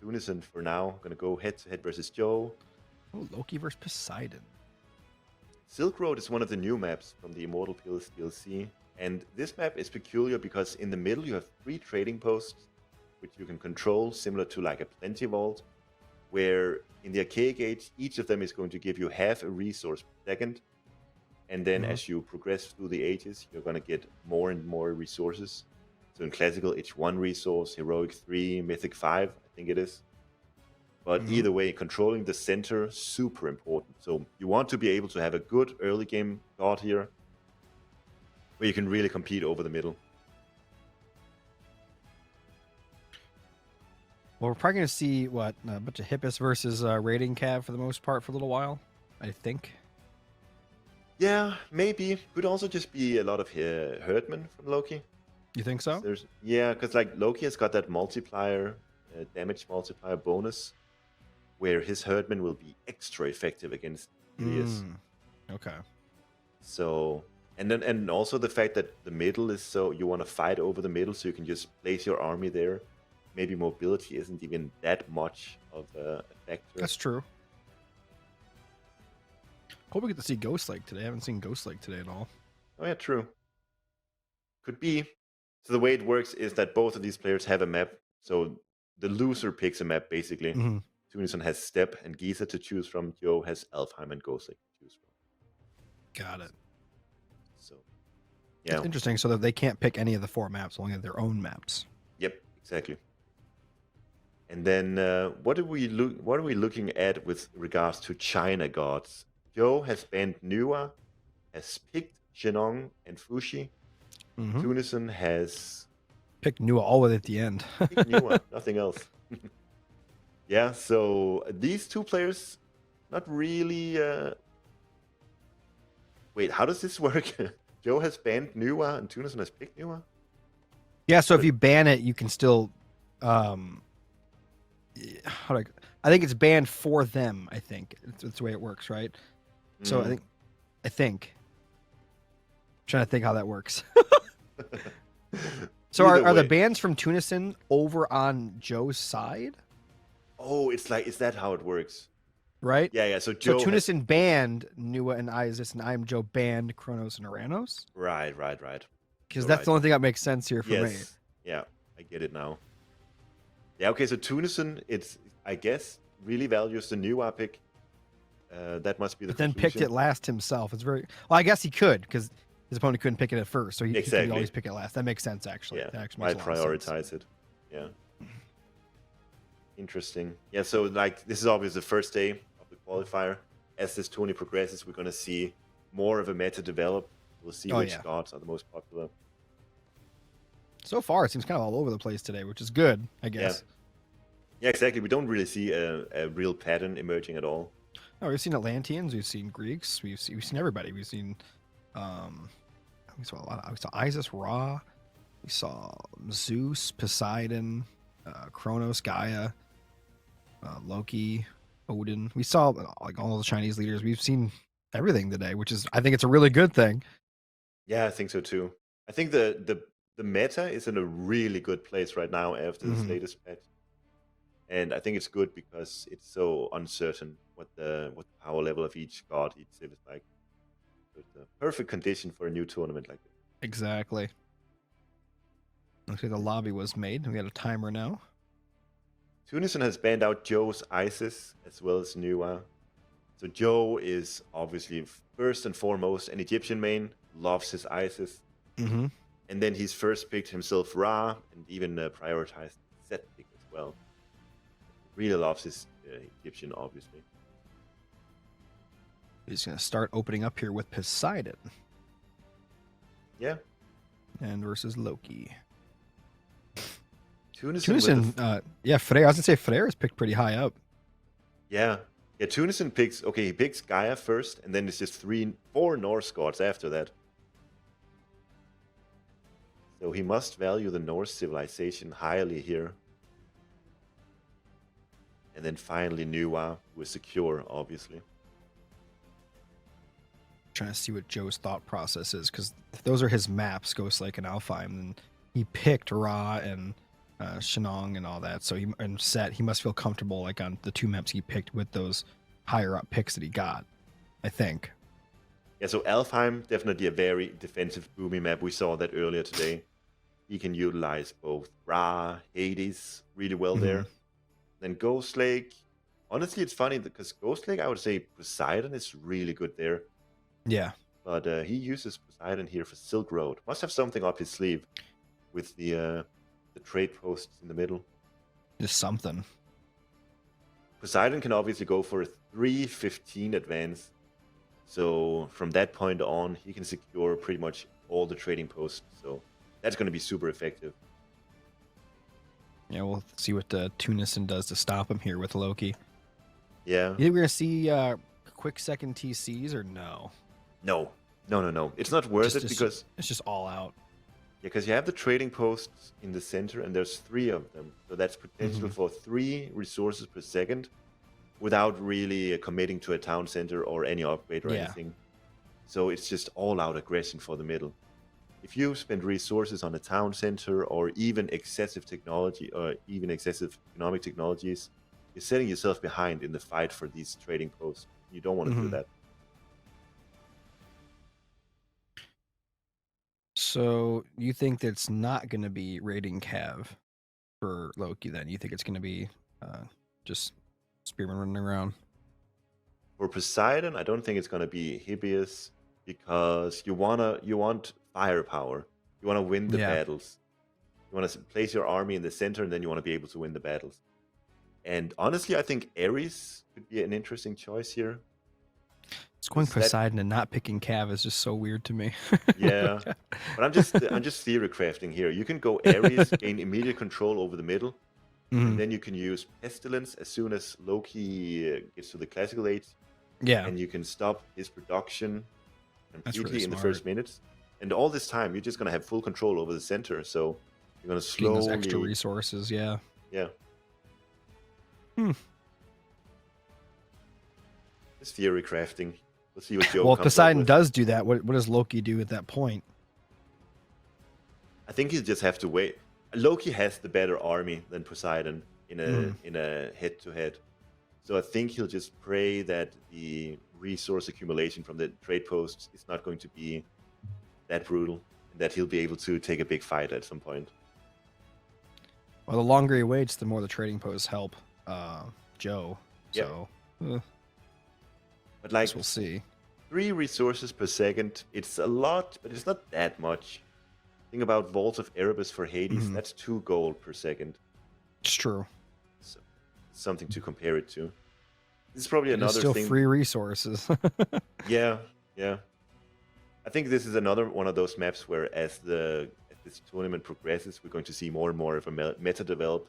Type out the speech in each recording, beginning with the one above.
Tunison for now. Gonna go head to head versus Joe. Oh, Loki versus Poseidon. Silk Road is one of the new maps from the Immortal Pillars DLC. And this map is peculiar because in the middle you have 3 trading posts, which you can control, similar to like a Plenty Vault, where in the Archaic Age, each of them is going to give you half a resource per second. And then as you progress through the ages, you're going to get more and more resources. So in Classical, it's 1 resource, Heroic 3, Mythic 5, I think it is. But either way, controlling the center, super important. So you want to be able to have a good early game god here, where you can really compete over the middle. Well, we're probably going to see, what, a bunch of Hippus versus Raiding Cav for the most part for a little while, I think. Yeah, maybe. Could also just be a lot of Herdman from Loki. You think so? Yeah, because like Loki has got that multiplier, damage multiplier bonus, where his Herdman will be extra effective against Ilias. Okay. So, and also the fact that the middle is so, you want to fight over the middle so you can just place your army there. Maybe mobility isn't even that much of a factor. That's true. Hope we get to see Ghost Lake today. I haven't seen Ghost Lake today at all. Oh yeah, true. Could be. So the way it works is that both of these players have a map. So the loser picks a map, basically. Tunison has Steppe and Giza to choose from. Joe has Alfheim and Ghost Lake to choose from. Got it. So, yeah. It's interesting, so that they can't pick any of the 4 maps, only their own maps. Yep, exactly. And then what are we looking at with regards to China gods? Joe has banned Nuwa, has picked Zhenong and Fuxi. Tunison has picked Nuwa all the way at the end. Picked Nuwa, nothing else. Yeah, so these 2 players, not really. Wait, how does this work? Joe has banned Nuwa and Tunison has picked Nuwa? Yeah, so if you ban it, you can still. I think it's banned for them. I think it's the way it works, right? So I think. I'm trying to think how that works. So are the bans from Tunison over on Joe's side? Oh, it's like, is that how it works? Right? Yeah. So Joe Tunison banned Nuwa and Isis, and IamJoe banned Kronos and Aranos. Right. Because that's the only thing that makes sense here for me. Yeah, I get it now. Yeah, okay, so Tunison, it's, I guess, really values the Nuwa pick. That must be the then picked it last himself. It's very well. I guess he could, because his opponent couldn't pick it at first, so he could always pick it last. That makes sense, actually. Yeah, that actually why makes a lot of sense. prioritize it? Yeah. Interesting. Yeah, so like this is obviously the first day of the qualifier. As this tourney progresses, we're going to see more of a meta develop. We'll see which gods are the most popular. So far, it seems kind of all over the place today, which is good, I guess. Yeah, exactly. We don't really see a real pattern emerging at all. No, we've seen Atlanteans, we've seen Greeks, we've seen everybody. We've seen, we saw a lot. We saw Isis, Ra, we saw Zeus, Poseidon, Kronos, Gaia, Loki, Odin. We saw like all the Chinese leaders. We've seen everything today, which is, I think it's a really good thing. Yeah, I think so too. I think the meta is in a really good place right now after this latest patch. And I think it's good because it's so uncertain what the power level of each god, each civ is like. So it's a perfect condition for a new tournament like this. Exactly. Looks like the lobby was made. We got a timer now. Tunison has banned out Joe's Isis as well as Nuwa. So Joe is obviously first and foremost an Egyptian main, loves his Isis. And then he's first picked himself Ra and even prioritized Set pick as well. Really loves his Egyptian, obviously. He's going to start opening up here with Poseidon. Yeah. And versus Loki. Tunison yeah, Freyr. I was going to say Freyr is picked pretty high up. Yeah. Yeah, Tunison picks, okay, he picks Gaia first, and then it's just 4 Norse gods after that. So he must value the Norse civilization highly here. And then finally Nuwa, who is secure, obviously. Trying to see what Joe's thought process is, because if those are his maps, Ghost Lake and Alfheim, then he picked Ra and Shenong and all that. So and Set, he must feel comfortable like on the 2 maps he picked with those higher up picks that he got, I think. Yeah, so Alfheim, definitely a very defensive boomy map. We saw that earlier today. He can utilize both Ra, Hades really well there. Then Ghost Lake. Honestly, it's funny because Ghost Lake, I would say Poseidon is really good there. Yeah. But he uses Poseidon here for Silk Road. Must have something up his sleeve with the trade posts in the middle. Just something. Poseidon can obviously go for a 315 advance. So from that point on, he can secure pretty much all the trading posts. So that's going to be super effective. Yeah, we'll see what Tunison does to stop him here with Loki. Yeah. You think we're going to see quick second TCs or no? No. It's not worth it because it's just all out. Yeah, because you have the trading posts in the center, and there's 3 of them. So that's potential for 3 resources per second without really committing to a town center or any upgrade or anything. So it's just all-out aggression for the middle. If you spend resources on a town center or even excessive technology or even excessive economic technologies, you're setting yourself behind in the fight for these trading posts. You don't want to do that. So you think that it's not going to be raiding Cav for Loki then? You think it's going to be just Spearman running around? For Poseidon, I don't think it's going to be Hippias because you want firepower. You want to win the battles. You want to place your army in the center, and then you want to be able to win the battles. And honestly, I think Ares could be an interesting choice here. It's going Poseidon and not picking Cav is just so weird to me. Yeah, but I'm just theory crafting here. You can go Ares, gain immediate control over the middle, and then you can use Pestilence as soon as Loki gets to the classical age. Yeah, and you can stop his production completely in the first minutes. And all this time, you're just gonna have full control over the center. So you're gonna slowly those extra resources. Yeah. It's theory crafting. Let's see what Joe. Well, if Poseidon does do that, what does Loki do at that point? I think he'll just have to wait. Loki has the better army than Poseidon in a head-to-head. So I think he'll just pray that the resource accumulation from the trade posts is not going to be that brutal, and that he'll be able to take a big fight at some point. Well, the longer he waits, the more the trading posts help Joe. So, but like, we'll see. 3 resources per second. It's a lot, but it's not that much. Think about Vault of Erebus for Hades. That's 2 gold per second. It's true. So, something to compare it to. This is probably another still thing. Free resources. Yeah. I think this is another one of those maps where as this tournament progresses, we're going to see more and more of a meta develop.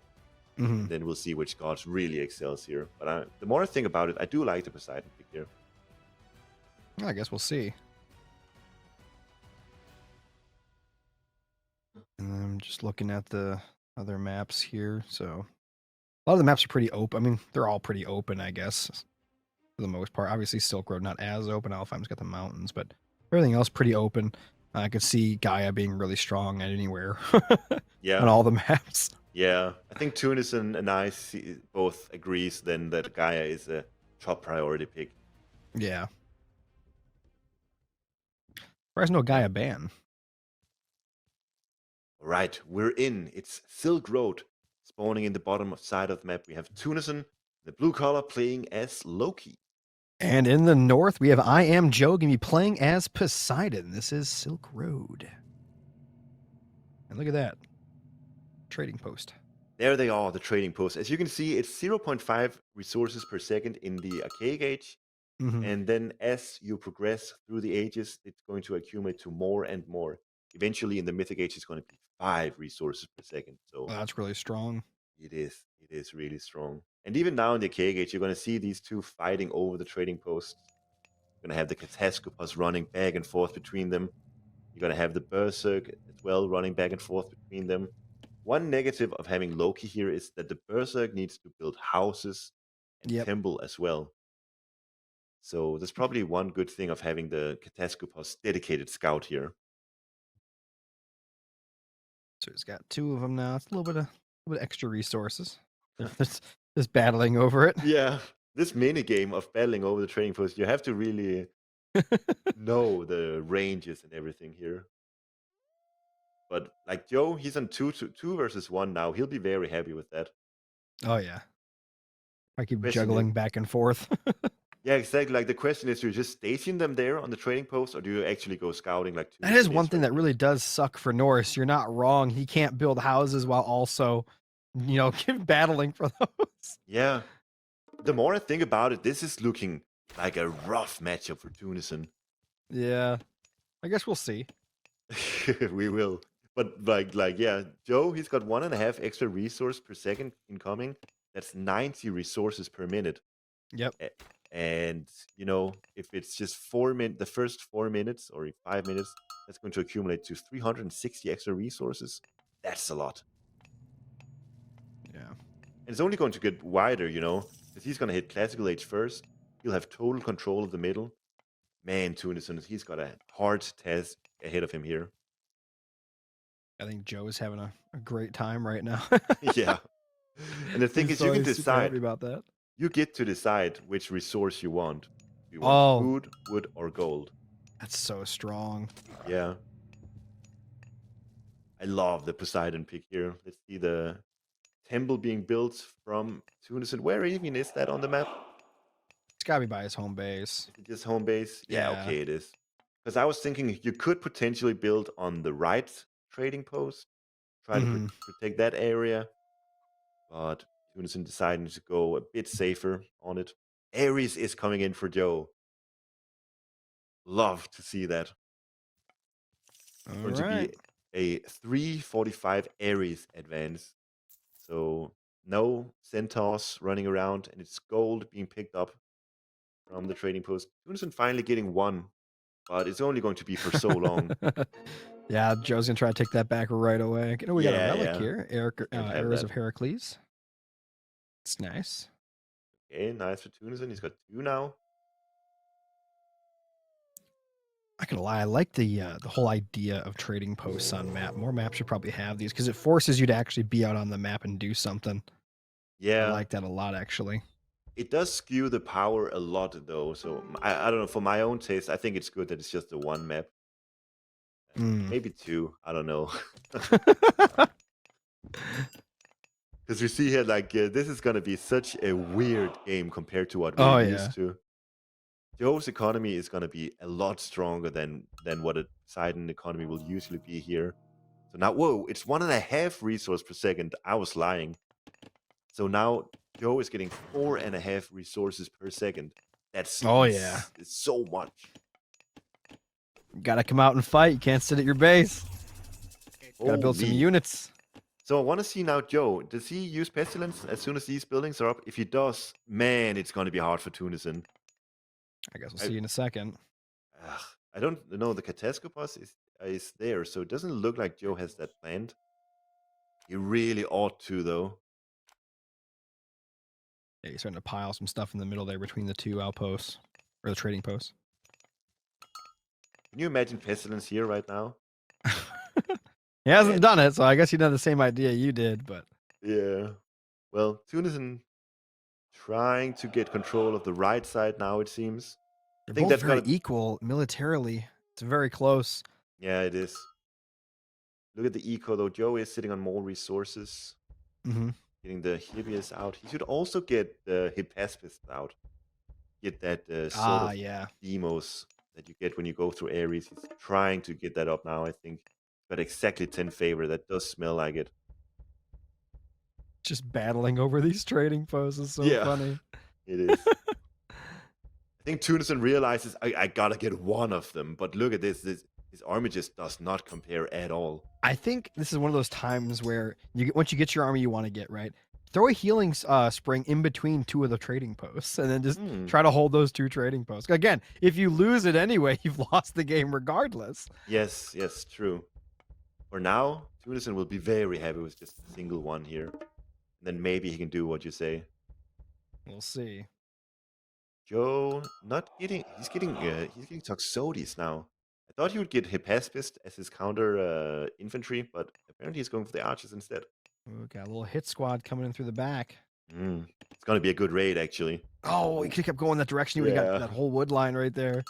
And then we'll see which gods really excels here. But the more I think about it, I do like the Poseidon pick here. I guess we'll see. And I'm just looking at the other maps here. So a lot of the maps are pretty open. I mean, they're all pretty open, I guess, for the most part. Obviously, Silk Road not as open. Alfheim's got the mountains, but everything else pretty open. I could see Gaia being really strong at anywhere. On all the maps. Yeah, I think Tunison and I both agrees then that Gaia is a top priority pick. Yeah. There's no Gaia ban. All right, we're in. It's Silk Road. Spawning in the bottom side of the map, we have Tunison, the blue collar, playing as Loki. And in the north, we have IamJoe going to be playing as Poseidon. This is Silk Road. And look at that. Trading post. There they are, the trading posts. As you can see, it's 0.5 resources per second in the archaic age. And then as you progress through the ages, it's going to accumulate to more and more. Eventually, in the mythic age, it's going to be 5 resources per second. So that's really strong. It is really strong. And even now in the archaic age, you're going to see these 2 fighting over the trading posts. You're going to have the Catastrophes running back and forth between them. You're going to have the Berserk as well running back and forth between them. One negative of having Loki here is that the Berserk needs to build houses and temple as well. So there's probably one good thing of having the Catastrophes dedicated scout here. So he's got 2 of them now. It's a little bit of with extra resources. Just battling over it. Yeah, this mini game of battling over the trading post, you have to really know the ranges and everything here. But like Joe, he's on two versus one now. He'll be very happy with that. Oh yeah. I keep Question is, juggling back and forth. yeah, exactly. Like the question is, do you just station them there on the trading post, or do you actually go scouting like That is Tunison one is thing right that here? really does suck for Norris. You're not wrong. He can't build houses while also, battling for those. Yeah. The more I think about it, this is looking like a rough matchup for Tunison. Yeah. I guess we'll see. We will. But yeah, Joe, he's got 1.5 extra resource per second incoming. That's 90 resources per minute. Yep. And if it's just the first 4 minutes or 5 minutes, that's going to accumulate to 360 extra resources. That's a lot. Yeah. And it's only going to get wider, because he's going to hit classical age first. He'll have total control of the middle. Man, Tunison, he's got a hard task ahead of him here. I think Joe is having a great time right now. Yeah. And the thing He's is, you can probably super happy decide, about that. you get to decide which resource you want. Do you want Oh, food, wood, or gold? that's so strong. Yeah. I love the Poseidon pick here. Let's see the temple being built from Tunison. Where even is that on the map? It's gotta be by his home base. Is it just home base? Yeah, Yeah. okay, it is. Because I was thinking you could potentially build on the right trading post, try to Hmm. protect that area, but Tunison deciding to go a bit safer on it. Ares is coming in for Joe. Love to see that. It's All going to right. be a 345 Ares advance. So no centaurs running around, and it's gold being picked up from the trading post. Tunison finally getting one, but it's only going to be for so long. Yeah, Joe's gonna try to take that back right away. We got a Yeah, relic yeah. here. Can't have Arrows that. of Heracles. It's nice. Okay, nice for Tunison. He's got two now. I can lie. I like the whole idea of trading posts on map. More maps should probably have these because it forces you to actually be out on the map and do something. I Yeah, like that a lot, actually. it does skew the power a lot, though. So I don't know. For my own taste, I think it's good that it's just the one map. Mm. Maybe two. I don't know. Because you see here, this is going to be such a weird game compared to what we're Oh yeah. used to. Joe's economy is going to be a lot stronger than what a Poseidon economy will usually be here. So now, whoa, it's 1.5 resource per second. I was lying. So now Joe is getting 4.5 resources per second. That's Oh yeah. it's so much. Gotta come out and fight. You can't sit at your base. Gotta build some Holy. units. So I want to see now, Joe, does he use Pestilence as soon as these buildings are up? If he does, man, it's going to be hard for Tunison. I guess we'll I, see in a second. I don't know. The Catastropos is there, so it doesn't look like Joe has that planned. He really ought to, though. Yeah, he's starting to pile some stuff in the middle there between the two outposts or the trading posts. Can you imagine Pestilence here right now? He hasn't Man. done it, so I guess he did the same idea you did, but Yeah. Well, Tunison trying to get control of the right side now, it seems. I they're think both that's very gonna. equal militarily. It's very close. Yeah, it is. Look at the eco though. Joe is sitting on more resources. Mm-hmm. Getting the Hibius out. He should also get the Hippaspis out. Get that sort of Yeah. demos that you get when you go through Ares. He's trying to get that up now, I think. But exactly 10 favor. That does smell like it. Just battling over these trading posts is so Yeah, funny. it is. I think Tunison realizes I gotta get one of them. But look at this. His army just does not compare at all. I think this is one of those times where once you get your army you want to get, right? Throw a healing spring in between two of the trading posts and then just try to hold those two trading posts. Again, if you lose it anyway, you've lost the game regardless. Yes, true. For now, Tunison will be very happy with just a single one here. And then maybe he can do what you say. We'll see. Joe not getting he's getting Toxotes now. I thought he would get Hippaspist as his counter infantry, but apparently he's going for the archers instead. Ooh, got a little hit squad coming in through the back. It's gonna be a good raid, actually. Oh, he could have kept going that direction. You would have got Yeah. that whole wood line right there.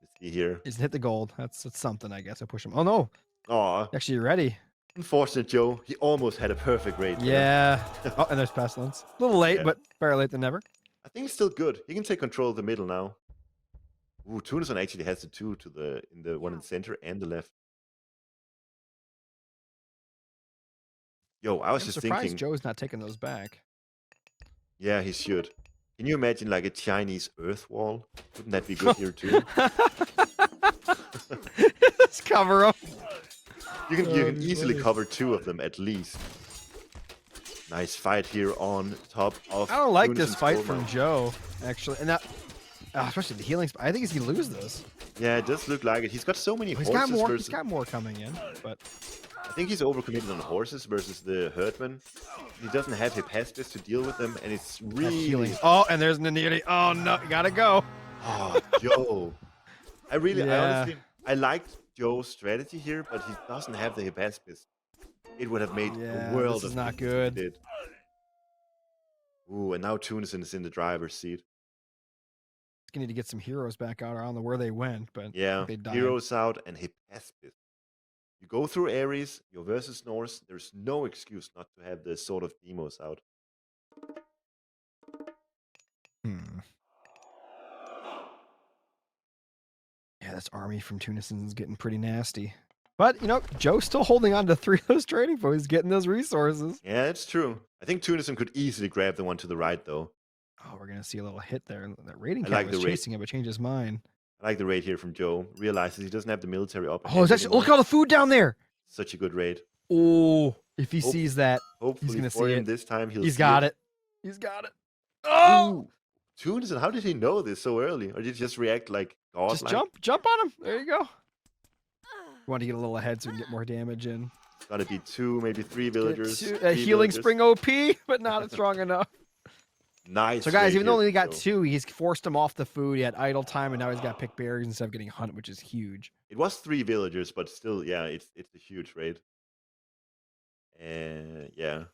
Let's see here. He's hit the gold. That's something, I guess. I push him. Oh no, Aw, actually, ready. unfortunate Joe. He almost had a perfect raid there. Yeah. Oh, and there's pestilence. A little late, Yeah. but better late than never. I think he's still good. He can take control of the middle now. Ooh, Tunison actually has the two in the one in the center and the left. Yo, I was I'm just surprised thinking, Joe's not taking those back. yeah, he should. Can you imagine like a Chinese earth wall? Wouldn't that be good here too? Let's cover him. You can That'd be easily funny. cover two of them at least. Nice fight here on top of. I don't like this Tunison's fight gold from mine. Joe, actually. And that, especially the healing. I think he's gonna lose this. Yeah, it does look like it. He's got so many He's horses got more. versus. He's got more coming in, but I think he's overcommitted on horses versus the herdman. He doesn't have Hephaestus to deal with them, and it's that really. healing. Oh, and there's Naniri. Oh no, you gotta go. Oh, Joe. I Yeah. honestly, I liked Joe's strategy here, but he doesn't have the Hephaestus. It would have made Yeah, a world this is of not difference if good. he did. Ooh, and now Tunison is in the driver's seat. He's gonna need to get some heroes back out. I don't know where they went, but I Yeah, think they died. heroes out and Hephaestus. You go through Ares, you're versus Norse. There's no excuse not to have the Sword of Demos out. Hmm. Yeah, this army from Tunison's getting pretty nasty. But, you know, Joe's still holding on to 3 of those trading posts, getting those resources. Yeah, it's true. I think Tunison could easily grab the one to the right, though. Oh, we're going to see a little hit there. That raiding I cat like was the raid. chasing him, but changed his mind. I like the raid here from Joe. Realizes he doesn't have the military upper Oh, hand is that, anymore. look at all the food down there. Such a good raid. Oh, if he Hope- sees that, Hopefully gonna for see him it. this time he'll he's see got it. He's got it. Oh! Ooh, Tunison, how did he know this so early? Or did he just react like God? Just jump on him. There you go. Want to get a little ahead so we can get more damage in. It's gotta be 2, maybe 3 villagers. A 3 healing villagers. spring OP, but not strong enough. Nice. So guys, raid even though here he from got Joe. 2, he's forced him off the food. He had idle time, and now he's got to pick berries instead of getting hunt, which is huge. It was 3 villagers, but still, yeah, it's a huge raid. Yeah.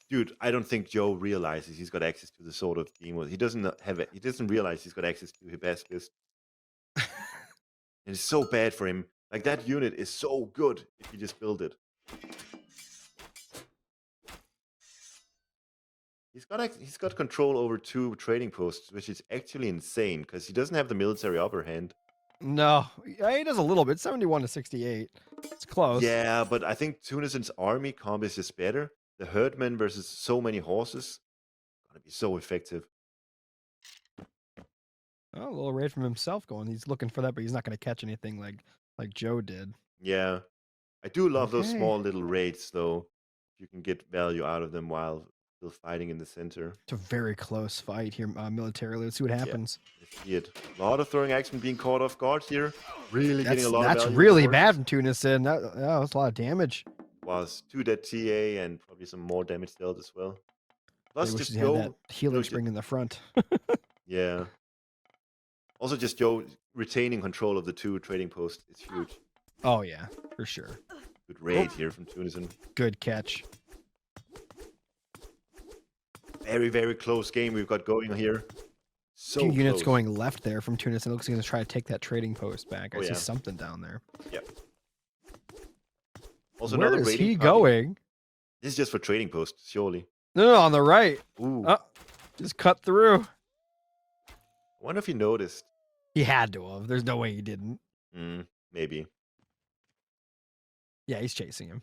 Dude, I don't think Joe realizes he's got access to the Sword of Demos. He doesn't have it. He doesn't realize he's got access to Hibiscus. And it's so bad for him. Like, that unit is so good if you just build it. He's got control over 2 trading posts, which is actually insane because he doesn't have the military upper hand. No, yeah, he does a little bit. 71 to 68. It's close. Yeah, but I think Tunison's army combo is just better. The herdman versus so many horses gonna be so effective. Oh, a little raid from himself going. He's looking for that, but he's not going to catch anything like Joe did. Yeah, I do love those Okay. small little raids though. You can get value out of them while still fighting in the center. It's a very close fight here militarily. Let's see what happens. I see it. A lot of throwing action being caught off guard here. Really getting a lot of That's value. really bad from Tunison. That's a lot of damage. Was 2 dead TA and probably some more damage dealt as well. Plus, They wish just he had that Joe. healing Joe spring in the front. Yeah. Also, just Joe retaining control of the 2 trading posts is huge. Oh, yeah, for sure. Good raid here from Tunison. Good catch. Very, very close game we've got going here. So Few units close. going left there from Tunison. It looks like he's going to try to take that trading post back. I Oh, see yeah. something down there. Yep. Also, Where another is raiding he party. going? This is just for trading posts, surely. No, on the right. Ooh. Just cut through. I wonder if he noticed. He had to have. There's no way he didn't. Maybe. Yeah, he's chasing him.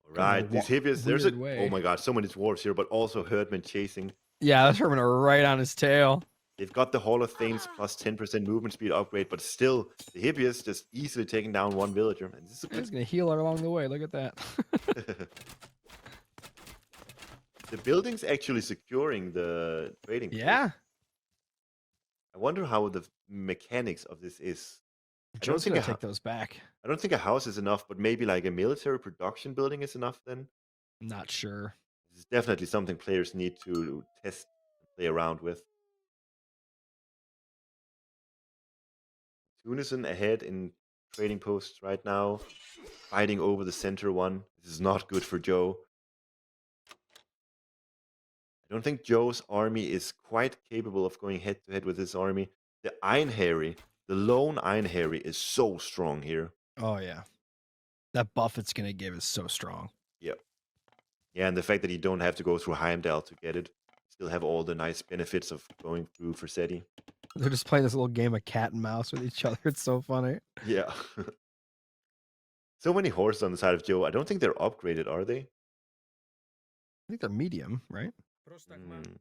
All right, these hippies. There's weird way. Oh my god, so many dwarves here, but also herdmen chasing. Yeah, that's Herman right on his tail. They've got the Hall of Thames plus 10% movement speed upgrade, but still, the hippies just easily taking down 1 villager. And this is He's going to heal along the way. Look at that. The building's actually securing the trading post. Yeah. I wonder how the mechanics of this is. Joe's think going a to take those back. I don't think a house is enough, but maybe like a military production building is enough then. Not sure. This is definitely something players need to test and play around with. Tunison ahead in trading posts right now, fighting over the center one. This is not good for Joe. I don't think Joe's army is quite capable of going head to head with his army. The Einherry, the lone Einherry, is so strong here. Oh yeah, that buff it's gonna give is so strong. Yep. Yeah, and the fact that you don't have to go through Heimdall to get it, still have all the nice benefits of going through Versetti. They're just playing this little game of cat and mouse with each other. It's so funny. Yeah. So many horses on the side of Joe. I don't think they're upgraded, are they? I think they're medium, right? Mm.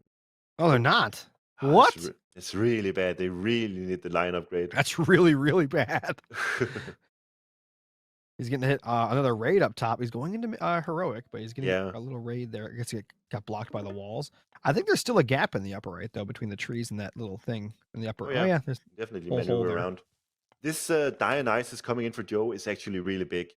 Oh, they're not. Ah, What? It's really bad. They really need the line upgrade. That's really, really bad. He's getting hit another raid up top. He's going into heroic, but he's getting a little raid there. I guess he got blocked by the walls. I think there's still a gap in the upper right, though, between the trees and that little thing in the upper. Oh yeah, there's definitely whole maneuver there. around. This Dionysus coming in for Joe is actually really big.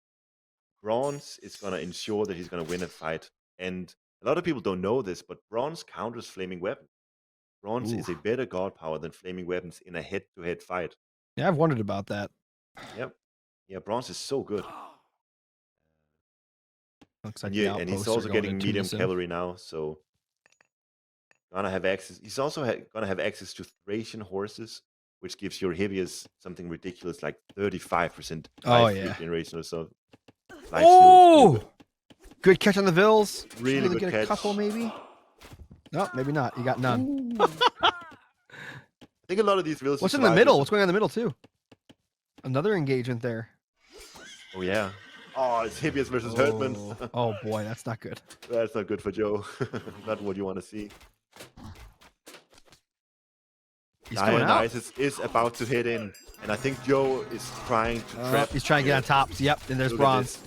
Bronze is going to ensure that he's going to win a fight. And a lot of people don't know this, but Bronze counters Flaming Weapons. Bronze is a better god power than Flaming Weapons in a head-to-head fight. Yeah, I've wondered about that. Yep. Yeah, Bronze is so good. Looks like and he's also getting medium cavalry now, so gonna have access. He's also gonna have access to Thracian horses, which gives your Hibius something ridiculous like 35% life regeneration or so. Oh, good catch on the Vills. Really good get catch. A couple maybe. No, maybe not. You got none. I think a lot of these Vills. What's in the middle? What's going on in the middle too? Another engagement there. Oh yeah. Oh, it's Hibius versus Herdman. Oh boy, that's not good. That's not good for Joe. Not what you want to see. Dionysus is about to hit in, and I think Joe is trying to trap. He's trying to get on top. Yep, and there's Bronze.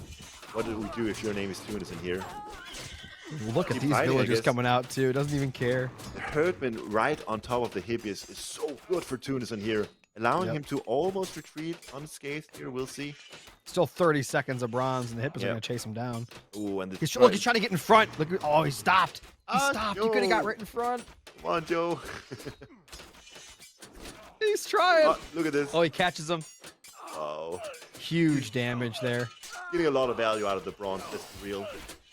What did we do if your name is Tunison here? Look at these villagers coming out too. Doesn't even care. The Herdman right on top of the Hibius is so good for Tunison here, allowing him to almost retreat unscathed here. We'll see. Still 30 seconds of Bronze, and the Hippos are going to chase him down. Oh, and he's trying to get in front. Look, oh, he stopped. He stopped. Joe. He could have got right in front. Come on, Joe. He's trying. Oh, look at this. Oh, he catches him. Oh. Huge damage there. Getting a lot of value out of the Bronze. That's real.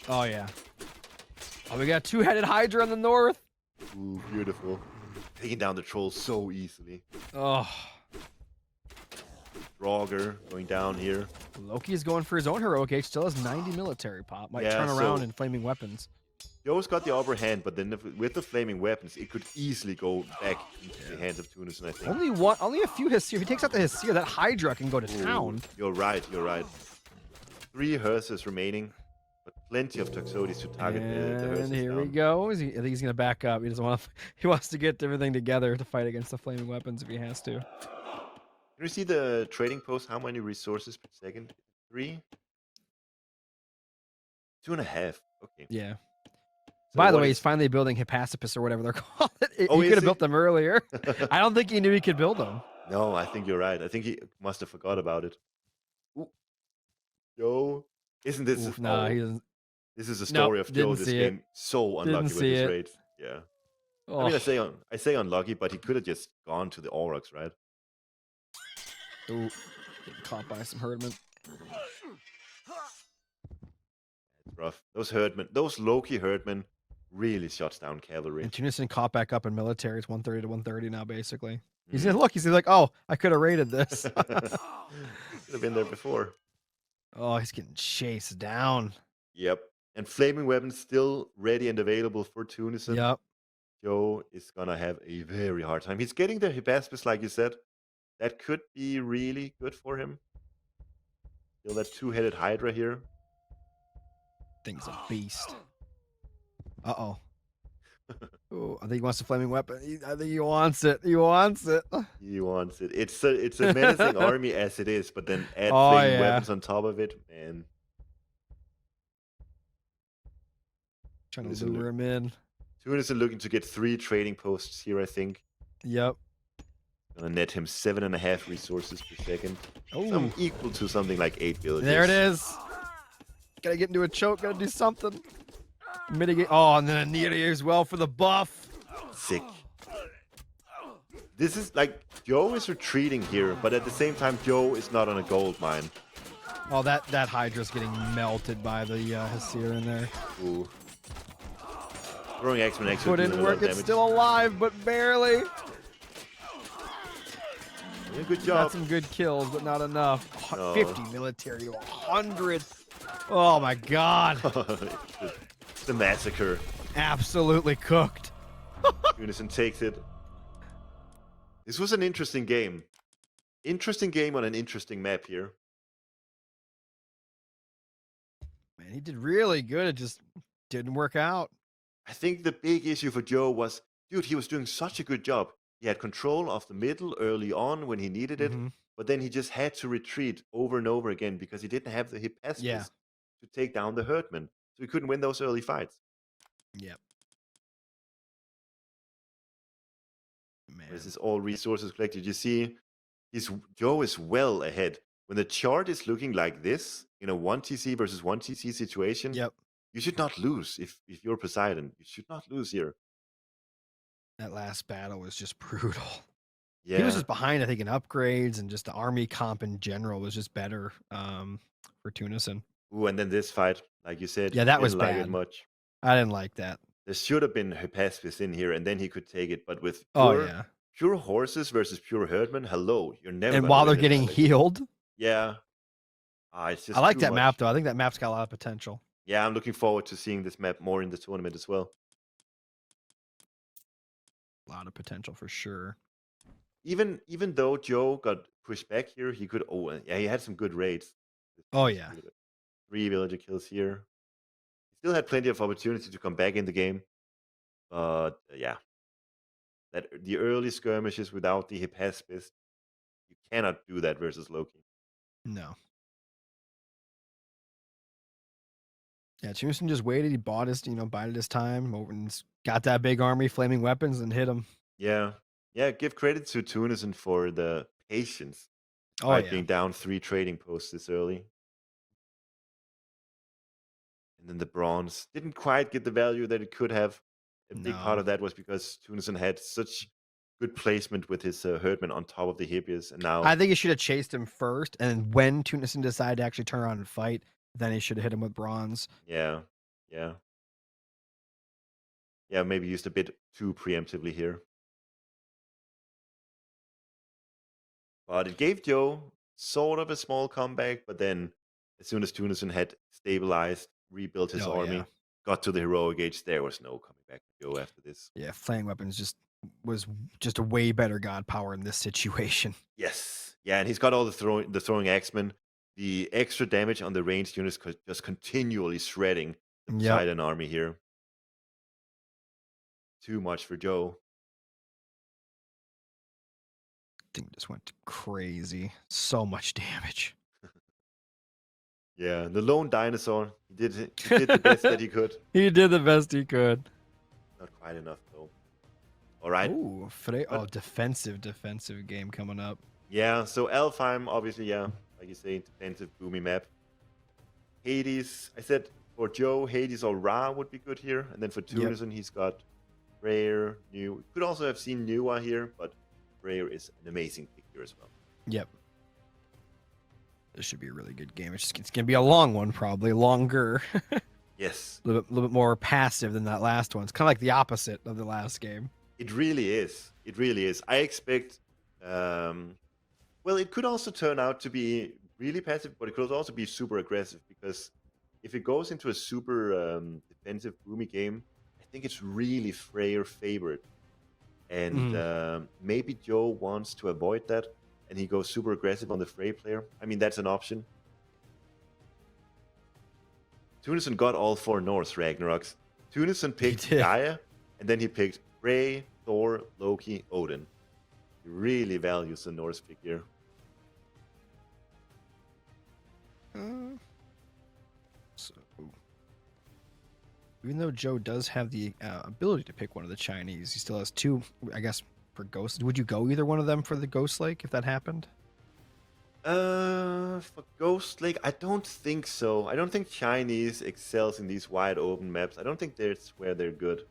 Oh, yeah. Oh, we got two-headed Hydra on the north. Ooh, beautiful. Taking down the trolls so easily. Oh. Draugr going down here. Loki is going for his own heroic age. Still has 90 military pop. Might turn around in flaming weapons. Joe's got the upper hand, but then with the flaming weapons, it could easily go back into the hands of Tunison, I think. Only a few Hesir. If he takes out the Hesir, that Hydra can go to town. You're right. 3 hearses remaining, but plenty of Toxotes to target the hearses. And here we go. I think he's going to back up. He doesn't want to. He wants to get everything together to fight against the flaming weapons if he has to. Can you see the trading post? How many resources per second? 3? 2.5. Okay. Yeah. So by the way, he's finally building Hippasipus or whatever they're called. He Oh, could have built them earlier. I don't think he knew he could build them. No, I think you're right. I think he must have forgot about it. Ooh. Joe, isn't this? He doesn't. This is a story of Joe. This game so unlucky with this raid. Yeah. Oh. I mean, I say unlucky, but he could have just gone to the Aurochs, right? Ooh, getting caught by some Herdmen. It's rough. Those Loki Herdmen really shuts down cavalry. And Tunison caught back up in military. It's 130 to 130 now, basically. He's he's like, oh, I could have raided this. Could have been there before. Oh, he's getting chased down. Yep. And flaming weapons still ready and available for Tunison. Yep. Joe is gonna have a very hard time. He's getting the Hippaspis, like you said. That could be really good for him. Still that 2-headed Hydra here. Thing's a beast. Uh-oh. Oh, I think he wants the flaming weapon. I think he wants it. He wants it. He wants it. It's a menacing army as it is, but then add flaming weapons on top of it, man. Trying to lure him in. Tunison looking to get 3 trading posts here, I think. Yep. Gonna net him 7.5 resources per second. Oh, equal to something like 8 villages. There it is. Gotta get into a choke. Gotta do something. Mitigate. Oh, and then a Neri as well for the buff. Sick. This is like Joe is retreating here, but at the same time, Joe is not on a gold mine. Oh, that Hydra's getting melted by the Hesir in there. Ooh. Throwing X-Men actually Put doing in a lot work, of it's damage. still alive, but barely. Yeah, good Got job. some good kills, but not enough. No. 50 military to 100. Oh my god. The massacre. Absolutely cooked. Tunison takes it. This was an interesting game. Interesting game on an interesting map here. Man, he did really good. It just didn't work out. I think the big issue for Joe was, dude, he was doing such a good job. He had control of the middle early on when he needed it, but then he just had to retreat over and over again because he didn't have the hip Yeah. to take down the Herdman. So he couldn't win those early fights. Yep. Man. This is all resources collected. You see, Joe is well ahead. When the chart is looking like this in a 1TC versus 1TC situation, Yep. you should not lose if you're Poseidon. You should not lose here. That last battle was just brutal. Yeah. He was just behind, I think, in upgrades, and just the army comp in general was just better for Tunison. Ooh, and then this fight, like you said, Yeah, that was didn't like it bad. much. I didn't like that. There should have been Hephaestus in here, and then he could take it. But with pure horses versus pure herdmen, hello, you're never. And while they're getting healed. Yeah. It's just I like that much. map, though. I think that map's got a lot of potential. Yeah, I'm looking forward to seeing this map more in the tournament as well. A lot of potential for sure. Even though Joe got pushed back here, he could. Oh, yeah, he had some good raids. Oh yeah, 3 villager kills here. He still had plenty of opportunity to come back in the game, but yeah, that the early skirmishes without the Hephaestus, you cannot do that versus Loki. No. Yeah, Tunison just waited. He bought his, bided his time, and got that big army, flaming weapons, and hit him. Yeah. Yeah, give credit to Tunison for the patience. Being down 3 trading posts this early. And then the bronze didn't quite get the value that it could have. A big part of that was because Tunison had such good placement with his Herdman on top of the Hippias, and now I think he should have chased him first, and when Tunison decided to actually turn around and fight, then he should have hit him with bronze. Yeah, maybe used a bit too preemptively here. But it gave Joe sort of a small comeback, but then as soon as Tunison had stabilized, rebuilt his army, got to the heroic age, there was no coming back to Joe after this. Yeah, flame weapons was just a way better god power in this situation. Yes. Yeah, and he's got all the throwing X-Men. The extra damage on the ranged units just continually shredding the Poseidon army here. Too much for Joe. Thing just went crazy. So much damage. Yeah, the lone dinosaur. He did the best that he could. He did the best he could. Not quite enough though. All right. Ooh, defensive game coming up. Yeah, so Alfheim, obviously, like you say, defensive boomy map. Hades, I said for Joe, Hades or Ra would be good here, and then for Tunison, he's got Rare, New. Could also have seen Newa here, but Rare is an amazing pick here as well. Yep. This should be a really good game. It's going to be a long one, probably longer. Yes. A little bit more passive than that last one. It's kind of like the opposite of the last game. It really is. It really is. I expect. Well, it could also turn out to be really passive, but it could also be super aggressive because if it goes into a super defensive boomy game, I think it's really Freyr favored. And maybe Joe wants to avoid that, and he goes super aggressive on the Frey player. I mean, that's an option. Tunison got all 4 Norse Ragnaroks. Tunison picked Gaia, and then he picked Frey, Thor, Loki, Odin. He really values the Norse pick here. So, even though Joe does have the ability to pick one of the Chinese, he still has 2, I guess, for Ghost. Would you go either one of them for the Ghost Lake if that happened? For Ghost Lake, I don't think so. I don't think Chinese excels in these wide open maps. I don't think that's where they're good.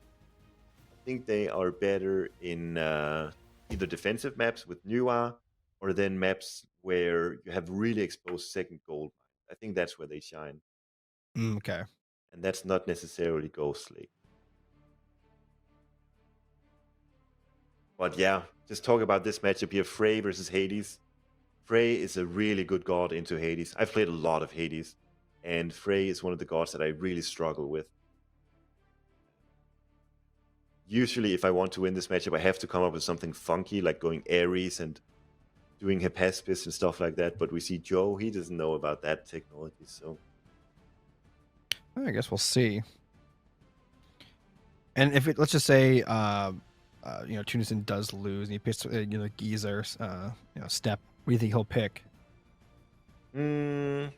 I think they are better in either defensive maps with Nuwa, or then maps where you have really exposed second gold mine. I think that's where they shine. Okay. And that's not necessarily Ghost Lake. But yeah, just talk about this matchup here, Frey versus Hades. Frey is a really good god into Hades. I've played a lot of Hades, and Frey is one of the gods that I really struggle with. Usually, if I want to win this matchup, I have to come up with something funky, like going Ares and doing Hephaestus and stuff like that. But we see Joe, he doesn't know about that technology, so... I guess we'll see. And if it, let's just say, Tunison does lose, and he picks, Geezer, Step. What do you think he'll pick? Maybe...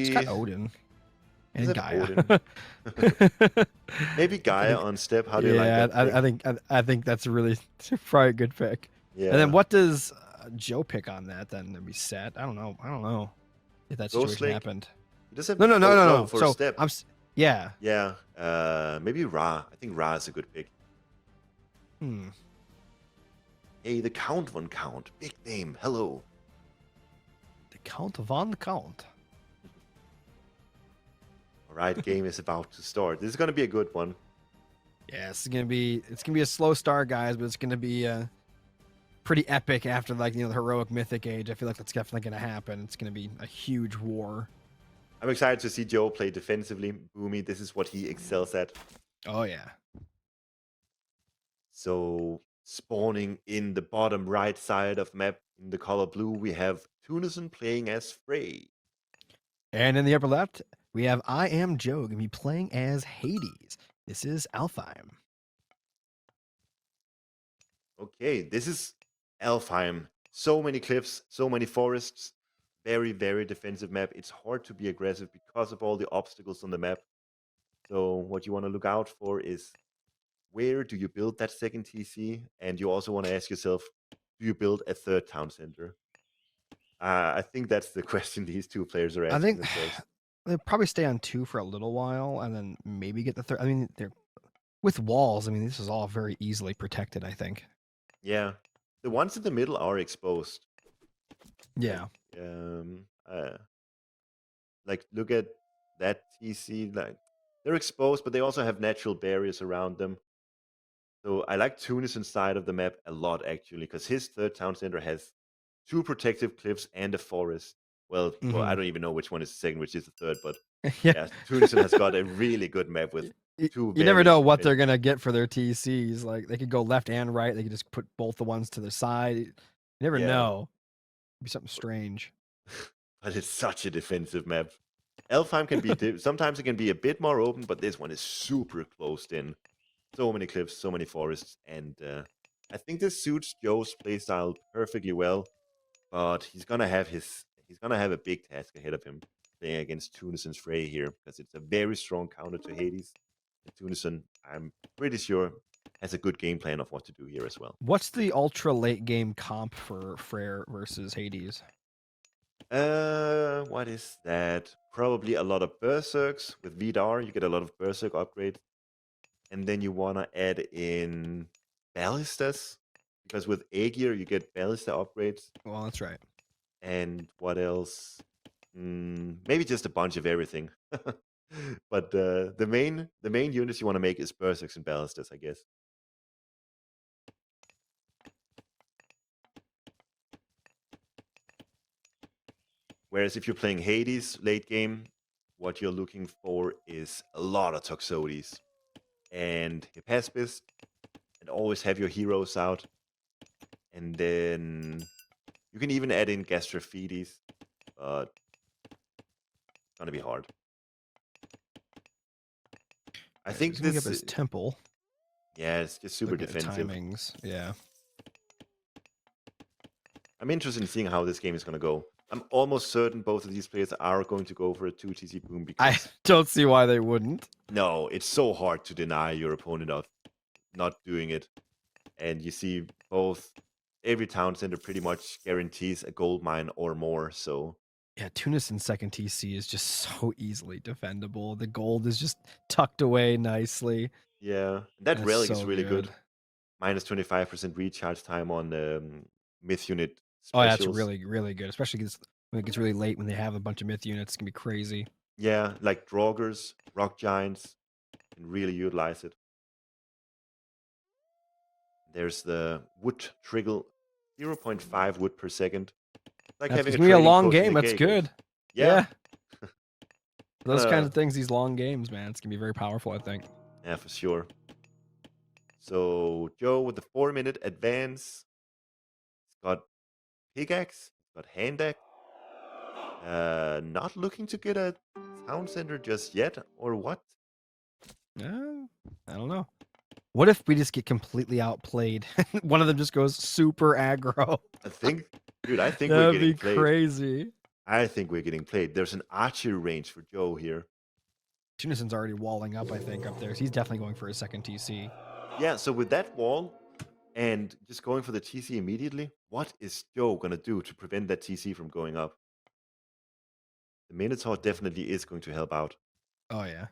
It's got Odin. And Gaia. Odin? Maybe Gaia on Step. How do you like that? I think that's really probably a good pick. Yeah. And then what does Joe pick on that? Then to be set. I don't know if that situation happened. No. For so Step. Yeah. Maybe Ra. I think Ra is a good pick. Hey, the Count Von Count. Big name. Hello. The Count Von Count. All right, game is about to start. This is going to be a good one. Yeah, it's gonna be a slow start, guys, but it's gonna be pretty epic after the heroic mythic age. I feel like that's definitely gonna happen. It's gonna be a huge war. I'm excited to see Joe play defensively. Boomy, this is what he excels at. Oh yeah. So spawning in the bottom right side of map in the color blue, we have Tunison playing as Frey. And in the upper left, we have IamJoe gonna be playing as Hades. This is Alfheim. Okay, this is Alfheim. So many cliffs, so many forests. Very, very defensive map. It's hard to be aggressive because of all the obstacles on the map. So what you want to look out for is, where do you build that second TC? And you also want to ask yourself, do you build a third town center? I think that's the question these two players are asking themselves. They'll probably stay on 2 for a little while and then maybe get the third. I mean, they're with walls. I mean, this is all very easily protected, I think. Yeah. The ones in the middle are exposed. Yeah. Like look at that TC. Like, they're exposed, but they also have natural barriers around them. So I like Tunison's side of the map a lot, actually, because his third town center has 2 protective cliffs and a forest. Well, I don't even know which one is the second, which is the third, but yeah, Tunison has got a really good map with 2 You never know what they're going to get for their TCs. Like, they could go left and right. They could just put both the ones to the side. You never know. It'd be something strange. But it's such a defensive map. Alfheim can be... sometimes it can be a bit more open, but this one is super closed in. So many cliffs, so many forests, and I think this suits Joe's playstyle perfectly well. But he's gonna have a big task ahead of him playing against Tunison's Frey here, because it's a very strong counter to Hades. And Tunison, I'm pretty sure, has a good game plan of what to do here as well. What's the ultra late game comp for Frey versus Hades? What is that? Probably a lot of Berserks. With Vidar, you get a lot of Berserk upgrades. And then you want to add in Ballistas, because with Aegir, you get Ballista upgrades. Well, that's right. And what else? Maybe just a bunch of everything. But the main units you want to make is Berserks and Ballistas, I guess. Whereas if you're playing Hades late game, what you're looking for is a lot of Toxotes and Hephaestus, and always have your heroes out. And then you can even add in Gastrophedes, but it's gonna be hard. I think this up his temple. Yeah, it's just super defensive. Timings, yeah. I'm interested in seeing how this game is gonna go. I'm almost certain both of these players are going to go for a 2 TC boom, because I don't see why they wouldn't. No, it's so hard to deny your opponent of not doing it. And you see every town center pretty much guarantees a gold mine or more, so... Yeah, Tunison's second TC is just so easily defendable. The gold is just tucked away nicely. Yeah, that relic is really good. minus 25% recharge time on myth unit Oh, yeah, that's specials. really, really good, especially when it gets really late when they have a bunch of myth units. It's gonna be crazy. Yeah, like Draugrs, Rock Giants can really utilize it. There's the wood trigger, 0.5 wood per second. It's like That's having it's a gonna be a trading long post in game. the That's Gagos. good. Yeah, Yeah, those kinds gonna, of things, these long games, man, it's gonna be very powerful, I think. yeah, for sure. So Joe with the 4-minute advance. He's got pickaxe, he's got hand axe. Not looking to get a town center just yet, or what? I don't know. What if we just get completely outplayed? One of them just goes super aggro. I think, dude, I think we're That'd getting be played. crazy. I think we're getting played. There's an archery range for Joe here. Tunison's already walling up, I think, up there. So he's definitely going for a second TC. Yeah, so with that wall and just going for the TC immediately, what is Joe gonna do to prevent that TC from going up? The Minotaur definitely is going to help out. Oh, yeah.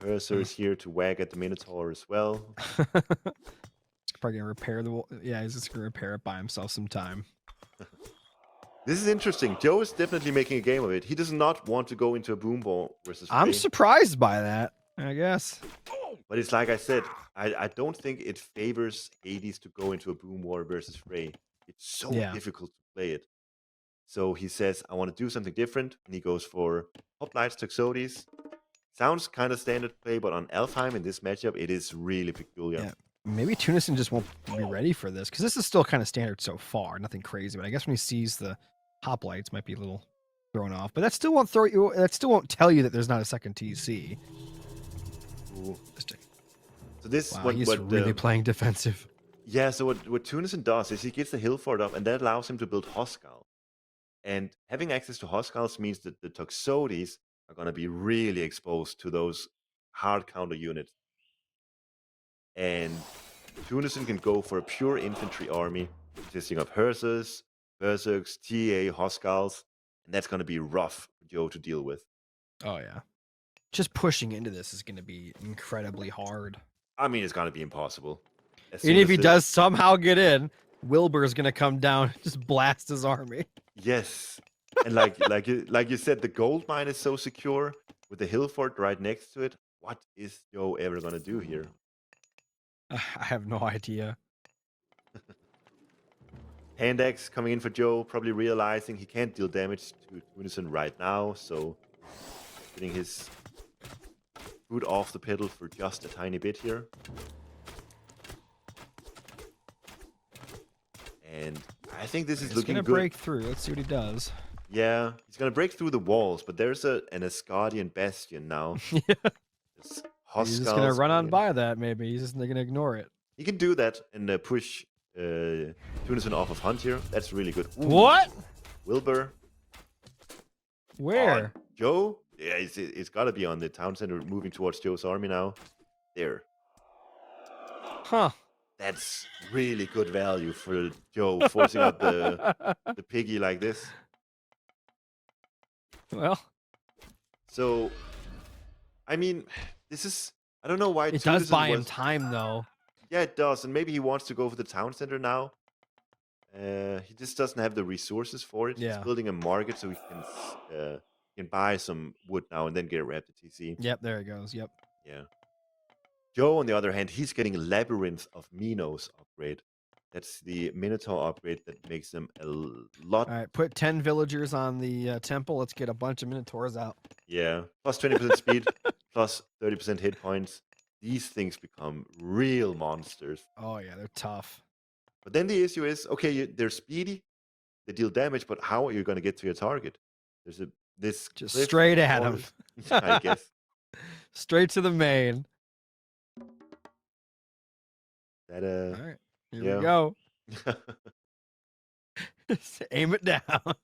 Herser is here to wag at the Minotaur as well. He's probably gonna repair the wall. Yeah, he's just gonna repair it by himself sometime. This is interesting. Joe is definitely making a game of it. He does not want to go into a boom ball versus I'm Frey. surprised by that, I guess. But it's like I said, I don't think it favors Hades to go into a boom war versus Frey. It's so difficult to play it. So he says, I want to do something different. And he goes for Hoplites, Toxotes. Sounds kind of standard play, but on Elfheim in this matchup, it is really peculiar. Yeah. Maybe Tunison just won't be ready for this, because this is still kind of standard so far. Nothing crazy, but I guess when he sees the hoplites, might be a little thrown off. But that still won't throw you. That still won't tell you that there's not a second TC. Ooh. So this wow, he's really playing defensive. Yeah, so what Tunison does is he gets the hill fort up, and that allows him to build Hoscal. And having access to Hoscals means that the Toxotes are going to be really exposed to those hard counter units. And Tunison can go for a pure infantry army consisting of Hersers, Berserks, TA, Hoscals, and that's going to be rough for Joe to deal with. Oh, yeah. Just pushing into this is going to be incredibly hard. I mean, it's going to be impossible. Even if he does somehow get in, Wilbur's going to come down and just blast his army. Yes. And like you said, the gold mine is so secure with the hill fort right next to it. What is Joe ever going to do here? I have no idea. Hand axe coming in for Joe, probably realizing he can't deal damage to Tunison right now, so getting his foot off the pedal for just a tiny bit here. And I think this is looking good. He's gonna break through. Let's see what he does. Yeah, he's gonna break through the walls, but there's an Asgardian Bastion now. Yeah. He's just gonna run on by that, maybe. He's just gonna ignore it. He can do that and push Tunison off of Hunt here. That's really good. Ooh. What? Wilbur. Where? Joe? Yeah, it's got to be on the town center, moving towards Joe's army now. There. Huh. That's really good value for Joe, forcing out the piggy like this. Well. So, I mean, this is... I don't know why... It does buy him time, though. Yeah, it does. And maybe he wants to go for the town center now. He just doesn't have the resources for it. Yeah. He's building a market so he can buy some wood now and then get a red to TC. Yep, there it goes. Yep. Yeah. Joe, on the other hand, he's getting Labyrinth of Minos upgrade. That's the Minotaur upgrade that makes them a lot... All right, put 10 villagers on the temple. Let's get a bunch of Minotaurs out. Yeah. Plus 20% speed, plus 30% hit points. These things become real monsters. Oh, yeah, they're tough. But then the issue is, okay, they're speedy, they deal damage, but how are you going to get to your target? There's this just straight at him. I guess. Straight to the main. That all right, here we go. Aim it down.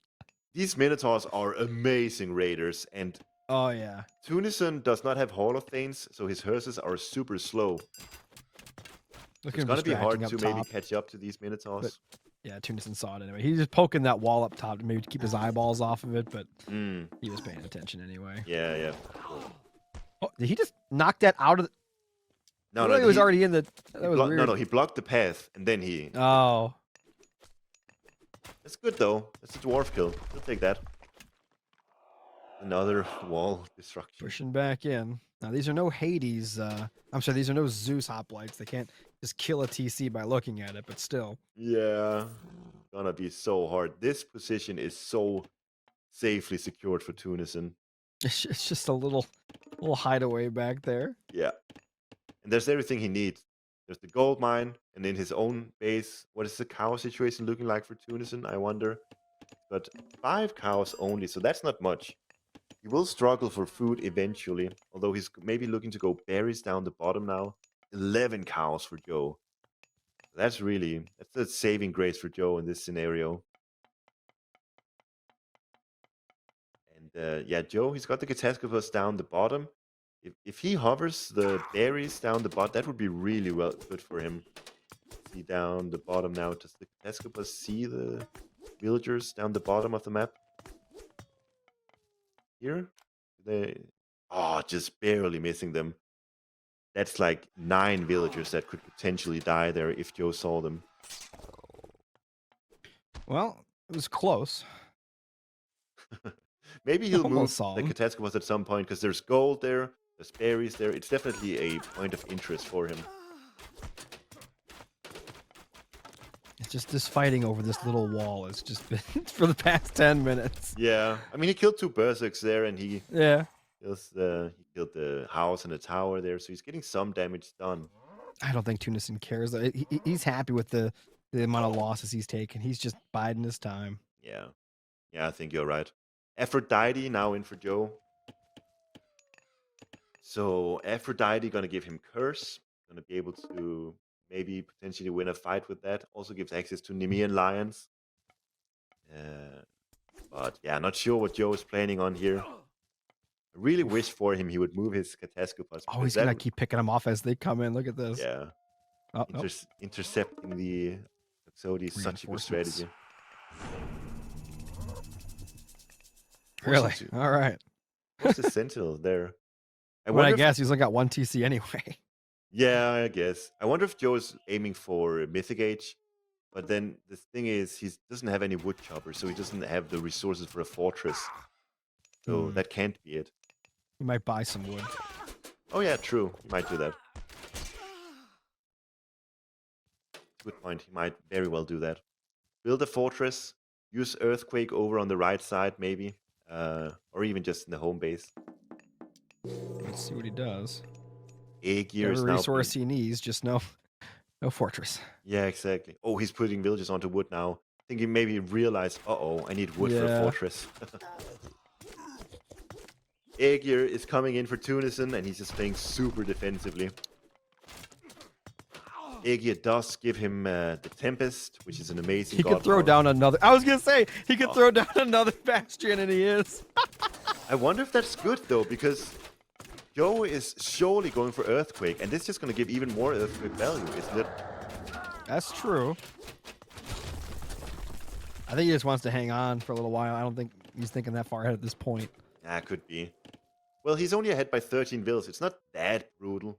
These Minotaurs are amazing raiders, and oh yeah, Tunison does not have Hall of Thanes, so his hearses are super slow. It's gonna be hard to maybe catch up to these Minotaurs. But, yeah, Tunison saw it anyway. He's just poking that wall up top to maybe keep his eyeballs off of it, but he was paying attention anyway. Yeah, yeah. Oh, did he just knock that out of the... No, Well, no, he was already in the. That was no, weird. no, he blocked the path, and then he... Oh. That's good, though. That's a dwarf kill. We'll take that. Another wall destruction. Pushing back in. Now, these are no Hades. I'm sorry, these are no Zeus hoplites. They can't just kill a TC by looking at it, but still. Yeah. Gonna be so hard. This position is so safely secured for Tunison. It's just a little hideaway back there. Yeah. And there's everything he needs. There's the gold mine, and in his own base. What is the cow situation looking like for Tunison, I wonder? But 5 cows only, so that's not much. He will struggle for food eventually, although he's maybe looking to go berries down the bottom now. 11 cows for Joe. That's a saving grace for Joe in this scenario. And yeah, Joe, he's got the Catastrophes down the bottom. If he hovers the berries down the bottom, that would be really good for him. See down the bottom now. Does the Catastrophes see the villagers down the bottom of the map? Here? Just barely missing them. That's like 9 villagers that could potentially die there if Joe saw them. Well, it was close. Maybe he'll move saw the him. Catastrophes at some point because there's gold there, there's berries there. It's definitely a point of interest for him. It's just this fighting over this little wall has just been for the past 10 minutes. Yeah, I mean, he killed 2 berserks there, and he Yeah. he killed the house and the tower there, so he's getting some damage done. I don't think Tunison cares. He's happy with the amount of losses he's taken. He's just biding his time. Yeah, I think you're right. Aphrodite now in for Joe. So Aphrodite gonna give him Curse. Gonna be able to maybe potentially win a fight with that. Also gives access to Nemean Lions. But yeah, not sure what Joe is planning on here. I really wish for him he would move his Catastrophes. Oh, he's gonna keep picking them off as they come in. Look at this. Yeah. Oh, Intercepting the Exodi is such a good strategy. Really? All right. What's the Sentinel there? I guess he's only got 1 TC anyway. Yeah, I guess. I wonder if Joe's aiming for Mythic Age, but then the thing is, he doesn't have any wood choppers, so he doesn't have the resources for a fortress. So that can't be it. He might buy some wood. Oh yeah, true. He might do that. Good point. He might very well do that. Build a fortress. Use Earthquake over on the right side, maybe. Or even just in the home base. Let's see what he does. Aegir is Every now resource he needs, just no fortress. Yeah, exactly. Oh, he's putting villages onto wood now. I think he maybe realized, I need wood for a fortress. Aegir is coming in for Tunison, and he's just playing super defensively. Aegir does give him the Tempest, which is an amazing He could throw down another... I was going to say, he could throw down another Bastion, and he is. I wonder if that's good, though, because Joe is surely going for Earthquake, and this is just going to give even more Earthquake value, isn't it? That's true. I think he just wants to hang on for a little while. I don't think he's thinking that far ahead at this point. Yeah, could be. Well, he's only ahead by 13 vills. It's not that brutal.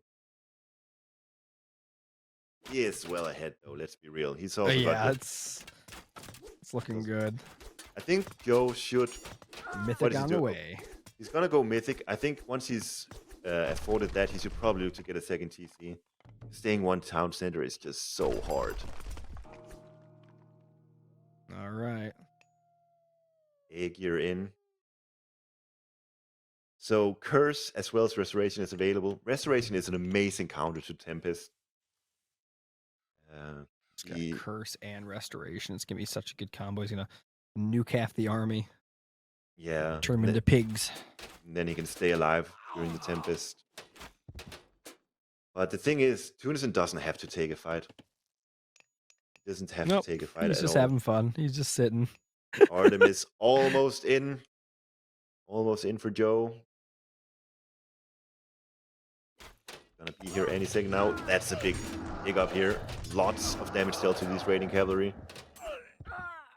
He is well ahead, though. Let's be real. He's also it's looking good. I think Joe should... Mythic on the way. He's going to go Mythic. I think once he's afforded that, he should probably look to get a second TC. Staying one town center is just so hard. All right. Aegir in. So Curse as well as Restoration is available. Restoration is an amazing counter to Tempest. It's got Curse and Restoration. It's going to be such a good combo. He's going to nuke half the army. Yeah. Turn them into pigs. And then he can stay alive during the Tempest. But the thing is, Tunison doesn't have to take a fight. He doesn't have to take a fight at all. He's just having fun. He's just sitting. Artemis almost in. Almost in for Joe. Gonna be here any second now. That's a big up here. Lots of damage dealt to these raiding cavalry.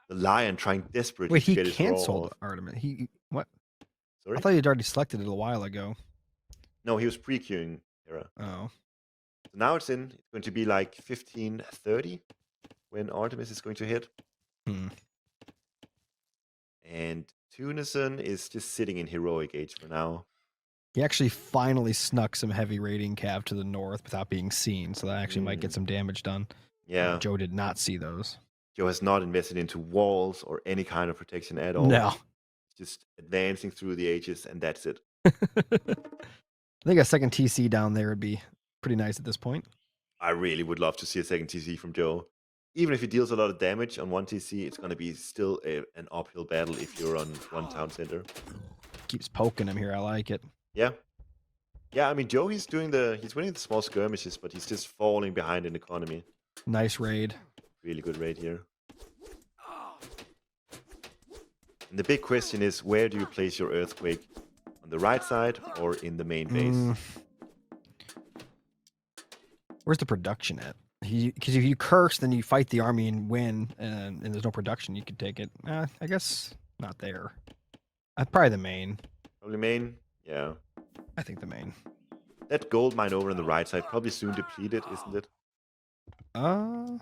The lion trying desperately to get his roll off. Wait, he canceled Artemis. What? Sorry? I thought he had already selected it a while ago. No, he was pre-queuing Hera. Oh. So now it's in. It's going to be like 15:30 when Artemis is going to hit. Hmm. And Tunison is just sitting in heroic age for now. He actually finally snuck some heavy raiding cav to the north without being seen, so that actually might get some damage done. Yeah. Joe did not see those. Joe has not invested into walls or any kind of protection at all. No. Just advancing through the ages, and that's it. I think a second TC down there would be pretty nice at this point. I really would love to see a second TC from Joe. Even if he deals a lot of damage on one TC, it's going to be still an uphill battle if you're on one town center. Keeps poking him here. I like it. Yeah. Yeah, I mean, Joe, he's winning the small skirmishes, but he's just falling behind in economy. Nice raid. Really good raid here. And the big question is, where do you place your earthquake? On the right side or in the main base? Where's the production at? Because if you curse, then you fight the army and win, and there's no production, you could take it. I guess not there. Probably the main. Probably main? Yeah. I think the main. That gold mine over on the right side probably soon depleted, isn't it? Ooh,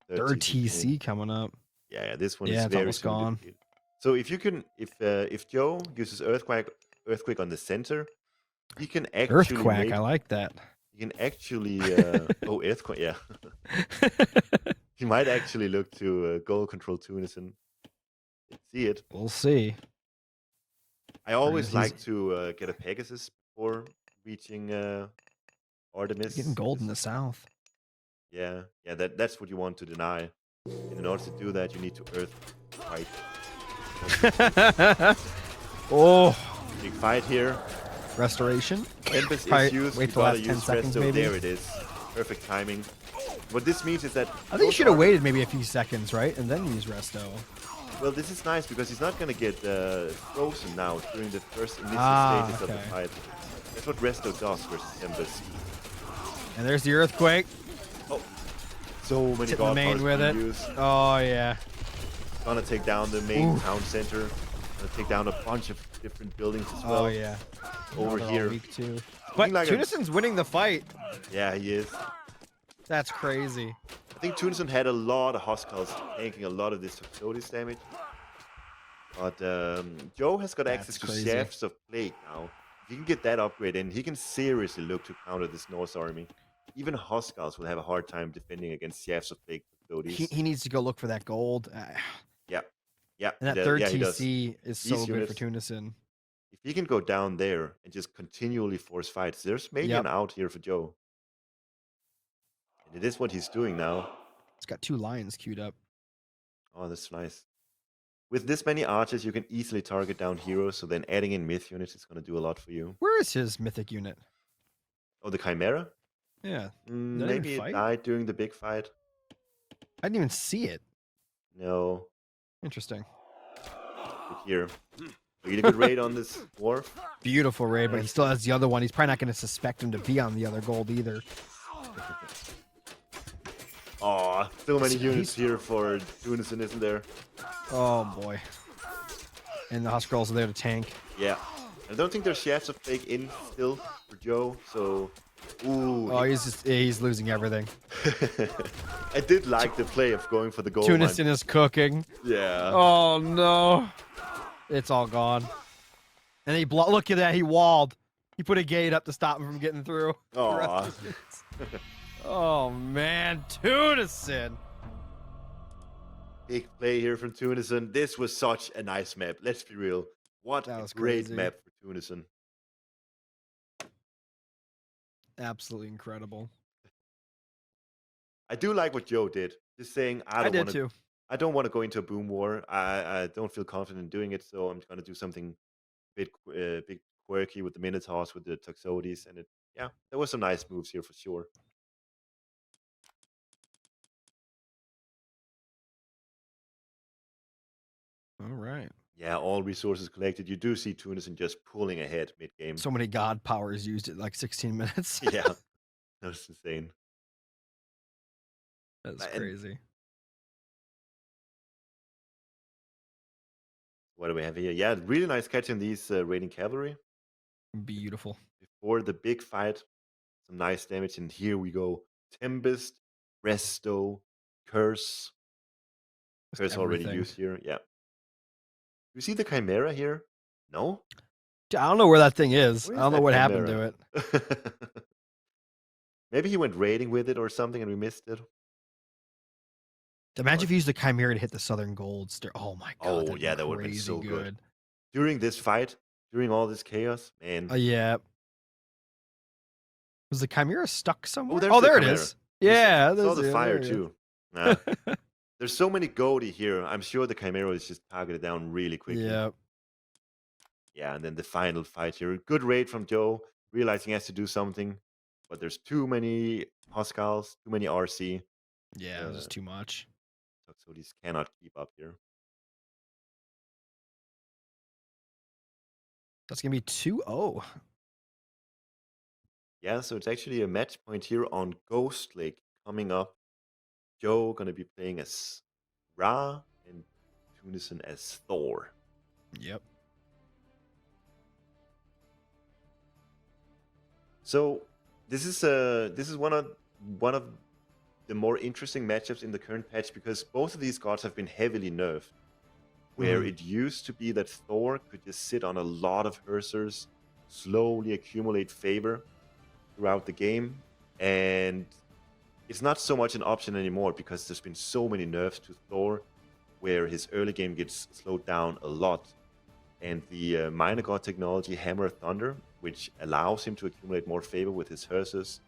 third TC coming up. Yeah, this one is it's very almost soon gone. depleted. So if Joe uses earthquake on the center, he can actually Earthquake. I like that. You can actually earthquake. Yeah. He might actually look to goal control Tunison. Let's see it. We'll see. I always like to get a Pegasus before reaching Artemis. Getting gold in the south. Yeah, that's what you want to deny. And in order to do that, you need to earthquake. Oh, big fight here. Restoration. Tempest Probably is used. wait We the last gotta 10 use seconds, Resto. maybe. There it is. Perfect timing. What this means is that I think you should have waited maybe a few seconds, right, and then use Resto. Well, this is nice because he's not gonna get frozen now during the first initial stages of the fight. That's what Resto does versus Tempest. And there's the earthquake. Oh, so many god main powers with it. used. Oh yeah. Gonna take down the main town center. Gonna take down a bunch of different buildings as well. Oh yeah. Over here. Weak too. But like Tunison's winning the fight. Yeah, he is. That's crazy. I think Tunison had a lot of Huskarls tanking a lot of this Toxotis damage. But Joe has got access to Shafts of Plague now. If he can get that upgrade in, he can seriously look to counter this Norse army. Even Huskarls will have a hard time defending against Shafts of Plague Toxotis. He needs to go look for that gold. Yeah. And that third TC is so good for Tunison. If he can go down there and just continually force fights, there's maybe an out here for Joe. And it is what he's doing now. It's got 2 lions queued up. Oh, that's nice. With this many archers, you can easily target down heroes, so then adding in myth units is going to do a lot for you. Where is his mythic unit? Oh, the Chimera? Yeah. Maybe it died during the big fight. I didn't even see it. No. Interesting. Look here. Really good raid on this dwarf. Beautiful raid, but he still has the other one. He's probably not going to suspect him to be on the other gold either. Oh, so many units here for Tunison, isn't there? Oh boy. And the Huskarls are there to tank. Yeah. I don't think there's Shafts of Plague in still for Joe, so... Ooh. Oh, he's losing everything. I did like the play of going for the gold. Tunison is cooking. Yeah. Oh no. It's all gone. And he look at that, he walled. He put a gate up to stop him from getting through. Oh. Oh man, Tunison. Big play here from Tunison. This was such a nice map. Let's be real. What a great map for Tunison. Absolutely incredible. I do like what Joe did. Just saying, I don't want to go into a boom war. I don't feel confident in doing it, so I'm going to do something big quirky with the Minotaurs, with the Toxotes, and there were some nice moves here for sure. All right. Yeah, all resources collected. You do see Tunison just pulling ahead mid-game. So many god powers used at like 16 minutes. Yeah, that's insane. That's crazy. What do we have here? Yeah, really nice catching these raiding cavalry. Beautiful. Before the big fight. some nice damage. And here we go. Tempest, Resto, Curse. Just Curse already everything. used here. Yeah. You see the Chimera here? No? I don't know where that thing is. Where I is don't know that what happened to Chimera? it. Maybe he went raiding with it or something and we missed it. Imagine But, if you used the Chimera to hit the Southern Golds. Oh my god, oh, that'd yeah, be that would have been crazy so good. good. During this fight, during all this chaos, man. Yeah. Was the Chimera stuck Oh, somewhere? there's Oh, the there it Chimera. is. Yeah, Saw there's the it. fire There too. he Nah. is. There's so many Goldie here. I'm sure the Chimera is just targeted down really quickly. Yeah. Yeah, and then the final fight here. Good raid from Joe, realizing he has to do something, but there's too many Hoskals, too many RC. Yeah, it was just too much. So these cannot keep up here. That's gonna be 2-0. Yeah, so it's actually a match point here on Ghost Lake coming up. Joe gonna be playing as Ra and Tunison as Thor. Yep. So this is one of the more interesting matchups in the current patch because both of these gods have been heavily nerfed. Where Mhm. it used to be that Thor could just sit on a lot of Hersers, slowly accumulate favor throughout the game, and it's not so much an option anymore because there's been so many nerfs to Thor, where his early game gets slowed down a lot. And the minor god technology, Hammer of Thunder, which allows him to accumulate more favor with his Hersers,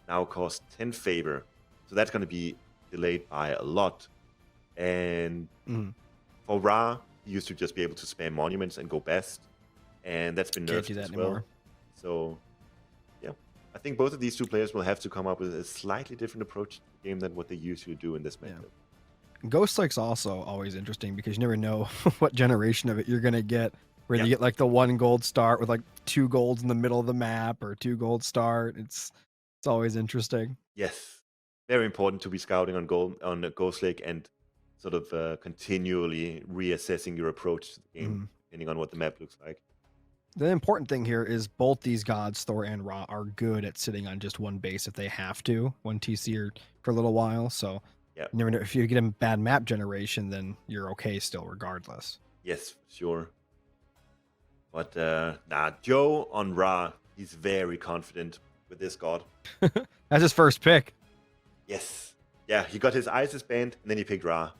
now costs 10 favor. So that's going to be delayed by a lot. And Mhm. for Ra, he used to just be able to spam monuments and go best. And that's been Can't nerfed do that as well. anymore. So, yeah. I think both of these two players will have to come up with a slightly different approach to the game than what they usually do in this Yeah. matchup. Ghost Lake's also always interesting because you never know what generation of it you're gonna get. Where Yeah. you get like the 1 gold start with like 2 golds in the middle of the map or 2 gold start. It's always interesting. Yes. Very important to be scouting on Ghost Lake and sort of continually reassessing your approach to the game, Mhm. depending on what the map looks like. The important thing here is both these gods, Thor and Ra, are good at sitting on just one base if they have to, one TC or for a little while. So Yeah. you never know if you get a bad map generation, then you're okay still, regardless. Yes, for sure. But Joe on Ra, he's very confident with this god. That's his first pick. Yes. Yeah, he got his Isis banned, and then he picked Ra.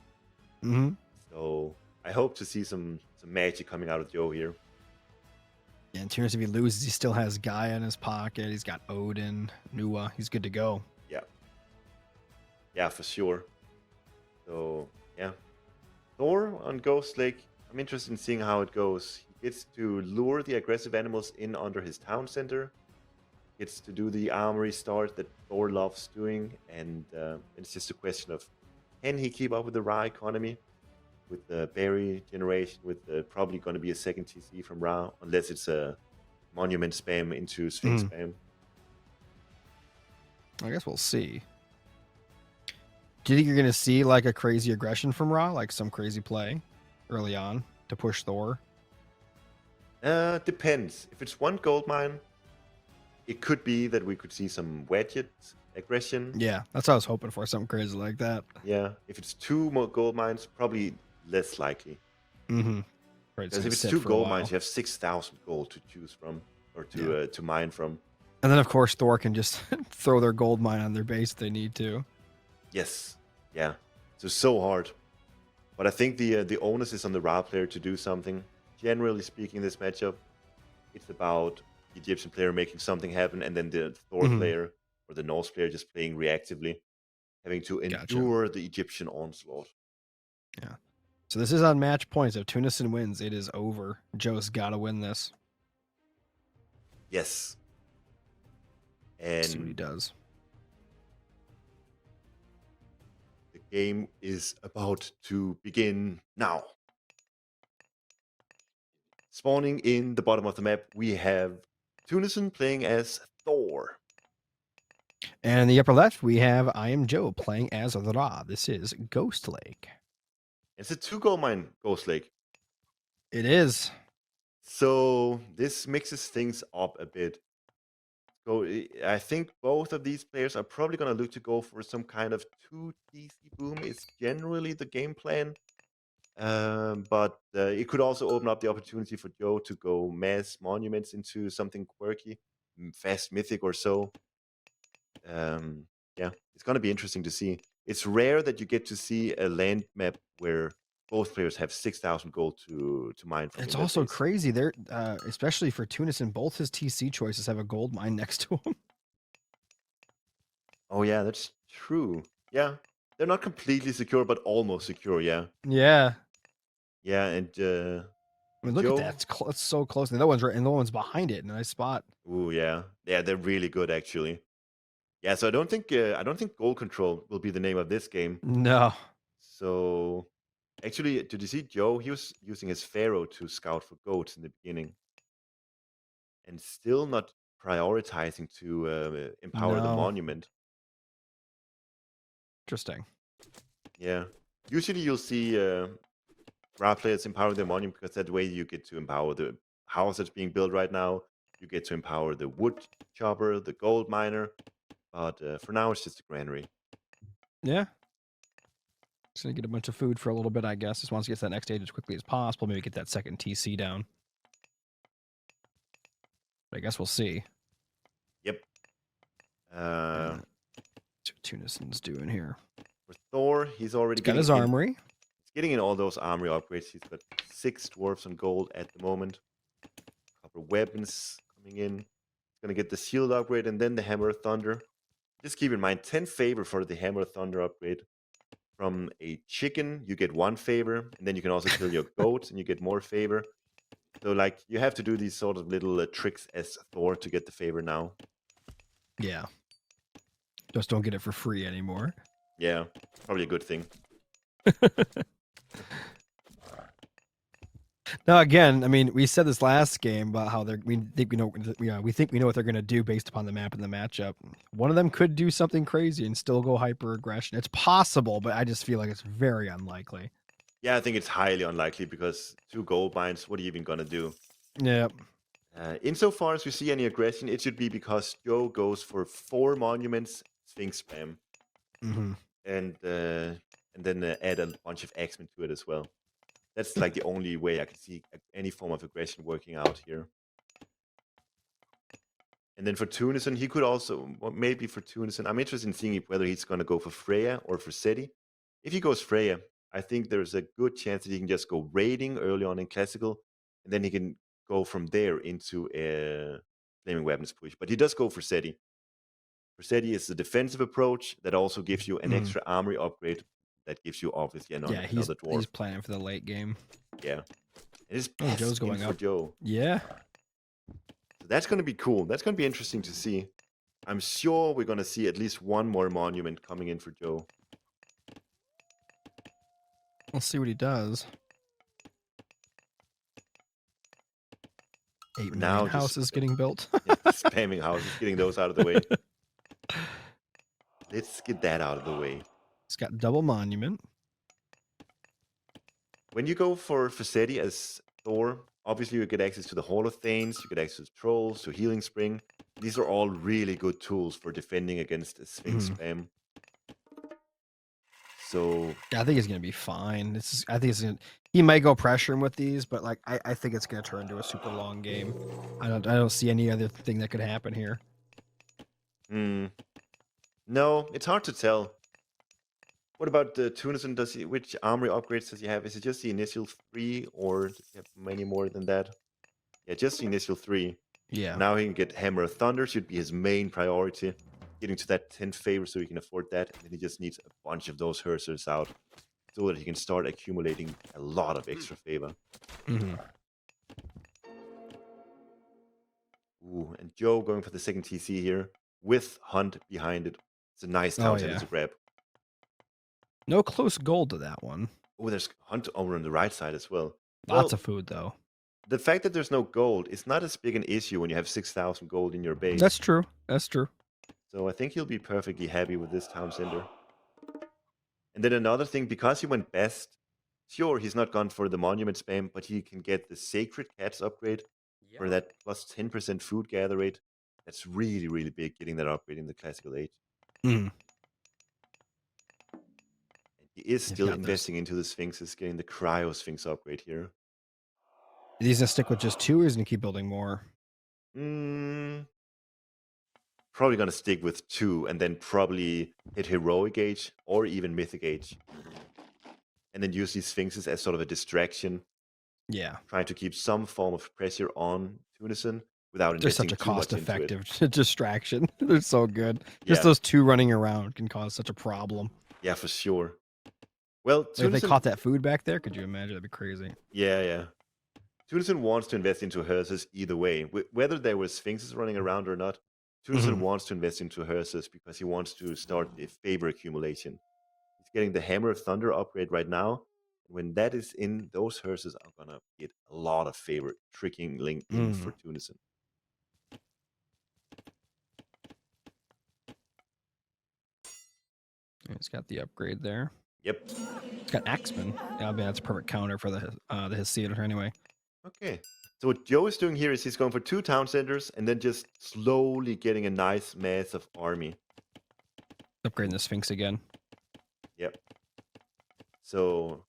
Mm-hmm. So I hope to see some magic coming out of Joe here. Yeah, in terms if he loses, he still has Gaia in his pocket. He's got Odin, Nua. He's good to go. Yeah. Yeah, for sure. So, yeah. Thor on Ghost Lake, I'm interested in seeing how it goes. He gets to lure the aggressive animals in under his town center. Gets to do the armory start that Thor loves doing. And it's just a question of, can he keep up with the Ra economy? With the berry generation, with probably going to be a second TC from Ra, unless it's a monument spam into Sphinx spam. I guess we'll see. Do you think you're going to see like a crazy aggression from Ra, like some crazy play early on to push Thor? Depends. If it's 1 gold mine, it could be that we could see some Wedget aggression. Yeah, that's what I was hoping for, something crazy like that. Yeah. If it's 2 more gold mines, probably less likely. Mm-hmm. Because if it's 2 gold mines, you have 6,000 gold to choose from or to mine from. And then, of course, Thor can just throw their gold mine on their base if they need to. Yes. Yeah. So hard. But I think the onus is on the Ra player to do something. Generally speaking, this matchup, it's about the Egyptian player making something happen, and then the Thor player or the Norse player just playing reactively, having to endure the Egyptian onslaught. Yeah. So this is on match points. If Tunison wins, it is over. Joe's got to win this. Yes. And Let's see what he does. The game is about to begin now. Spawning in the bottom of the map, we have Tunison playing as Thor. And in the upper left, we have IamJoe playing as Ra. This is Ghost Lake. It's a 2 gold mine Ghost Lake. It is. So this mixes things up a bit. go. I think both of these players are probably going to look to go for some kind of 2 TC boom. Is generally the game plan. But it could also open up the opportunity for Joe to go mass monuments into something quirky, fast mythic or so. Yeah, it's going to be interesting to see. It's rare that you get to see a land map where both players have 6,000 gold to mine from It's in their also base. crazy. They're especially for Tunison, both his TC choices have a gold mine next to him. Oh yeah, that's true. Yeah, they're not completely secure, but almost secure. Yeah, Yeah. yeah, and I mean, look at that. Joe. It's so close. And the one's right, and the one's behind it in a nice spot. Oh yeah, yeah, they're really good actually. Yeah, so I don't think goal control will be the name of this game. No. So actually, did you see Joe? He was using his Pharaoh to scout for goats in the beginning, and still not prioritizing to empower the No. monument. Interesting. Yeah, usually you'll see Ra players empower the monument because that way you get to empower the house that's being built right now. You get to empower the wood chopper, the gold miner. But for now, it's just a granary. Yeah. Just gonna get a bunch of food for a little bit, I guess. Just wants to get to that next stage as quickly as possible. Maybe get that second TC down. But I guess we'll see. Yep. What Tunison's doing here. For Thor, he's already He's got getting his armory. He's getting in all those armory upgrades. He's got 6 dwarfs on gold at the moment. A couple of weapons coming in. He's gonna get the shield upgrade and then the hammer of thunder. Just keep in mind 10 favor for the hammer of thunder upgrade. From a chicken, you get 1 favor, and then you can also kill your goat and you get more favor. So like you have to do these sort of little tricks as Thor to get the favor now. Yeah. Just don't get it for free anymore. Yeah, probably a good thing. Now, again, I mean, we said this last game about how we think we know what they're going to do based upon the map and the matchup. One of them could do something crazy and still go hyper aggression. It's possible, but I just feel like it's very unlikely. Yeah, I think it's highly unlikely because 2 gold mines, what are you even gonna do? Yep. Insofar as we see any aggression, it should be because Joe goes for 4 monuments, Sphinx spam, Mm-hmm. and then add a bunch of X-Men to it as well. That's like the only way I can see any form of aggression working out here. And then for Tunison, he could also, well, maybe for Tunison, I'm interested in seeing whether he's going to go for Freya or for Seti. If he goes Freya, I think there's a good chance that he can just go raiding early on in Classical, and then he can go from there into a Flaming Weapons push. But he does go for Seti. For Seti is the defensive approach that also gives you an extra armory upgrade that gives you obviously another dwarf. He's planning for the late game. Yeah. It is Joe's going for up. Joe. Yeah. So that's going to be cool. That's going to be interesting to see. I'm sure we're going to see at least one more monument coming in for Joe. We'll see what he does. 8 million houses getting built. Spamming houses, getting those out of the way. Let's get that out of the way. It's got double monument. When you go for Seti as Thor, obviously you get access to the Hall of Thanes, you get access to Trolls, to Healing Spring. These are all really good tools for defending against a Sphinx spam. So yeah, I think he's gonna be fine. I think he might go pressure him with these, but like I think it's gonna turn into a super long game. I don't see any other thing that could happen here. No, it's hard to tell. What about the Tunison? Which armory upgrades does he have? Is it just the initial 3, or does he have many more than that? Yeah, just the initial 3. Yeah. Now he can get Hammer of Thunder, should be his main priority. Getting to that 10th favor so he can afford that. And then he just needs a bunch of those Hersers out so that he can start accumulating a lot of extra favor. Ooh, and Joe going for the second TC here with Hunt behind it. It's a nice town center to grab. No close gold to that one. Oh, there's Hunt over on the right side as well. Lots of food, though. The fact that there's no gold is not as big an issue when you have 6,000 gold in your base. That's true. That's true. So I think he'll be perfectly happy with this town center. And then another thing, because he went best, sure, he's not gone for the monument spam, but he can get the Sacred Cats upgrade for that plus 10% food gather rate. That's really, really big, getting that upgrade in the classical age. Mm. And he is You've still got this. investing into the Sphinxes, getting the Cryo Sphinx upgrade here. He's gonna stick with just 2, or he's gonna keep building more? Probably gonna stick with 2, and then probably hit Heroic Age or even Mythic Age. And then use these Sphinxes as sort of a distraction, Yeah. trying to keep some form of pressure on Tunison without They're such investing a too much into it. cost-effective distraction. They're so good. Just Yeah, those 2 running around can cause such a problem. yeah, for sure. Well, Like, if they Tunison, caught that food back there, could you imagine? That'd be crazy. yeah. Tunison wants to invest into Hearses either way. Whether there were Sphinxes running around or not, Tunison Mhm. wants to invest into Hearses because he wants to start the favor accumulation. He's getting the Hammer of Thunder upgrade right now. When that is in, those Hearses are gonna get a lot of favor trickling in for Tunison. He's got the upgrade there. Yep. He's got Axeman. Yeah, I mean, that's a perfect counter for the Hesiod anyway. Okay. So what Joe is doing here is he's going for 2 town centers and then just slowly getting a nice massive army. Upgrading the Sphinx again. Yep. So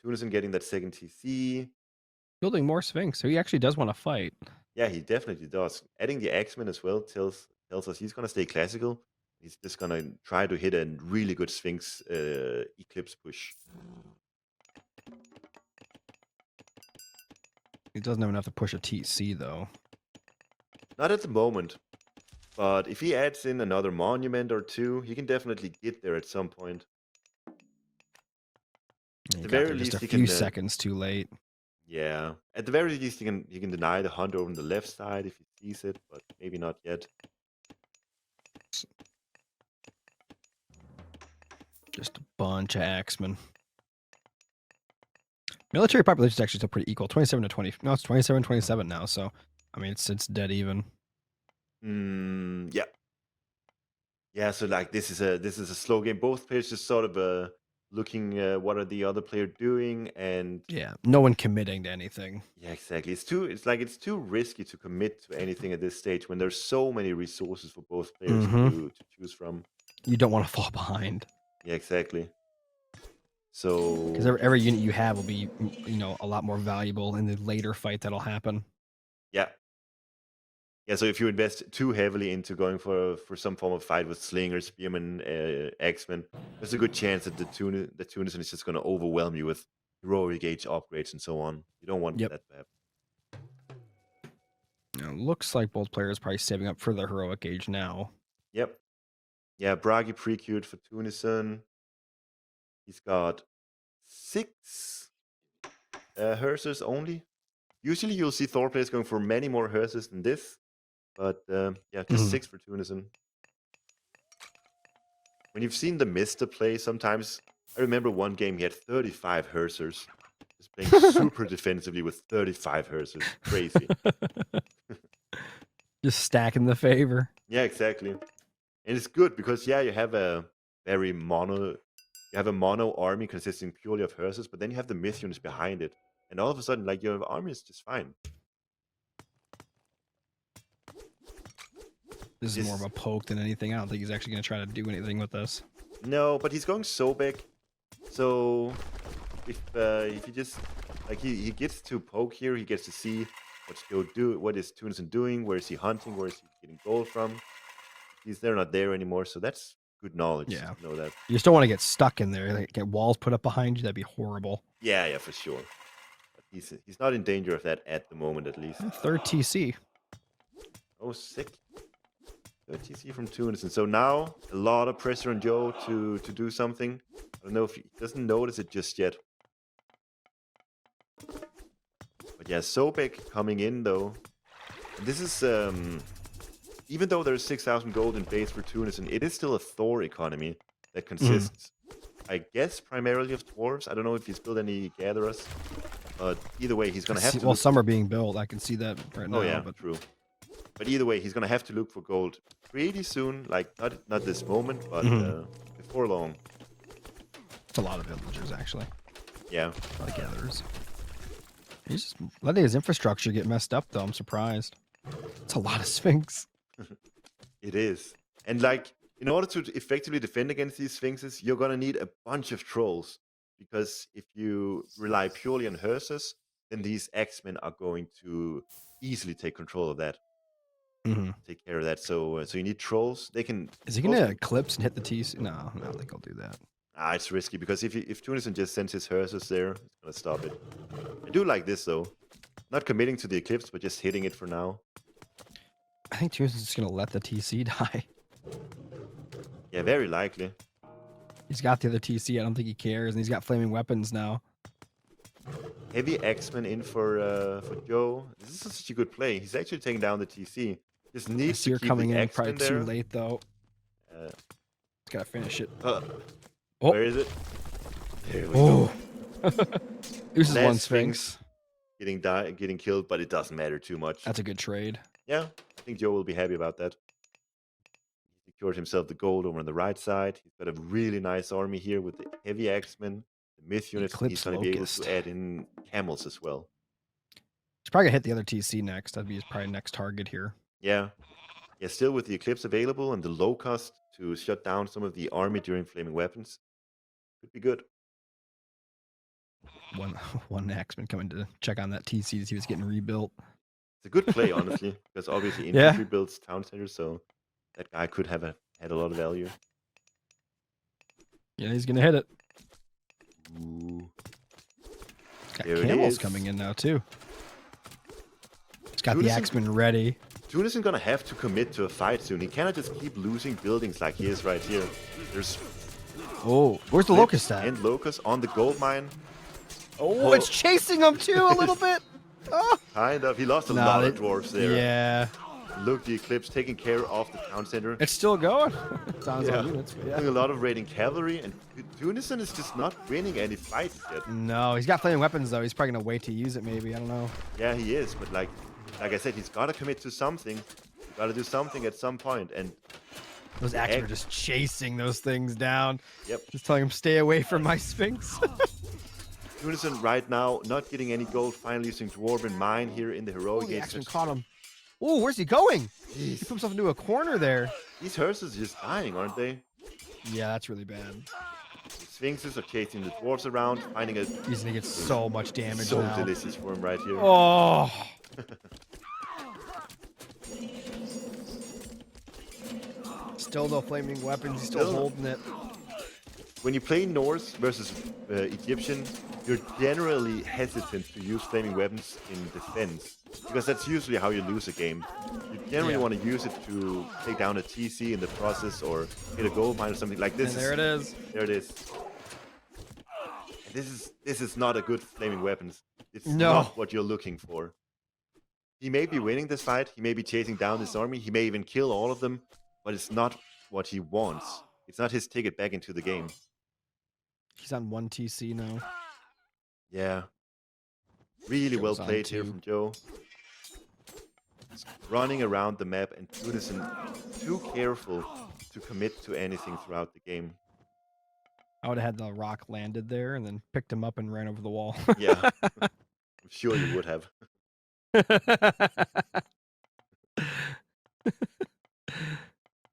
Tunison getting that second TC. Building more Sphinx, so he actually does want to fight. Yeah, he definitely does. Adding the Axeman as well tells us he's gonna stay classical. He's just gonna try to hit a really good Sphinx Eclipse push. He doesn't have enough to push a TC though. Not at the moment, but if he adds in another monument or 2, he can definitely get there at some point. At the very just least, a he few can, seconds too late. Yeah, at the very least, he can deny the hunt over on the left side if he sees it, but maybe not yet. Just a bunch of Axemen. Military population is actually still pretty equal. 27 to 20. No, it's 27 now. So, I mean, it's dead even. Yeah. Yeah, so like this is a slow game. Both players just sort of looking what are the other player doing, and Yeah, no one committing to anything. yeah, exactly. It's too risky to commit to anything at this stage when there's so many resources for both players to choose from. You don't want to fall behind. Yeah, exactly. So because every unit you have will be, a lot more valuable in the later fight that'll happen. yeah. Yeah, so if you invest too heavily into going for some form of fight with Slinger, Spearman, Axeman, there's a good chance that the Tunison is just going to overwhelm you with heroic age upgrades and so on. You don't want that to happen. Looks like both players probably saving up for the heroic age now. Yep. Yeah, Bragi pre-queued for Tunison. He's got 6 Hearses only. Usually you'll see Thor players going for many more Hearses than this. But yeah, just 6 for Tunison. When you've seen the Mister play, sometimes I remember one game he had 35 Hersers, just playing super defensively with 35 Hersers. Crazy. Just stacking the favor. Yeah, exactly. And it's good because you have a very mono army consisting purely of Hersers, but then you have the myth units behind it, and all of a sudden, like, your army is just fine. This is more of a poke than anything. I don't think he's actually going to try to do anything with this. No, but he's going so big. So if he just he gets to poke here, he gets to see what is Tunison doing, where is he hunting, where is he getting gold from. They're not there anymore, so that's good knowledge. Yeah, to know that. You just don't want to get stuck in there. Like, get walls put up behind you. That'd be horrible. Yeah, for sure. But he's not in danger of that at the moment, at least. Third TC. Oh, sick. 3rd TC from Tunison. So now a lot of pressure on Joe to do something. I don't know if he doesn't notice it just yet. But yeah, Sobek coming in though. This is even though there's 6,000 gold in base for Tunison, it is still a Thor economy that consists, I guess, primarily of dwarves. I don't know if he's built any gatherers, but either way, he's gonna have to. Well, some are being built. I can see that right now. Oh yeah, but true. But either way, he's gonna have to look for gold pretty soon. Like not this moment, but before long. It's a lot of villagers actually. Yeah. A lot of gatherers. He's just letting his infrastructure get messed up though. I'm surprised. It's a lot of Sphinx. It is. And like, in order to effectively defend against these Sphinxes, you're gonna need a bunch of trolls. Because if you rely purely on hearses, then these X-Men are going to easily take control of that, Mm-hmm. take care of that. So you need trolls. They can. Is he Trolls gonna can, eclipse and hit the TC? No, I don't think he'll do that. it's risky because if Tunison just sends his hearses there, it's gonna stop it. I do like this though. Not committing to the eclipse, but just hitting it for now. I think Tunison's just gonna let the TC die. Yeah, very likely. He's got the other TC. I don't think he cares, and he's got flaming weapons now. Heavy X-Men in for Joe. This is such a good play. He's actually taking down the TC. Just needs to Seer keep coming the in probably X-Men too there. late though. Uh, He's gotta finish it. oh, Oh. Where is it? There we Oh, go. this is Last one Sphinx. Getting killed, but it doesn't matter too much. That's a good trade. Yeah, I think Joe will be happy about that. He secured himself the gold over on the right side. He's got a really nice army here with the heavy X-Men, the myth units. Eclipse He's going to be able Locust. to add in camels as well. He's probably gonna hit the other TC next. That'd be his probably next target here. Yeah. Yeah, still with the Eclipse available and the low cost to shut down some of the army during flaming weapons. Could be good. One X-Men coming to check on that TC to see if it's getting rebuilt. It's a good play, honestly, because obviously Yeah. infantry builds town centers, so that guy could have had a lot of value. Yeah, he's gonna hit it. Ooh. Got There it camels is. coming in now too. He's got the Tunison- X-Men ready. Tunison gonna have to commit to a fight soon. He cannot just keep losing buildings like he is right here. There's Oh, where's the Eclipse locust at? and Locust on the gold mine. Oh, it's chasing him too a little bit. Oh. Kind of. He lost a No, lot they- of dwarves there. Yeah, Look, the Eclipse taking care of the town center. it's still going. It's on its Yeah. own units, but Doing yeah. a lot of raiding cavalry, and Tunison is just not winning any fights yet. No, he's got flaming weapons though. He's probably gonna wait to use it. Maybe I don't know. Yeah, he is, but like I said, he's got to commit to something. He's got to do something at some point, and Those X-Men are just chasing those things down. Yep. Just telling him stay away from my Sphinx. Tunison right now not getting any gold. Finally using Dwarven Mine here in the heroic. Oh, the Age. X-Men caught him. Oh, where's he going? He Jeez. put himself into a corner there. These hearses are just dying, aren't they? Yeah, that's really bad. The Sphinxes are chasing the dwarves around, finding a He's gonna get so much damage so now. delicious for him right here. Oh. Still no flaming weapons. He's still Still no- holding it. When you play Norse versus Egyptian, you're generally hesitant to use flaming weapons in defense, because that's usually how you lose a game. You generally Yeah. want to use it to take down a TC in the process or hit a gold mine or something like this. And there it is. There it is. And this is not a good flaming weapons. It's No. not what you're looking for. He may be winning this fight. He may be chasing down this army. He may even kill all of them, but it's not what he wants. It's not his ticket back into the game. He's on 1 TC now. Yeah. Really well Joe's on played here 2. from Joe. Just running around the map, and Tunison too careful to commit to anything throughout the game. I would have had the rock landed there and then picked him up and ran over the wall. Yeah. I'm sure you would have.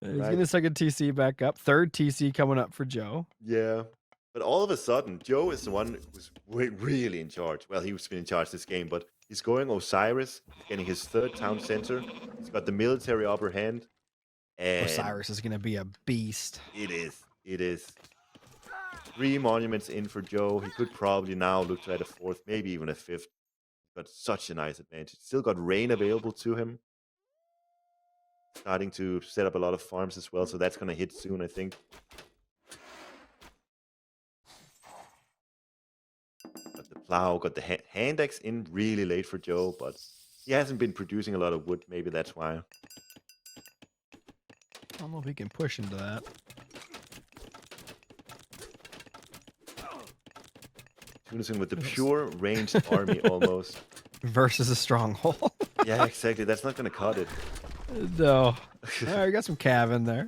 He's Right. getting a second TC back up. Third TC coming up for Joe. Yeah. But all of a sudden, Joe is the one who's really in charge. Well, he's been in charge this game, but he's going Osiris, he's getting his third town center. He's got the military upper hand. And Osiris is going to be a beast. it is. It is. 3 monuments in for Joe. He could probably now look to add a 4th, maybe even a 5th. Got such a nice advantage. Still got rain available to him. Starting to set up a lot of farms as well, so that's going to hit soon, I think. Got the plow, got the hand axe in really late for Joe, but he hasn't been producing a lot of wood. Maybe that's why. I don't know if he can push into that. Tunison with the pure ranged army almost. Versus a stronghold. Yeah, exactly. That's not going to cut it. No. All right, we got some cav in there.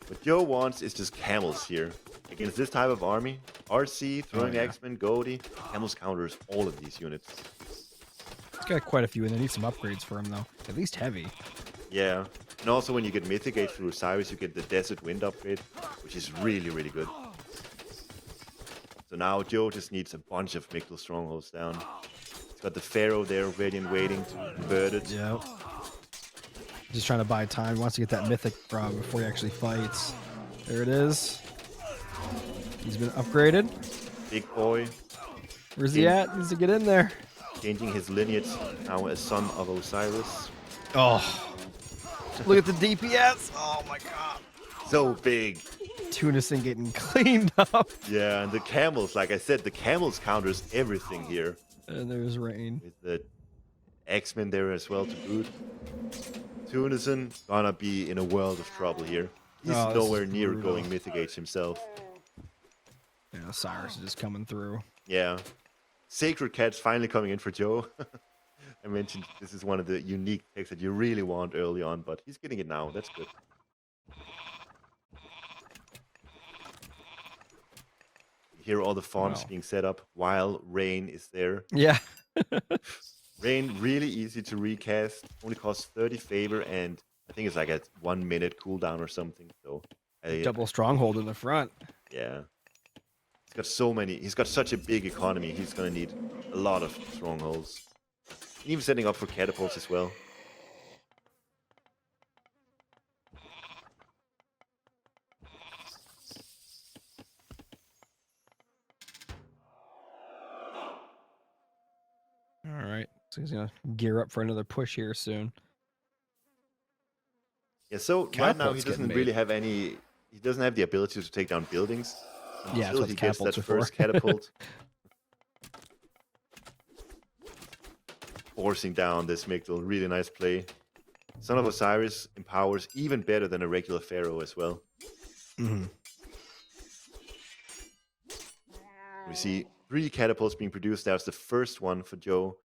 What Joe wants is just camels here. Against this type of army, RC, throwing yeah. X-Men, Goldie, camels counters all of these units. He's got quite a few, and they need some upgrades for him, though. At least heavy. Yeah, And also when you get Mythicate through Osiris, you get the Desert Wind upgrade, which is really, really good. So now Joe just needs a bunch of Mictol Strongholds down. He's got the Pharaoh there ready and waiting to convert it. Yep. Just trying to buy time. He wants to get that Mythic from before he actually fights. There it is. He's been upgraded. Big boy. Where's he at? Needs to get in there. Changing his lineage, now a son of Osiris. Oh. Look at the DPS. Oh my god. So big. Tunison getting cleaned up. Yeah, and the camels, like I said, the camels counters everything here. And there's Rain. With the X-Men there as well to boot. Tunison gonna be in a world of trouble here. He's nowhere near going Mythicates himself. Yeah, Cyrus is just coming through. Yeah. Sacred Cat's finally coming in for Joe. I mentioned this is one of the unique picks that you really want early on, but he's getting it now. That's good. You hear all the farms being set up while Rain is there. Yeah. Rain, really easy to recast. Only costs 30 favor, and I think it's like a 1 minute cooldown or something. So double stronghold in the front. Yeah. He's got so many. He's got such a big economy. He's going to need a lot of strongholds. And even setting up for catapults as well. All right. So he's going to gear up for another push here soon. Yeah, so right now he doesn't really have any... He doesn't have the ability to take down buildings. Yeah, until he gets that first catapult. Forcing down this Mictol. Really nice play. Son of Osiris empowers even better than a regular Pharaoh as well. Mm-hmm. We see 3 catapults being produced. That was the first one for Joe.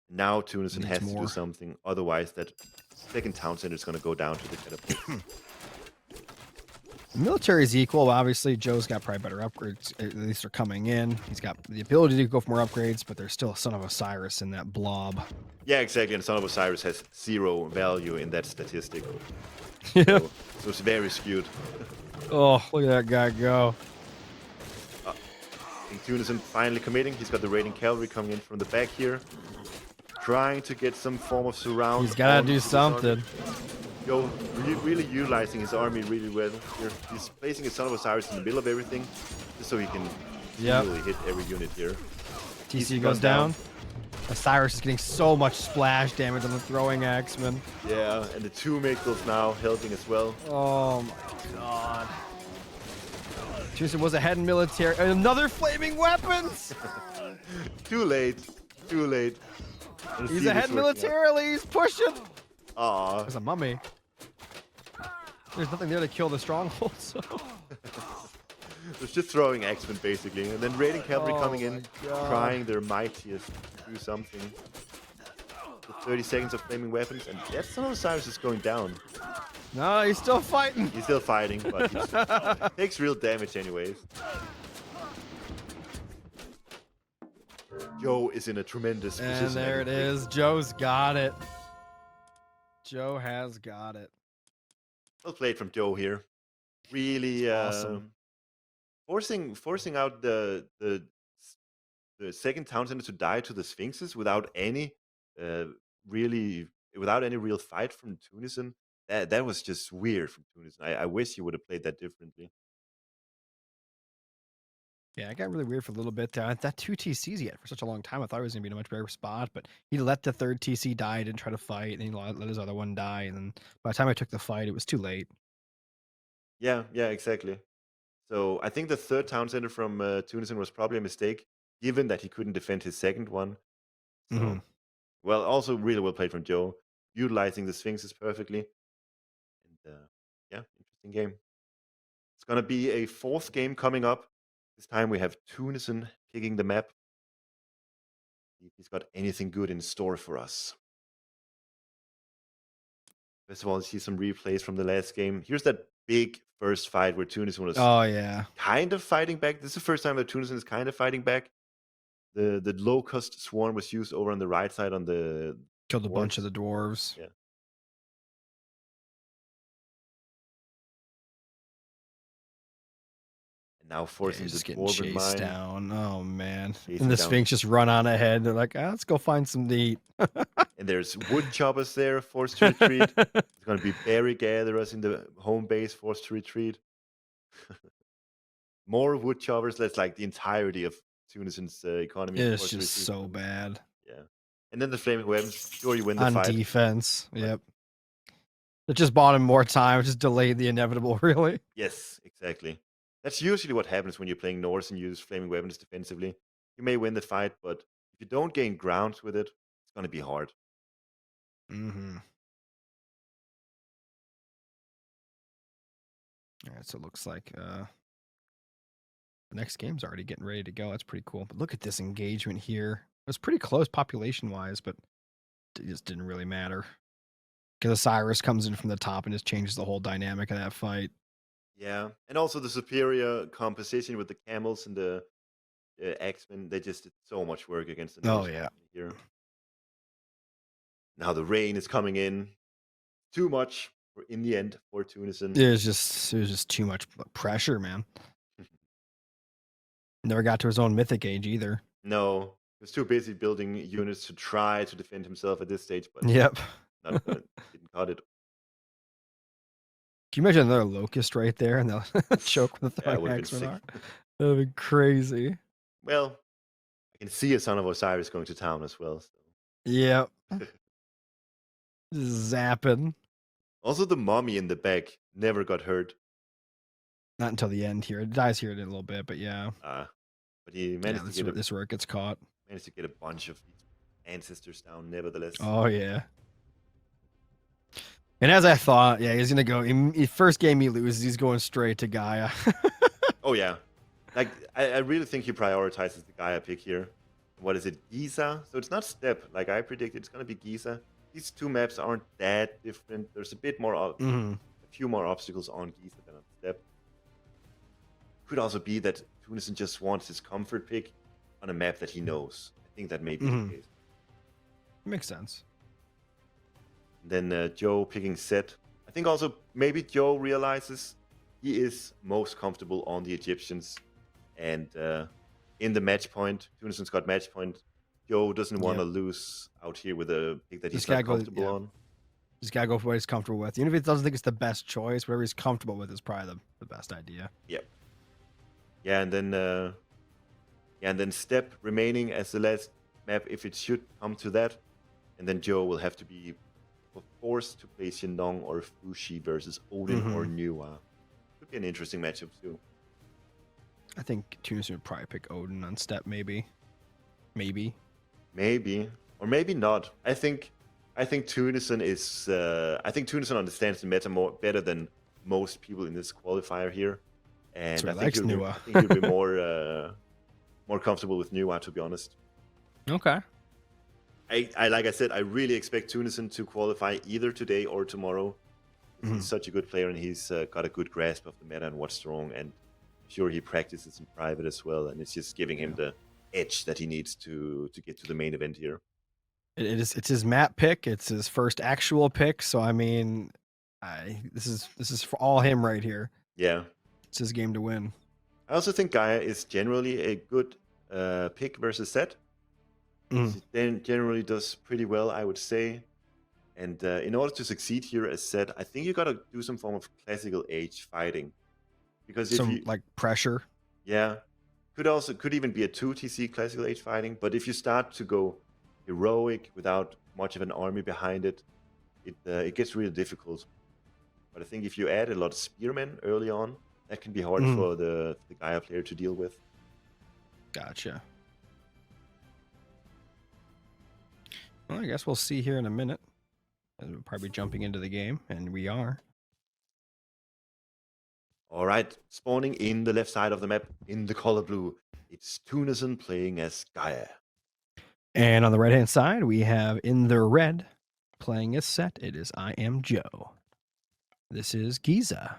Now Tunison has to do something. Otherwise, that second town center is going to go down to the catapult. Military is equal. Obviously, Joe's got probably better upgrades. At least they're coming in. He's got the ability to go for more upgrades, but there's still a Son of Osiris in that blob. Yeah, exactly. And Son of Osiris has 0 value in that statistic. Yeah. So it's very skewed. Oh, look at that guy go. Tunison finally committing. He's got the raiding cavalry coming in from the back here. Trying to get some form of surround. He's got to do something. Joe really utilizing his army really well here. He's placing his Son of Osiris in the middle of everything, just so he can really hit every unit here. TC goes down. Osiris is getting so much splash damage on the throwing axeman. Yeah, and the 2 Mictels now helping as well. Oh my god. Tunison was ahead in military. Another flaming weapons! Too late. Too late. He's ahead militarily. He's pushing. Aww. There's a mummy. There's nothing there to kill the stronghold, so... It's just throwing X-Men, basically. And then raiding cavalry coming in, trying their mightiest to do something. The 30 seconds of flaming weapons, and that Son of Osiris is going down. No, he's still fighting. He's still fighting, but he takes real damage anyways. Joe is in a tremendous position. And there it is. Joe's got it. Joe has got it. Well played from Joe here. Really awesome. Forcing out the second town center to die to the Sphinxes without any real fight from Tunison. That was just weird from Tunison. I wish he would have played that differently. Yeah, it got really weird for a little bit there. That 2 TCs yet for such a long time. I thought it was going to be in a much better spot, but he let the 3rd TC die, didn't try to fight, and he let his other one die. And then by the time I took the fight, it was too late. Yeah, exactly. So I think the 3rd town center from Tunison was probably a mistake, given that he couldn't defend his 2nd one. So, well, also really well played from Joe, utilizing the Sphinxes perfectly. And yeah, interesting game. It's going to be a 4th game coming up. This time we have Tunison kicking the map. See if he's got anything good in store for us. First of all, see some replays from the last game. Here's that big first fight where Tunison was kind of fighting back. This is the first time that Tunison is kind of fighting back. The Locust Swarm was used over on the right side on the... Killed a bunch of the dwarves. Yeah. Now Yeah, forcing he's the just getting Dwarven chased mine, down. Oh man. And chasing the down. Sphinx just run on ahead. They're like, let's go find some to eat. And there's wood choppers there, forced to retreat. There's going to be berry gatherers in the home base, forced to retreat. More wood choppers. That's like the entirety of Tunison's economy It's forced to just retreat so from. bad. Yeah. And then the flaming weapons. Sure, you win the On fight. defense. But Yep. It just bought him more time. It just delayed the inevitable, really. yes, exactly. That's usually what happens when you're playing Norse and use flaming weapons defensively. You may win the fight, but if you don't gain ground with it, it's going to be hard. Mm-hmm. All right, so it looks like the next game's already getting ready to go. That's pretty cool. But look at this engagement here. It was pretty close population-wise, but it just didn't really matter. Because Osiris comes in from the top and just changes the whole dynamic of that fight. Yeah, and also the superior composition with the camels and the X-Men. They just did so much work against the Oh, Norse yeah. here. Now the rain is coming in. Too much in the end for Tunison. It was just too much pressure, man. Never got to his own mythic age either. No, he was too busy building units to try to defend himself at this stage, but Yep. not gonna, didn't cut it. Can you imagine another locust right there and they'll choke with the Yeah, it throwing would have been axe with sick. art? That would be crazy. Well, I can see a son of Osiris going to town as well. So. Yep. Zapping. Also, the mummy in the back never got hurt. Not until the end here. It dies here in a little bit, but yeah. But he managed to get this is where it gets caught. Managed to get a bunch of these ancestors down, nevertheless. Oh yeah. And as I thought, yeah, he's gonna go. First game he loses, he's going straight to Gaia. Oh yeah, like I really think he prioritizes the Gaia pick here. What is it, Giza? So it's not Steppe like I predicted. It's gonna be Giza. These two maps aren't that different. There's a bit more, a few more obstacles on Giza than on Steppe. Could also be that Tunison just wants his comfort pick on a map that he knows. I think that may be the case. Makes sense. Then Joe picking Set. I think also maybe Joe realizes he is most comfortable on the Egyptians. And in the match point, Tunison's got match point. Joe doesn't want to lose out here with a pick that he's not comfortable on. Just gotta go for what he's comfortable with. Even if he doesn't think it's the best choice, whatever he's comfortable with is probably the best idea. Yep. Yeah, and then Steppe remaining as the last map if it should come to that. And then Joe will have to be forced to play Xindong or Fushi versus Odin or Nuwa. Could be an interesting matchup too. I think Tunison would probably pick Odin on Steppe, maybe. Or maybe not. I think Tunison is. I think Tunison understands the meta better than most people in this qualifier here, and So I he think likes Nuwa. he'll be more comfortable with Nuwa, to be honest. Okay. Like I said, I really expect Tunison to qualify either today or tomorrow. He's such a good player, and he's got a good grasp of the meta and what's strong. And sure, he practices in private as well, and it's just giving him the edge that he needs to get to the main event here. It's his map pick. It's his first actual pick. So I mean, this is for all him right here. Yeah, it's his game to win. I also think Gaia is generally a good pick versus Set. Then generally does pretty well, I would say. And in order to succeed here as Set, I think you gotta do some form of classical age fighting, because if you like pressure. Yeah, could even be a 2TC classical age fighting. But if you start to go heroic without much of an army behind it, it gets really difficult. But I think if you add a lot of spearmen early on, that can be hard for the Gaia player to deal with. Gotcha. Well, I guess we'll see here in a minute. We'll probably be jumping into the game, and we are. All right, spawning in the left side of the map in the color blue, it's Tunison playing as Gaia. And on the right-hand side, we have in the red playing as Set. It is IamJoe. This is Giza.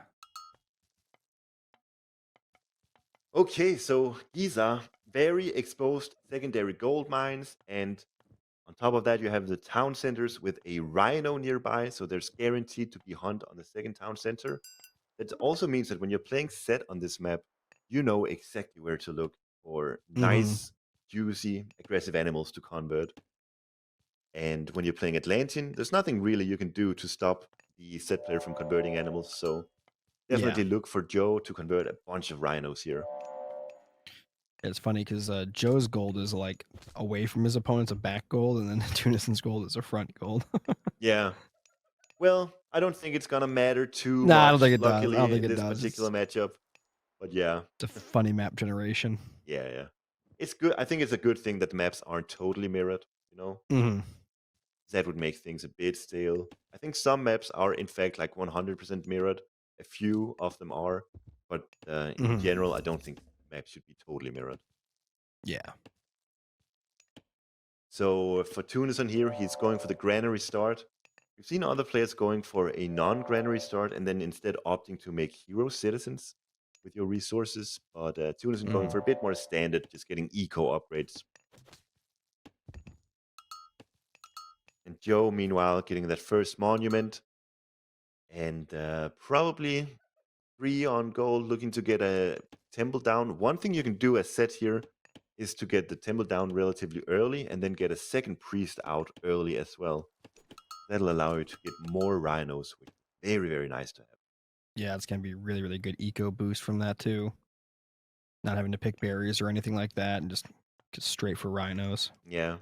Okay, so Giza, very exposed secondary gold mines, and on top of that, you have the town centers with a rhino nearby, so there's guaranteed to be hunt on the second town center. That also means that when you're playing Set on this map, you know exactly where to look for Mm-hmm. nice, juicy, aggressive animals to convert. And when you're playing Atlantean, there's nothing really you can do to stop the set player from converting animals. So Yeah. definitely look for Joe to convert a bunch of rhinos here. It's funny because Joe's gold is like away from his opponent's a back gold, and then Tunison's gold is a front gold. Yeah. Well, I don't think it's gonna matter too Nah, I don't much, think it does. I don't luckily, think in it this does. particular matchup. But yeah, It's a funny map generation. yeah. It's good. I think it's a good thing that the maps aren't totally mirrored, you know? Mm-hmm. That would make things a bit stale. I think some maps are, in fact, like 100% mirrored. A few of them are. But in Mm-hmm. general, I don't think maps should be totally mirrored. Yeah. So for Tunison here, he's going for the granary start. We've seen other players going for a non-granary start and then instead opting to make hero citizens with your resources. But Tunison going Mm-hmm. for a bit more standard, just getting eco upgrades. And Joe, meanwhile, getting that first monument. And probably 3 on gold, looking to get a temple down. One thing you can do as set here is to get the temple down relatively early and then get a second priest out early as well. That'll allow you to get more rhinos, which is very, very nice to have. Yeah, it's gonna be really, really good eco boost from that too. Not having to pick berries or anything like that, and just straight for rhinos. Yeah.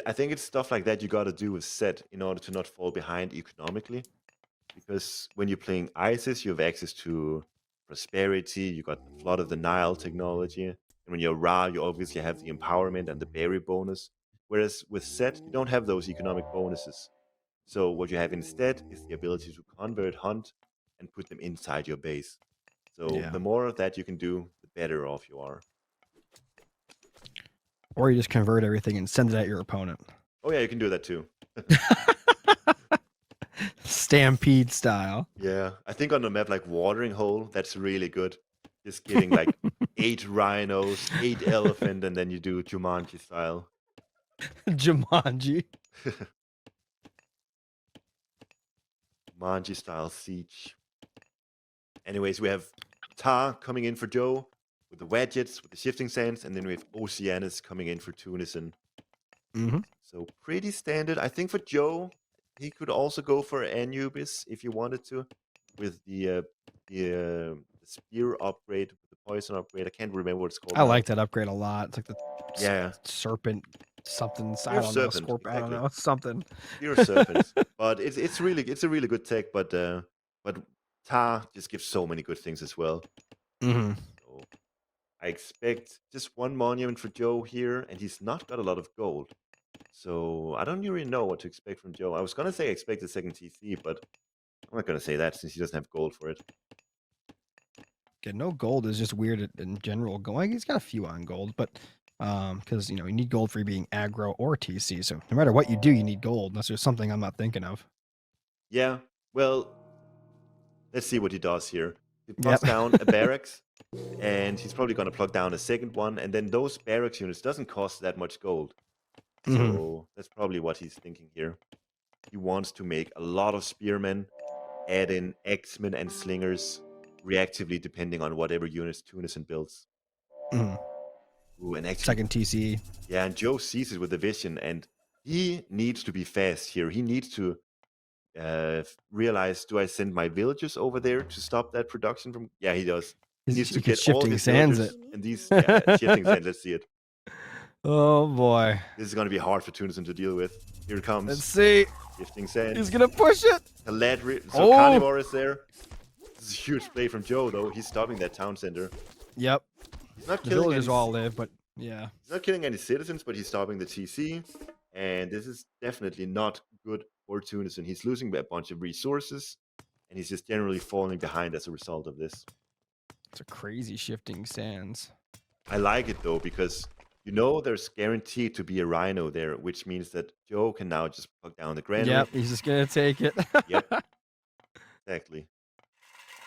I think it's stuff like that you got to do with set in order to not fall behind economically. Because when you're playing ISIS, you have access to prosperity, you got the Flood of the Nile technology. And when you're Ra, you obviously have the empowerment and the berry bonus. Whereas with set, you don't have those economic bonuses. So what you have instead is the ability to convert hunt and put them inside your base. So Yeah. the more of that you can do, the better off you are. Or you just convert everything and send it at your opponent. Oh yeah, you can do that too. Stampede style. Yeah, I think on a map like Watering Hole, that's really good. Just getting like 8 rhinos, 8 elephant, and then you do Jumanji style. Jumanji. Jumanji style siege. Anyways, we have Ta coming in for Joe with the Wedgets, with the Shifting Sands, and then we have Oceanus coming in for Tunison. Mm-hmm. So pretty standard. I think for Joe, he could also go for Anubis if he wanted to, with the spear upgrade, with the poison upgrade. I can't remember what it's called I now. like that upgrade a lot. It's like the Yeah, serpent something. Spear I of don't know. Serpent, I don't exactly. know. Something. Spear of Serpent. But it's a really good tech, but Ta just gives so many good things as well. Mm-hmm. So I expect just one monument for Joe here, and he's not got a lot of gold. So I don't really know what to expect from Joe. I was gonna say expect a second TC, but I'm not gonna say that since he doesn't have gold for it. Yeah, no gold is just weird in general. Going, he's got a few on gold, but because you need gold for being aggro or TC. So no matter what you do, you need gold. Unless there's something I'm not thinking of. Yeah, well, let's see what he does here. He plugs Yep. down a barracks, and he's probably gonna plug down a second one, and then those barracks units doesn't cost that much gold. Mm-hmm. So that's probably what he's thinking here. He wants to make a lot of spearmen, add in X-Men and slingers, reactively depending on whatever units Tunison builds. Mm-hmm. Ooh, and actually, Second TC. yeah, and Joe sees it with the vision, and he needs to be fast here. He needs to realize, do I send my villagers over there to stop that production from? Yeah, he does. He needs to He could get all shifting his sands villagers it. and these shifting sands. Let's see it. Oh boy. This is going to be hard for Tunison to deal with. Here it comes. Let's see. Shifting sands. He's gonna push it. So Carnivore is there. This is a huge play from Joe, though. He's stopping that town center. Yep. He's not The killing villagers any, all live, but yeah. he's not killing any citizens, but he's stopping the TC. And this is definitely not good for Tunison. He's losing a bunch of resources, and he's just generally falling behind as a result of this. It's a crazy shifting sands. I like it, though, because there's guaranteed to be a rhino there, which means that Joe can now just plug down the granary. Yep, he's just gonna take it. Yep, exactly.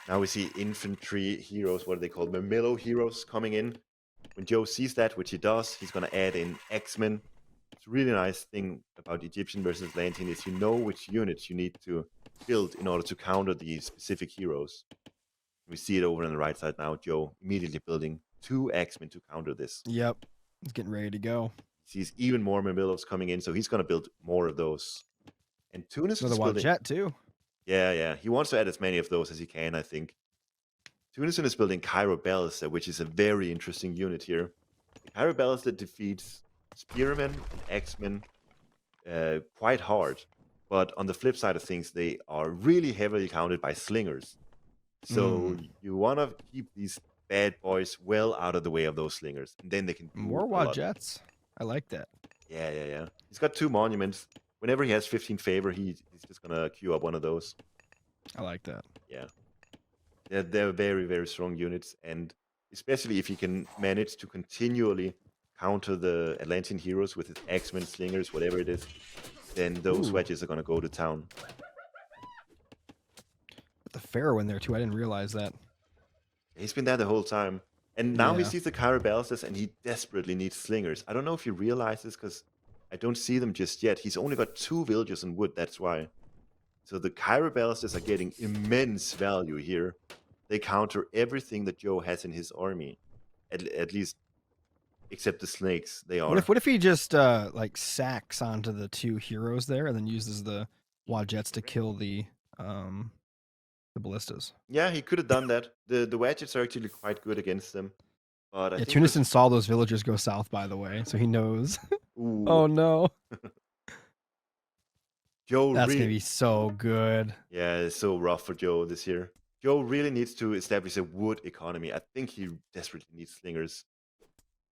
Now we see infantry heroes, what are they called? Mermillo heroes coming in. When Joe sees that, which he does, he's going to add in X-Men. It's a really nice thing about Egyptian versus Atlantean is you know which units you need to build in order to counter the specific heroes. We see it over on the right side now. Joe immediately building 2 X-Men to counter this. Yep. He's getting ready to go. He sees even more Murmillos coming in, so he's going to build more of those. And Tunison Another is wild building... jet too. Yeah. He wants to add as many of those as he can, I think. Tunison is building Cairo Ballista, which is a very interesting unit here. The Cairo Ballista defeats Spearmen and X-Men quite hard. But on the flip side of things, they are really heavily counted by slingers. So you want to keep these bad boys well out of the way of those slingers. And then they can do More a wild lot. jets. I like that. Yeah. He's got 2 monuments. Whenever he has 15 favor, he's just going to queue up one of those. I like that. Yeah. They're very, very strong units. And especially if he can manage to continually counter the Atlantean heroes with his X-Men, slingers, whatever it is, then those wedges are going to go to town. The Pharaoh in there too. I didn't realize that. He's been there the whole time. And now he sees the Cairo Ballistas and he desperately needs slingers. I don't know if he realizes because I don't see them just yet. He's only got 2 villagers in wood, that's why. So the Cairo Ballistas are getting immense value here. They counter everything that Joe has in his army. At least, except the snakes. They are... What if he just like sacks onto the 2 heroes there and then uses the wild jets to kill the ballistas? Yeah, he could have done that. The wedges are actually quite good against them. But I think Tunison saw those villagers go south, by the way, so he knows. Ooh. Oh no. Joe That's gonna be so good. Yeah, it's so rough for Joe this year. Joe really needs to establish a wood economy. I think he desperately needs slingers.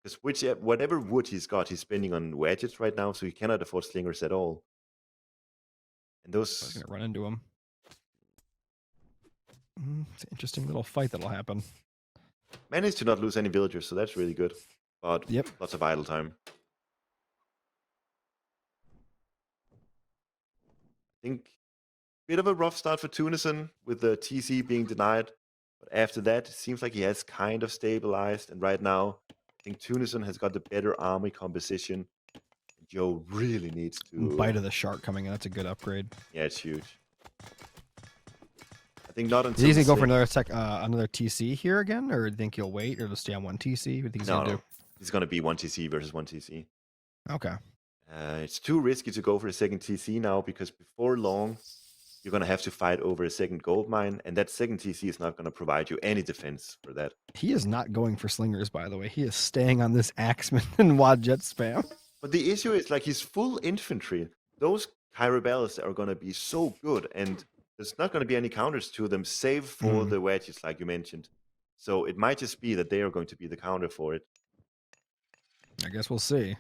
Because whatever wood he's got, he's spending on wedges right now, so he cannot afford slingers at all. And those... I was gonna run into him. It's an interesting little fight that'll happen. Managed to not lose any villagers, so that's really good. But lots of idle time. I think bit of a rough start for Tunison with the TC being denied. But after that, it seems like he has kind of stabilized. And right now, I think Tunison has got the better army composition. Joe really needs to... Bite of the Shark coming in. That's a good upgrade. Yeah, it's huge. I think not until... Is he going to go for another TC here again? Or do you think he'll wait or just stay on 1 TC? What do you think he's going to do? He's going to be 1 TC versus 1 TC. Okay. It's too risky to go for a second TC now because before long, you're going to have to fight over a second gold mine, and that second TC is not going to provide you any defense for that. He is not going for slingers, by the way. He is staying on this Axeman and Wad Jet spam. But the issue is, like, he's full infantry. Those Cairo Ballists are going to be so good, and there's not going to be any counters to them, save for the wedges, like you mentioned. So it might just be that they are going to be the counter for it. I guess we'll see.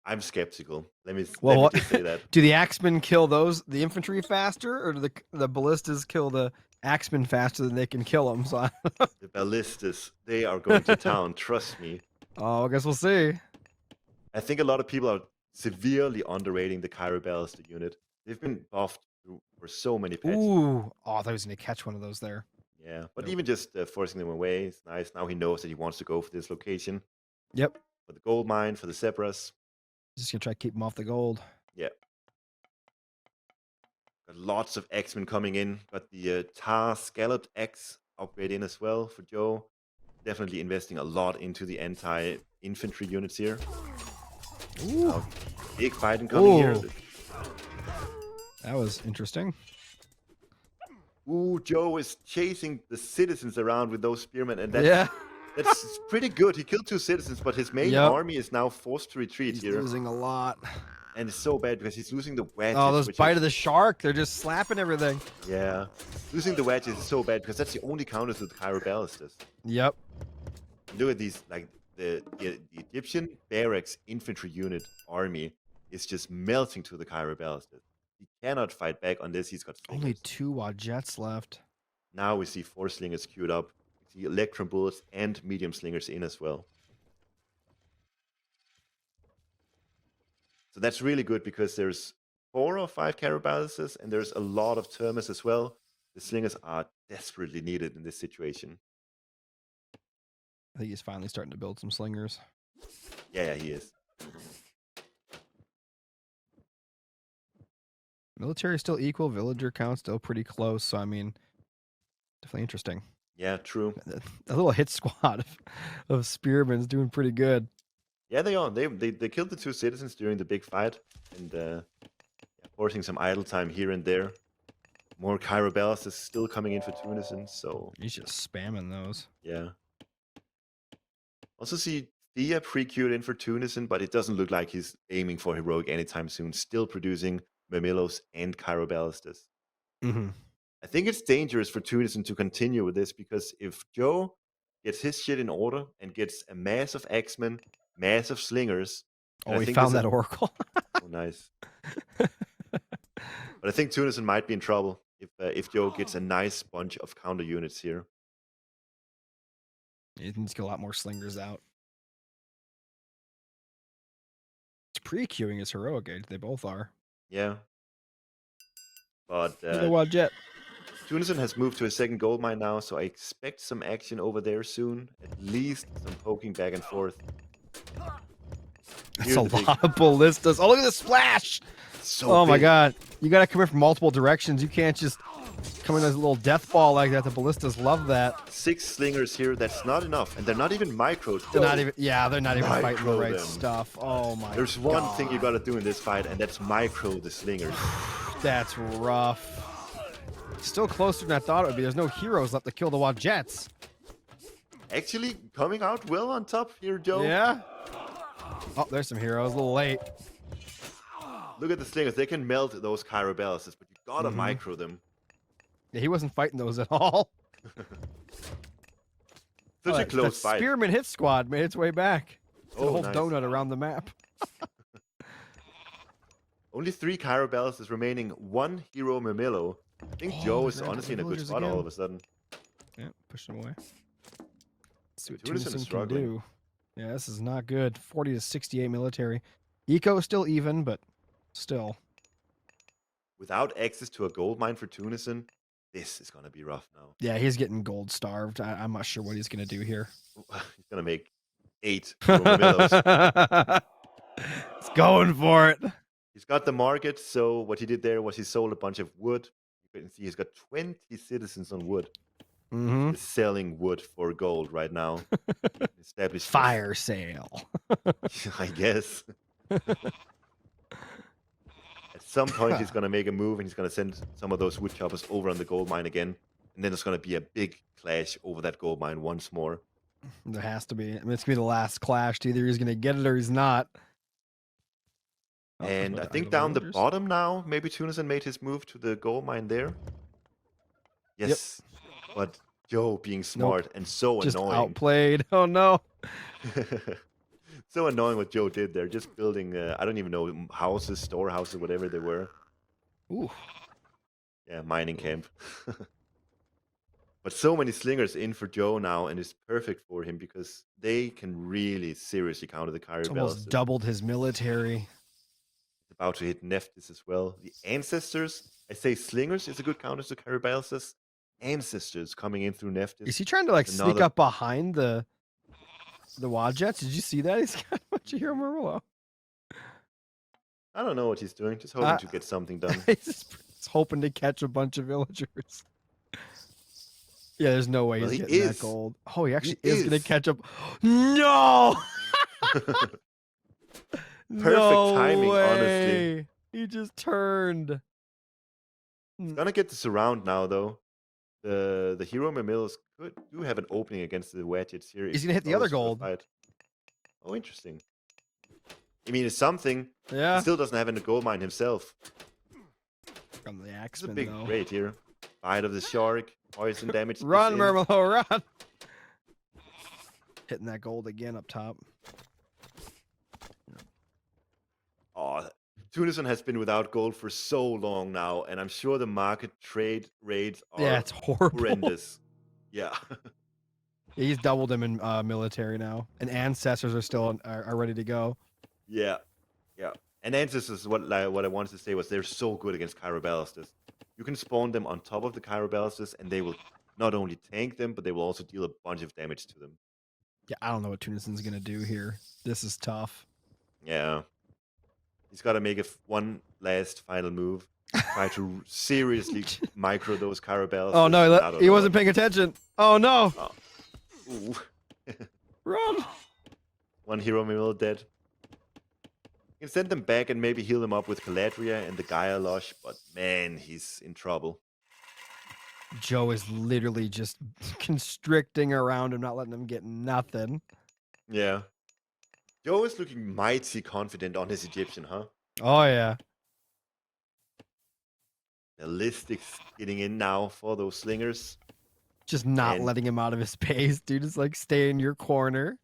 I'm skeptical. Let me just say that. Do the Axemen kill the infantry faster, or do the ballistas kill the Axemen faster than they can kill them? So the ballistas, they are going to town. Trust me. Oh, I guess we'll see. I think a lot of people are severely underrating the Cairo Ballista unit. They've been buffed for so many patches. Ooh. Oh, I thought he was going to catch one of those there. Yeah, but even just forcing them away is nice. Now he knows that he wants to go for this location. Yep. For the gold mine, for the Zebras. Just going to try to keep him off the gold. Yeah. Got lots of X-Men coming in. Got the Tar Scalloped X upgrade in as well for Joe. Definitely investing a lot into the anti-infantry units here. Ooh. Big fighting coming here. That was interesting. Ooh, Joe is chasing the citizens around with those spearmen, and that's pretty good. He killed 2 citizens, but his main army is now forced to retreat here. He's losing a lot. And it's so bad because he's losing the wedges. Oh, those Bite of the Shark, they're just slapping everything. Yeah. Losing the wedges is so bad because that's the only counter to the Cairo Ballistas. Yep. Look at these, like, the Egyptian barracks infantry unit army is just melting to the Cairo Ballistas. He cannot fight back unless he's got slingers. Only 2 Wad Jets left. Now we see 4 slingers queued up. We see electron bullets and medium slingers in as well. So that's really good because there's 4 or 5 Cairo Ballistas and there's a lot of Termas as well. The slingers are desperately needed in this situation. I think he's finally starting to build some slingers. Yeah, he is. Military still equal, villager count still pretty close. So I mean, to definitely interesting. Yeah, true. A little hit squad of spearmen's doing pretty good. Yeah, they are. They killed the 2 citizens during the big fight, and yeah, forcing some idle time here and there. More Kyrobells is still coming in for Tunison, so He's just spamming those. yeah. Also see Thea pre-queued in for Tunison, but it doesn't look like he's aiming for heroic anytime soon. Still producing Murmillos and Kyroballistas. Mm-hmm. I think it's dangerous for Tunison to continue with this because if Joe gets his shit in order and gets a mass of X-Men, mass of slingers, and Oh, I he think found this that oracle. oh nice. But I think Tunison might be in trouble if Joe gets a nice bunch of counter units here. He needs to get a lot more slingers out. He's pre-queuing his heroic age. They both are. Yeah. But You know what, Jet? Tunison has moved to a second gold mine now, so I expect some action over there soon. At least some poking back and forth. That's a lot of ballistas. Oh, look at the splash! So oh my big. god. You gotta come in from multiple directions. You can't just come in as a little death ball like that. The ballistas love that. 6 slingers here, that's not enough. And they're not even micro. They're not even, yeah, they're not even fighting the Micro right them. stuff. Oh my There's god. one thing you gotta do in this fight, and that's micro the slingers. That's rough. Still closer than I thought it would be. There's no heroes left to kill the Wadjets. Actually, coming out well on top here, Joe. Yeah. Oh, there's some heroes. A little late. Look at the slingers. They can melt those Kyrobellises, but you gotta micro them. Yeah, he wasn't fighting those at all. Such a close that fight. Spearman hit squad made its way back. Oh, The whole nice. donut around the map. Only 3 Kyrobellises remaining, 1 hero Murmillo. I think Joe is honestly in a good spot all of a sudden. Yeah, push him away. Let's see what Tunison is Tunison can struggling. do. Yeah, this is not good. 40 to 68 military. Eco is still even, but still. Without access to a gold mine for Tunison, this is gonna be rough now. Yeah, he's getting gold starved. I'm not sure what he's going to do here. He's gonna make 8 hero Murmillos. He's going for it. He's got the market, so what he did there was he sold a bunch of wood. You can see he's got 20 citizens on wood. Mm-hmm. He's selling wood for gold right now. Established Fire sale. I guess. At some point, he's going to make a move and he's going to send some of those wood choppers over on the gold mine again. And then there's going to be a big clash over that gold mine once more. There has to be. I mean, it's going to be the last clash. Either he's going to get it or he's not. Oh, And I another think idle down the villagers. bottom now, maybe Tunison made his move to the gold mine there. Yes. But Joe being smart and so Just annoying. outplayed. Oh, no. So annoying what Joe did there. Just building, I don't even know, houses, storehouses, whatever they were. Ooh. Yeah, mining camp. But so many slingers in for Joe now, and it's perfect for him because they can really seriously counter the It's Kyrie almost doubled his military. About to hit Nephthys as well. The Ancestors, I say slingers is a good counter to Kyribalsis. Ancestors coming in through Nephthys. Is he trying to like sneak Another- up behind the Wadjets? Did you see that? He's got a bunch of hero Murmillo. I don't know what he's doing. Just hoping to get something done. He's hoping to catch a bunch of villagers. Yeah, there's no way Well, he's he getting that is. gold. Oh, he actually He is going to is. catch up. No! No timing, honestly. way. He just turned. Gonna get the surround now, though. The hero Murmillos do have an opening against the Wedgets here. He's if gonna hit the other goes for a gold. fight. Oh, interesting. I mean, it's something. Yeah. He still doesn't have any gold mine himself. From the It's a axeman, big though. raid here. Bite of the shark. Poison damage. is Run, in. Murmillo, run! Hitting that gold again up top. Oh, Tunison has been without gold for so long now, and I'm sure the market trade raids are Yeah, it's horrible. horrendous. Yeah. Yeah, he's doubled him in military now, and ancestors are still are ready to go. Yeah. Yeah. And Ancestors, what I wanted to say was they're so good against Kyroballistas. You can spawn them on top of the Kyroballistas, and they will not only tank them, but they will also deal a bunch of damage to them. Yeah, I don't know what Tunison's gonna do here. This is tough. Yeah. He's got to make one last final move. try to seriously micro those caravels. Oh no, I don't he know. wasn't paying attention. Oh no! Ooh. Run! One hero mill dead. You can send them back and maybe heal them up with Caladria and the Gaia Lush, but man, he's in trouble. Joe is literally just constricting around him, not letting him get nothing. Yeah. Joe is looking mighty confident on his Egyptian, huh? Oh yeah. Ballistics getting in now for those slingers. Just not And letting him out of his space, dude. Just like stay in your corner.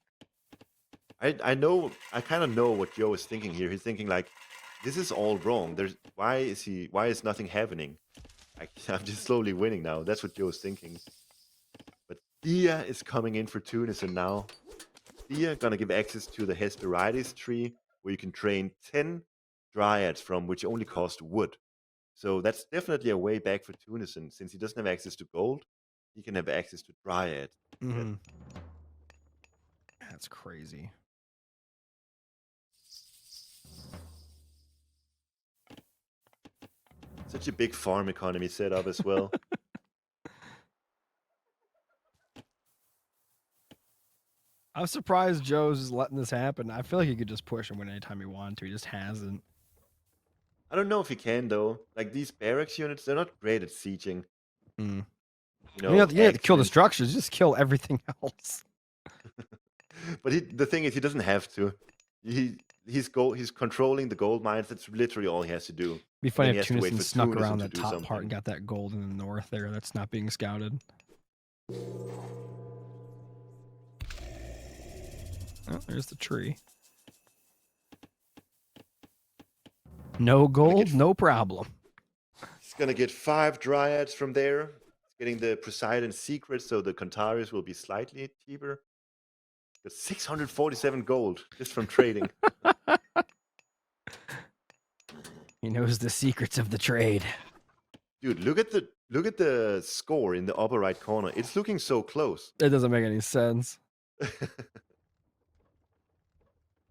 I kind of know what Joe is thinking here. He's thinking like, this is all wrong. Why is nothing happening? I'm just slowly winning now. That's what Joe's thinking. But Dia is coming in for Tunison now. Dia gonna give access to the Hesperides tree, where you can train 10 dryads from, which only cost wood. So that's definitely a way back for Tunison. Since he doesn't have access to gold, he can have access to dryad. Mm-hmm. That's crazy. Such a big farm economy set up as well. I'm surprised Joe's just letting this happen. I feel like he could just push him anytime he wanted to. He just hasn't. I don't know if he can though. Like these barracks units, they're not great at sieging. Mm. You know, You have to kill the excellent. structures. Just kill everything else. But the thing is, he doesn't have to. He's controlling the gold mines. That's literally all he has to do. It'd be funny Then he if has to wait Tunison for snuck Tunison around to that do top part something. and got that gold in the north there that's not being scouted. Oh, there's the tree. No gold, no problem. He's gonna get 5 dryads from there. He's getting the Poseidon secret, so the Cantaris will be slightly cheaper. Got 647 gold just from trading. He knows the secrets of the trade. Dude, look at the score in the upper right corner. It's looking so close. It doesn't make any sense.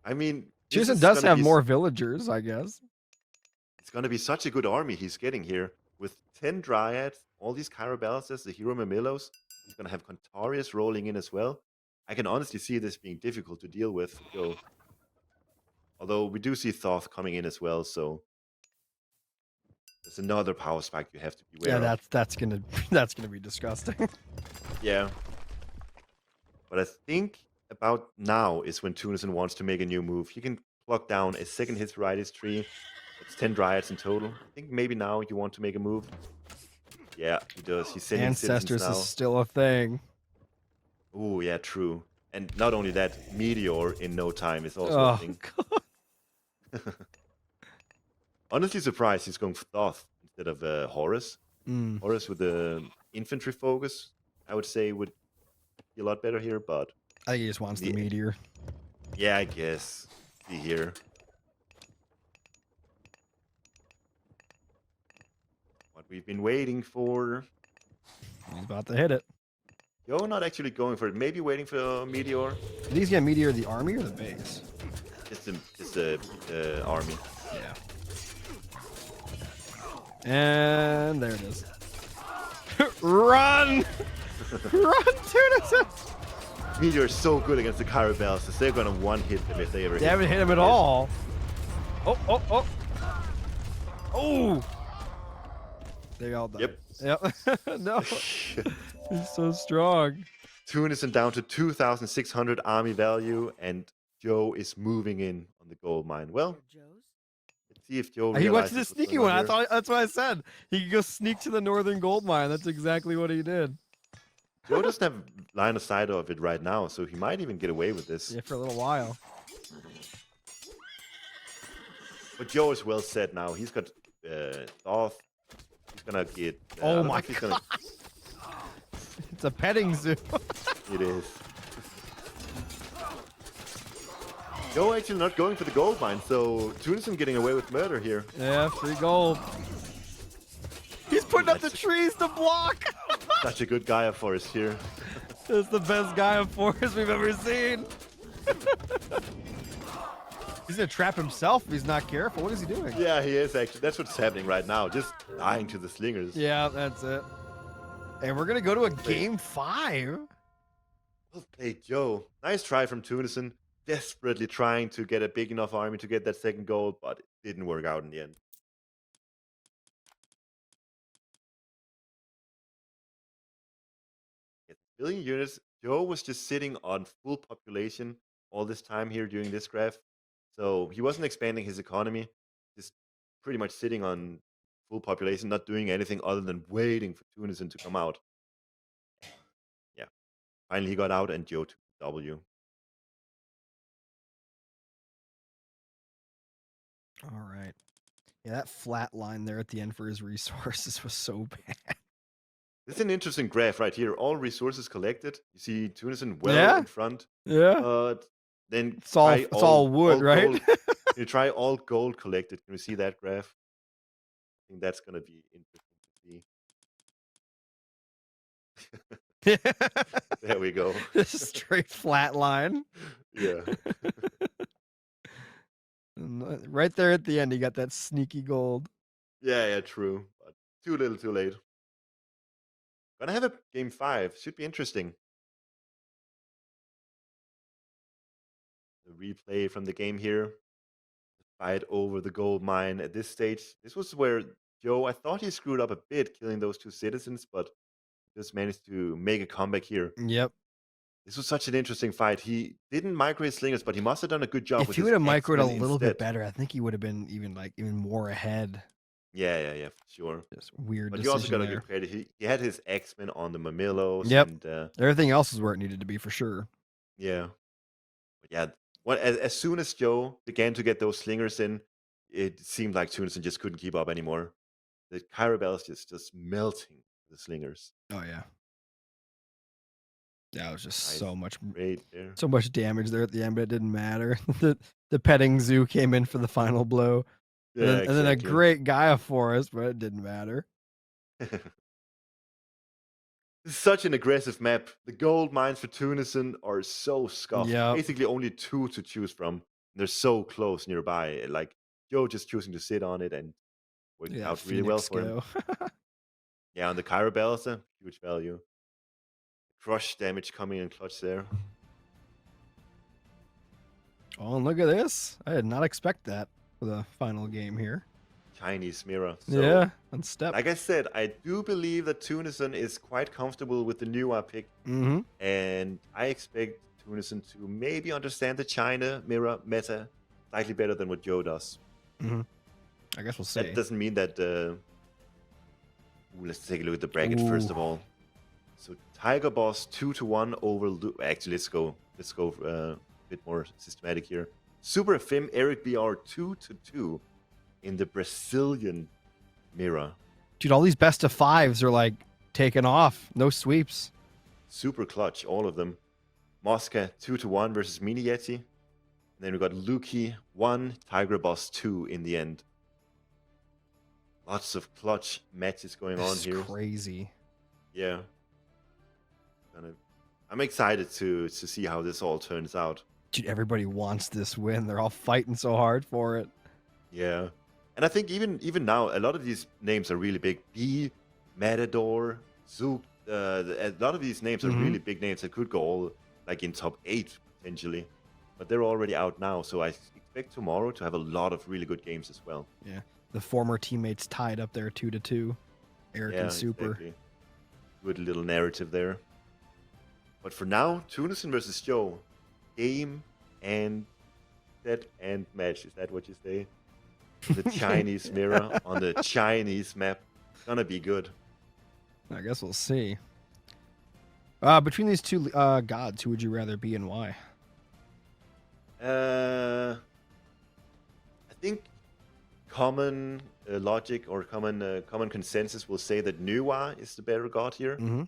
I mean, Tunison does have more villagers, I guess. It's gonna be such a good army he's getting here with 10 dryads, all these Carabalses, the Hero Mamillos. He's gonna have Contarius rolling in as well. I can honestly see this being difficult to deal with. Although we do see Thoth coming in as well, so there's another power spike you have to beware of. That's gonna be disgusting. Yeah. But I think about now is when Tunison wants to make a new move. He can pluck down a second Hesperides tree. It's 10 dryads in total. I think maybe now you want to make a move. Yeah, he does. He's sending Ancestors citizens now. is still a thing. Oh, yeah, true. And not only that, Meteor in no time is also a thing. God. Honestly surprised he's going for Thoth instead of Horus. Mm. Horus with the infantry focus, I would say, would be a lot better here, but I think he just wants the meteor. yeah, I guess. See here. What we've been waiting for. He's about to hit it. Yo, not actually going for it. Maybe waiting for a Meteor. Did these get Meteor the army or the base? Just the army. Yeah. And there it is. Run! Run, Tunison! Meteor is so good against the Caravels, so they're gonna one-hit them if they ever hit They haven't hit him at all. Oh, oh, oh. Oh! They all died. Yep. No. He's so strong. Tunison down to 2,600 army value, and Joe is moving in on the gold mine. Well, let's see if Joe He went to the realizes what's sneaky going on one. here. That's what I said. He could go sneak to the northern gold mine. That's exactly what he did. Joe doesn't have line of sight of it right now, so he might even get away with this. Yeah, for a little while. But Joe is well set now. He's got Thoth. He's gonna get. Oh my god! It's a petting zoo. It is. Joe actually not going for the gold mine, so Tunison getting away with murder here. Yeah, free gold. He's putting up the trees to block. Such a good Gaia forest here. That's the best Gaia forest we've ever seen. He's gonna trap himself if he's not careful. What is he doing? Yeah, he is actually. That's what's happening right now. Just dying to the slingers. Yeah, that's it. And we're gonna go to a game 5. Well played, Joe. Nice try from Tunison. Desperately trying to get a big enough army to get that second goal, but it didn't work out in the end. At billion units, Joe was just sitting on full population all this time here during this graph. So he wasn't expanding his economy, just pretty much sitting on full population, not doing anything other than waiting for Tunison to come out. Yeah. Finally, he got out and Joe took the W. All right. Yeah, that flat line there at the end for his resources was so bad. This is an interesting graph right here. All resources collected. You see Tunison well Yeah. in front. Yeah. But then It's all wood, right? Gold. You try all gold collected. Can you see that graph? I think that's gonna be interesting to see. There we go. Straight flat line. Yeah. Right there at the end, he got that sneaky gold. Yeah, true. But too little, too late. Gonna have a game 5. Should be interesting. The replay from the game here. Fight over the gold mine at this stage. This was where Joe, I thought he screwed up a bit killing those 2 citizens, but just managed to make a comeback here. Yep. This was such an interesting fight. He didn't micro his slingers, but he must have done a good job If with he his would have microed a X-Men little bit instead. better, I think he would have been even more ahead. Yeah, for sure. Just weird But he decision also got a there. good credit. He had his X-Men on the Mamillos. Yep. And, Everything else is where it needed to be for sure. yeah. But yeah, as soon as Joe began to get those slingers in, it seemed like Tunison just couldn't keep up anymore. The Kyrabels just melting the slingers. Oh yeah. Yeah, it was just Nice. so much there. so much damage there at the end, but it didn't matter. the petting zoo came in for the final blow. Yeah, and then a great Gaia Forest, but it didn't matter. This is such an aggressive map. The gold mines for Tunison are so scuffed. Yep. Basically only 2 to choose from. They're so close nearby. Like Joe just choosing to sit on it and working out really well for him. Yeah, on the Kyrabels, huge value. Crush damage coming in clutch there. Oh, and look at this. I did not expect that for the final game here. Chinese mirror. So, yeah, on step. Like I said, I do believe that Tunison is quite comfortable with the new pick. Mm-hmm. And I expect Tunison to maybe understand the China mirror meta slightly better than what Joe does. Mm-hmm. I guess we'll see. That doesn't mean that... let's take a look at the bracket first of all. So Tiger Boss 2-1 over... Actually, let's go a bit more systematic here. Super Fim Eric BR 2-2 in the Brazilian mirror. Dude, all these best of 5s are like taken off. No sweeps. Super clutch, all of them. Mosca 2-1 versus Mini Yeti. And then we got Luki 1, Tiger Boss 2 in the end. Lots of clutch matches going on here. Crazy. Yeah. I'm excited to see how this all turns out. Dude, everybody wants this win. They're all fighting so hard for it. Yeah. And I think even now, a lot of these names are really big. B, Matador, Zook. A lot of these names are really big names that could go all like in top 8 potentially. But they're already out now, so I expect tomorrow to have a lot of really good games as well. Yeah. The former teammates tied up there 2-2. Eric and Super. Exactly. Good little narrative there. But for now, Tunison versus Joe. Game and set and match. Is that what you say? The Chinese mirror on the Chinese map. It's gonna be good. I guess we'll see. Between these two gods, who would you rather be and why? I think common logic or common consensus will say that Nuwa is the better god here. Mm-hmm.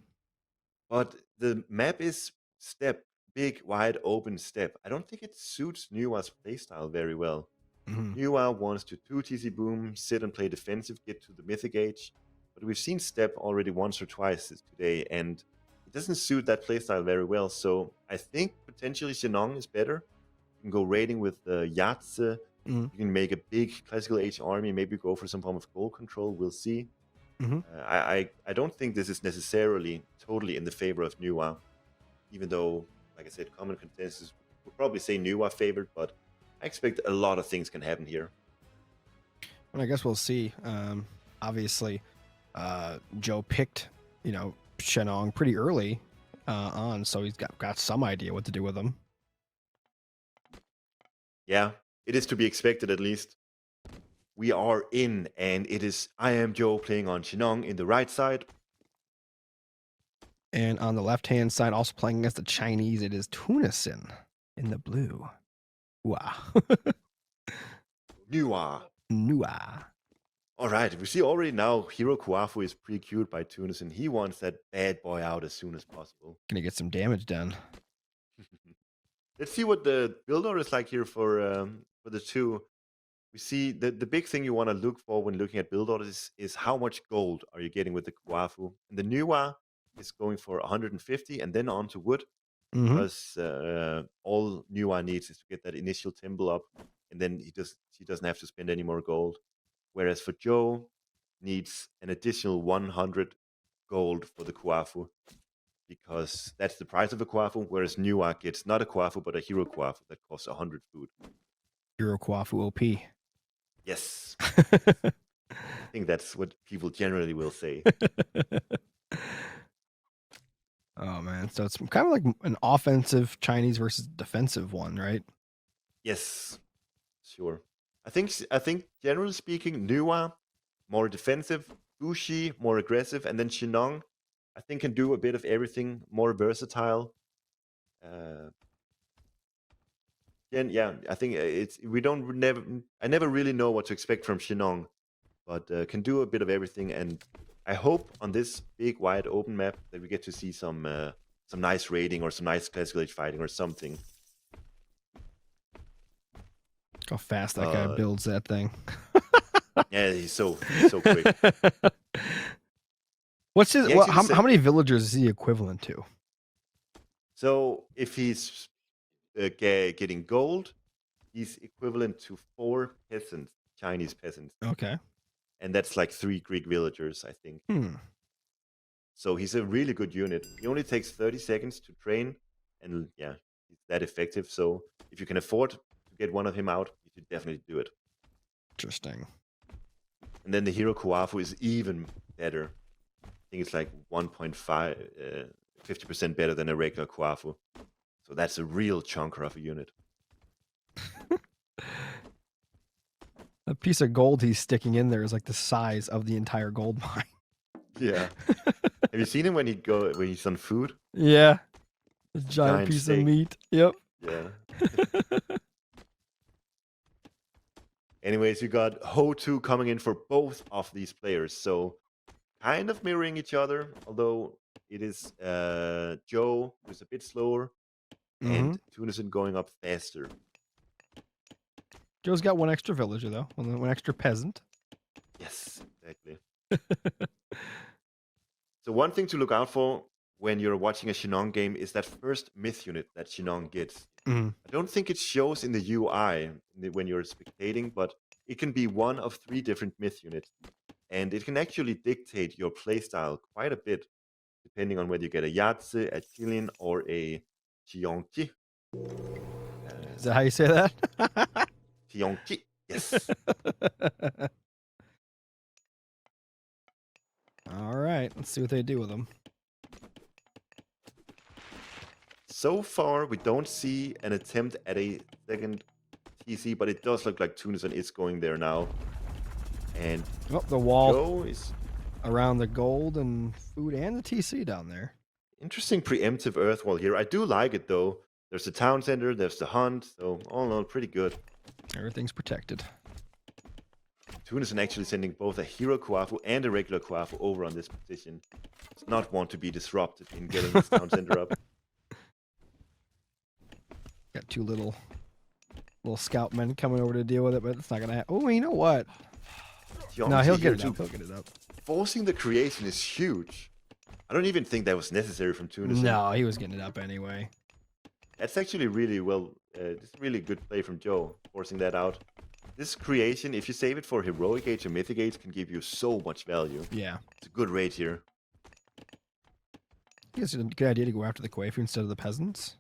But the map is step, big, wide open step. I don't think it suits Nuwa's playstyle very well. Nuwa wants to 2 TC boom, sit and play defensive, get to the mythic age. But we've seen step already once or twice today, and it doesn't suit that playstyle very well. So I think potentially Xenong is better. You can go raiding with Yatze. Mhm. You can make a big classical age army, maybe go for some form of goal control. We'll see. Mhm. I don't think this is necessarily totally in the favor of Nuwa, even though, like I said, common consensus would probably say Nuwa favored, but I expect a lot of things can happen here. And I guess we'll see. Obviously, Joe picked, Shenong pretty early on, so he's got some idea what to do with them. Yeah, it is to be expected at least. We are in, and it is IamJoe playing on Shenong in the right side. And on the left-hand side, also playing against the Chinese, it is Tunison in the blue. Wow. Nuwa. Nua. All right, we see already now Hero Kuafu is pre-queued by Tunison. He wants that bad boy out as soon as possible. Gonna get some damage done. Let's see what the build order is like here for the two. We see the big thing you want to look for when looking at build orders is how much gold are you getting with the Kuafu. And the Nuwa is going for 150 and then on to wood, Mm-hmm. because all Nuwa needs is to get that initial temple up, and then he doesn't have to spend any more gold. Whereas for Joe, needs an additional 100 gold for the Kuafu, because that's the price of a Kuafu, whereas Nuwa gets not a Kuafu, but a Hero Kuafu that costs 100 food. Hero Kwafu OP. Yes. I think that's what people generally will say. Oh, man. So it's kind of like an offensive Chinese versus defensive one, right? Yes, sure. I think generally speaking, Nuwa, more defensive, Gushi, more aggressive, and then Shinong, I think can do a bit of everything, more versatile. And yeah, I think I never really know what to expect from Shinong, but can do a bit of everything. And I hope on this big wide open map that we get to see some nice raiding or some nice classical age fighting or something. How fast that guy builds that thing. Yeah, he's so quick. What's his? How many villagers is he equivalent to? So if he's getting gold, he's equivalent to 4 peasants, Chinese peasants. Okay. And that's like 3 Greek villagers, I think. So he's a really good unit. He only takes 30 seconds to train, and yeah, he's that effective. So if you can afford to get one of him out, you should definitely do it. Interesting. And then the Hero Kuafu is even better. I think it's like 50% better than a regular Kuafu. So that's a real chunker of a unit. A piece of gold he's sticking in there is like the size of the entire gold mine. Yeah. Have you seen him when he's on food? Yeah. A giant piece steak. of meat. Yep. Yeah. Anyways, you got Ho2 coming in for both of these players. So kind of mirroring each other, although it is Joe who's a bit slower and Tunison going up faster. Joe's got one extra villager though, one extra peasant. Yes, exactly. So one thing to look out for when you're watching a Shinong game is that first myth unit that Shinong gets. I don't think it shows in the UI when you're spectating, but it can be one of 3 different myth units. And it can actually dictate your playstyle quite a bit, depending on whether you get a Yatze, a Jilin, or a Chiyongchi. Is that how you say that? Chiyongchi, yes. All right, let's see what they do with them. So far, we don't see an attempt at a second TC, but it does look like Tunison is going there now. And the wall Joe is around the gold and food and the TC down there. Interesting preemptive earth wall here. I do like it though. There's the town center, there's the hunt, so all in all, pretty good. Everything's protected. Tunison actually sending both a Hero Kuafu and a regular Kuafu over on this position. Does not want to be disrupted in getting this town center up. Got 2 little scout men coming over to deal with it, but it's not gonna happen. Oh, you know what? No, he'll get it up. He'll get it up. Forcing the creation is huge. I don't even think that was necessary from Tunison. No, he was getting it up anyway. That's actually really well this is really good play from Joe, forcing that out. This creation, if you save it for Heroic Age or Mythic Age, can give you so much value. Yeah. It's a good raid here. I guess it's a good idea to go after the Quafu instead of the peasants.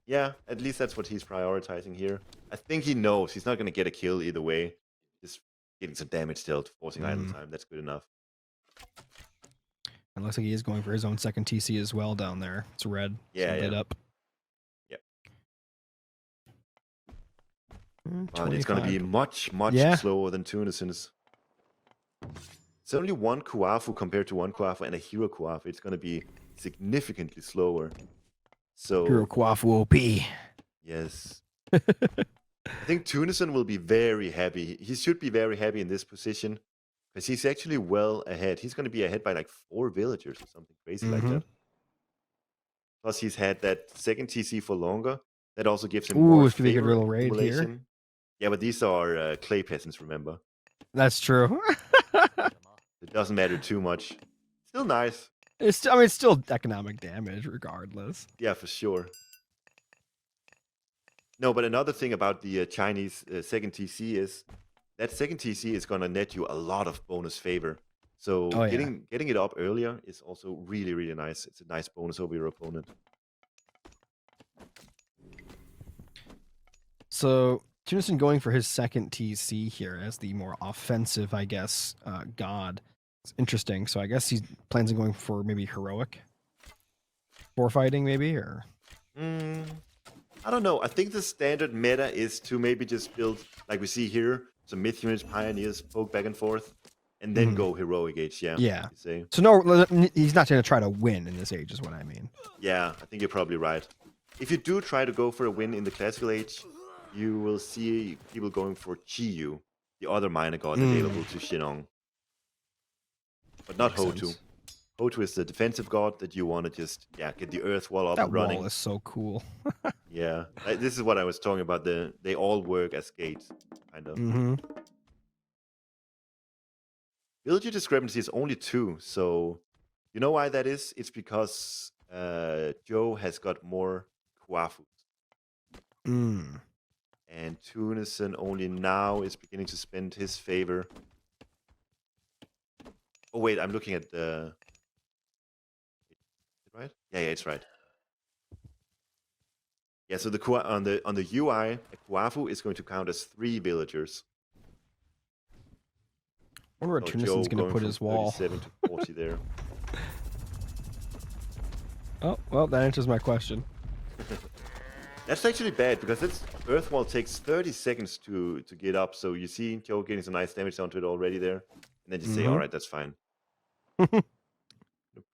Yeah, at least that's what he's prioritizing here. I think he knows he's not going to get a kill either way. Just getting some damage dealt, forcing idle time. That's good enough. It looks like he is going for his own second TC as well down there. It's red. Yeah, lit up. Yep. But it's going to be much slower than Tunison's. It's only one Quafu compared to one Quafu and a Hero Quafu. It's going to be significantly slower. So Hero Quafu OP. Yes. I think Tunison will be very happy. He should be very happy in this position because he's actually well ahead. He's going to be ahead by like 4 villagers or something crazy like that. Plus, he's had that second TC for longer. That also gives him more it's gonna be a good little raid accumulation. here. Yeah, but these are clay peasants, remember? That's true. It doesn't matter too much. Still nice. It's still economic damage regardless. Yeah, for sure. No, but another thing about the Chinese second TC is that second TC is going to net you a lot of bonus favor. So getting it up earlier is also really, really nice. It's a nice bonus over your opponent. So Tunison going for his second TC here as the more offensive, I guess, god. It's interesting. So I guess he plans on going for maybe heroic fighting, maybe, or I don't know. I think the standard meta is to maybe just build, like we see here, some myth units, pioneers, poke back and forth, and then go heroic age. Yeah. Yeah. Say. So no, he's not going to try to win in this age, is what I mean. Yeah, I think you're probably right. If you do try to go for a win in the classical age, you will see people going for Chiyu, the other minor god available to Xinong. But not Hotu. Hotu is the defensive god that you want to just get the earth wall up and running. That wall is so cool. Yeah, this is what I was talking about. They all work as gates, kind of. Villager discrepancy is only 2, so you know why that is? It's because Joe has got more Quafus. And Tunison only now is beginning to spend his favor. Oh wait, I'm looking at the. Is it right? Yeah, it's right. Yeah, so on the UI, a Quafu is going to count as 3 villagers. I wonder where Tunison's going to put his wall. 37 to 40 there. Oh, well, that answers my question. That's actually bad because this earth wall takes 30 seconds to get up. So you see Joe getting some nice damage onto it already there. And then just say, all right, that's fine. You'll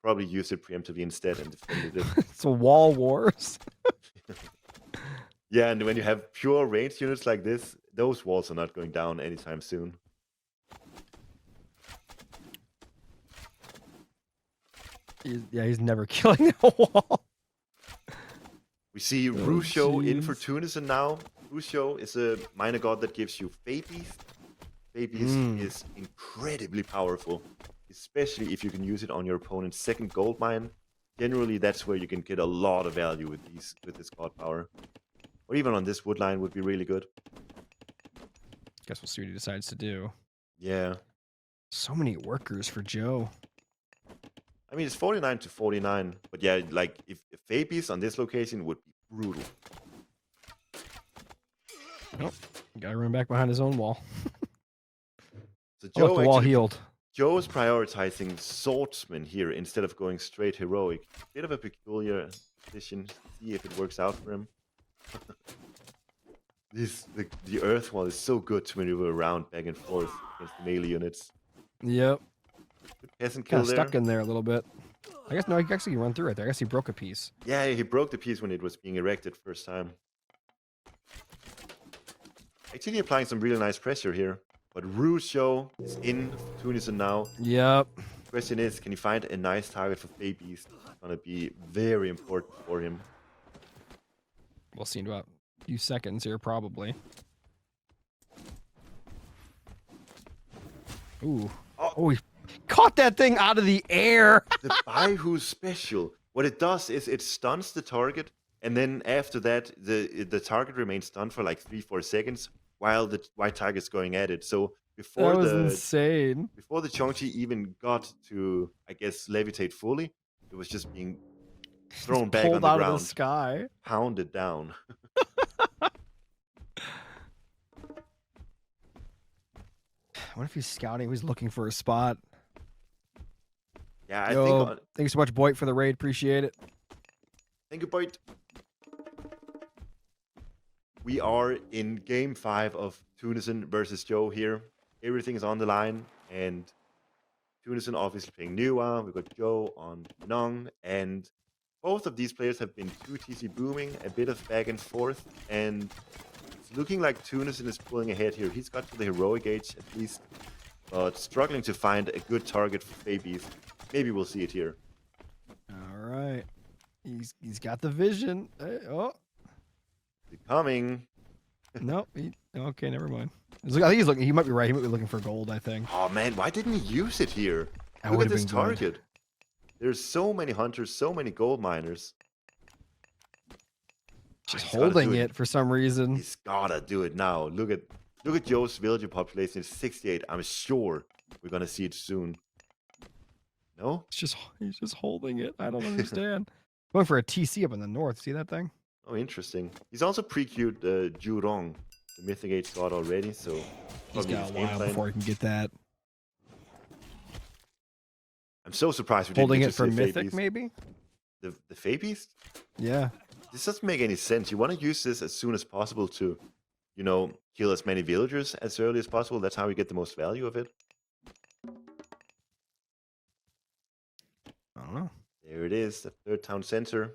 probably use it preemptively instead and defend it. It's a wall wars. Yeah, and when you have pure ranged units like this, those walls are not going down anytime soon. He's never killing a wall. We see Rusho in for Tunison now. Rusho is a minor god that gives you Fabies. Fabies is incredibly powerful, especially if you can use it on your opponent's second gold mine. Generally, that's where you can get a lot of value with this god power. Or even on this wood line would be really good. Guess we'll see what he decides to do. Yeah. So many workers for Joe. I mean, it's 49 to 49. But yeah, like, if Fabies on this location would be brutal. Oh, gotta run back behind his own wall. So Joe the wall healed. Joe is prioritizing swordsman here instead of going straight heroic. Bit of a peculiar decision. See if it works out for him. The earth wall is so good to maneuver around back and forth against the melee units. Yep. Good peasant kill there. Stuck in there a little bit. I guess no, he actually run through right there. I guess he broke a piece. Yeah, he broke the piece when it was being erected first time. Actually applying some really nice pressure here. But Rusho is in Tunison now. Yep. Question is, can he find a nice target for Fabies? It's gonna be very important for him. We'll see in about a few seconds here, probably. Ooh. Oh, he caught that thing out of the air. The Baihu special. What it does is it stuns the target And then after that, the target remains stunned for like 3-4 seconds while the white target's going at it. So That was insane. before the Chongqi even got to, I guess, levitate fully, it was just being thrown Just back on pulled the out of the ground, sky. pounded down. What if he's scouting? He's looking for a spot. Yeah, I Yo, think. thanks so much, Boyd, for the raid. Appreciate it. Thank you, Boyd. We are in game 5 of Tunison versus Joe here. Everything is on the line, and Tunison obviously playing Nuwa. We've got Joe on Nong, and both of these players have been 2TC booming, a bit of back and forth, and it's looking like Tunison is pulling ahead here. He's got to the heroic age at least, but struggling to find a good target for Fabies. Maybe we'll see it here. All right. He's got the vision. Oh. Is it coming? No. Okay, never mind. I think he's looking. He might be right. He might be looking for gold, I think. Oh man, why didn't he use it here? That Look would at have this been good. target. There's so many hunters, so many gold miners. Just He's gotta holding do it for some reason. He's gotta do it now. Look at Joe's villager population. It's 68. I'm sure we're gonna see it soon. No? He's just holding it. I don't understand. Going for a TC up in the north. See that thing? Oh, interesting. He's also pre-queued Jurong, the Mythic Age god already, so He's probably got his a game while plan. before he can get that. I'm so surprised we Holding didn't it for get to see Mythic, Fabies. maybe? The Fabies? Yeah. This doesn't make any sense. You want to use this as soon as possible to, kill as many villagers as early as possible. That's how we get the most value of it. I don't know. There it is, the third town center.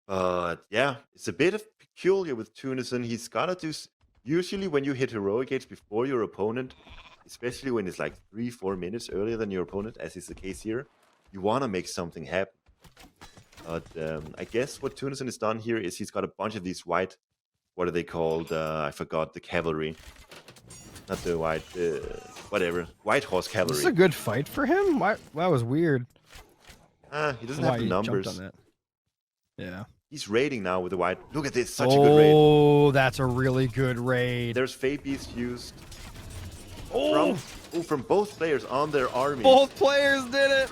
But yeah, it's a bit of peculiar with Tunison. He's gotta do. Usually, when you hit heroic age before your opponent, especially when it's like 3-4 minutes earlier than your opponent, as is the case here, you want to make something happen. But I guess what Tunison has done here is he's got a bunch of these white, what are they called? I forgot, the cavalry. Not the white, whatever. White horse cavalry. This is a good fight for him? Why, that was weird. He doesn't have the numbers. Jumped on that. Yeah. He's raiding now with the white. Look at this, such a good raid. Oh, that's a really good raid. There's Fate Beast used. Oh! From both players on their armies. Both players did it!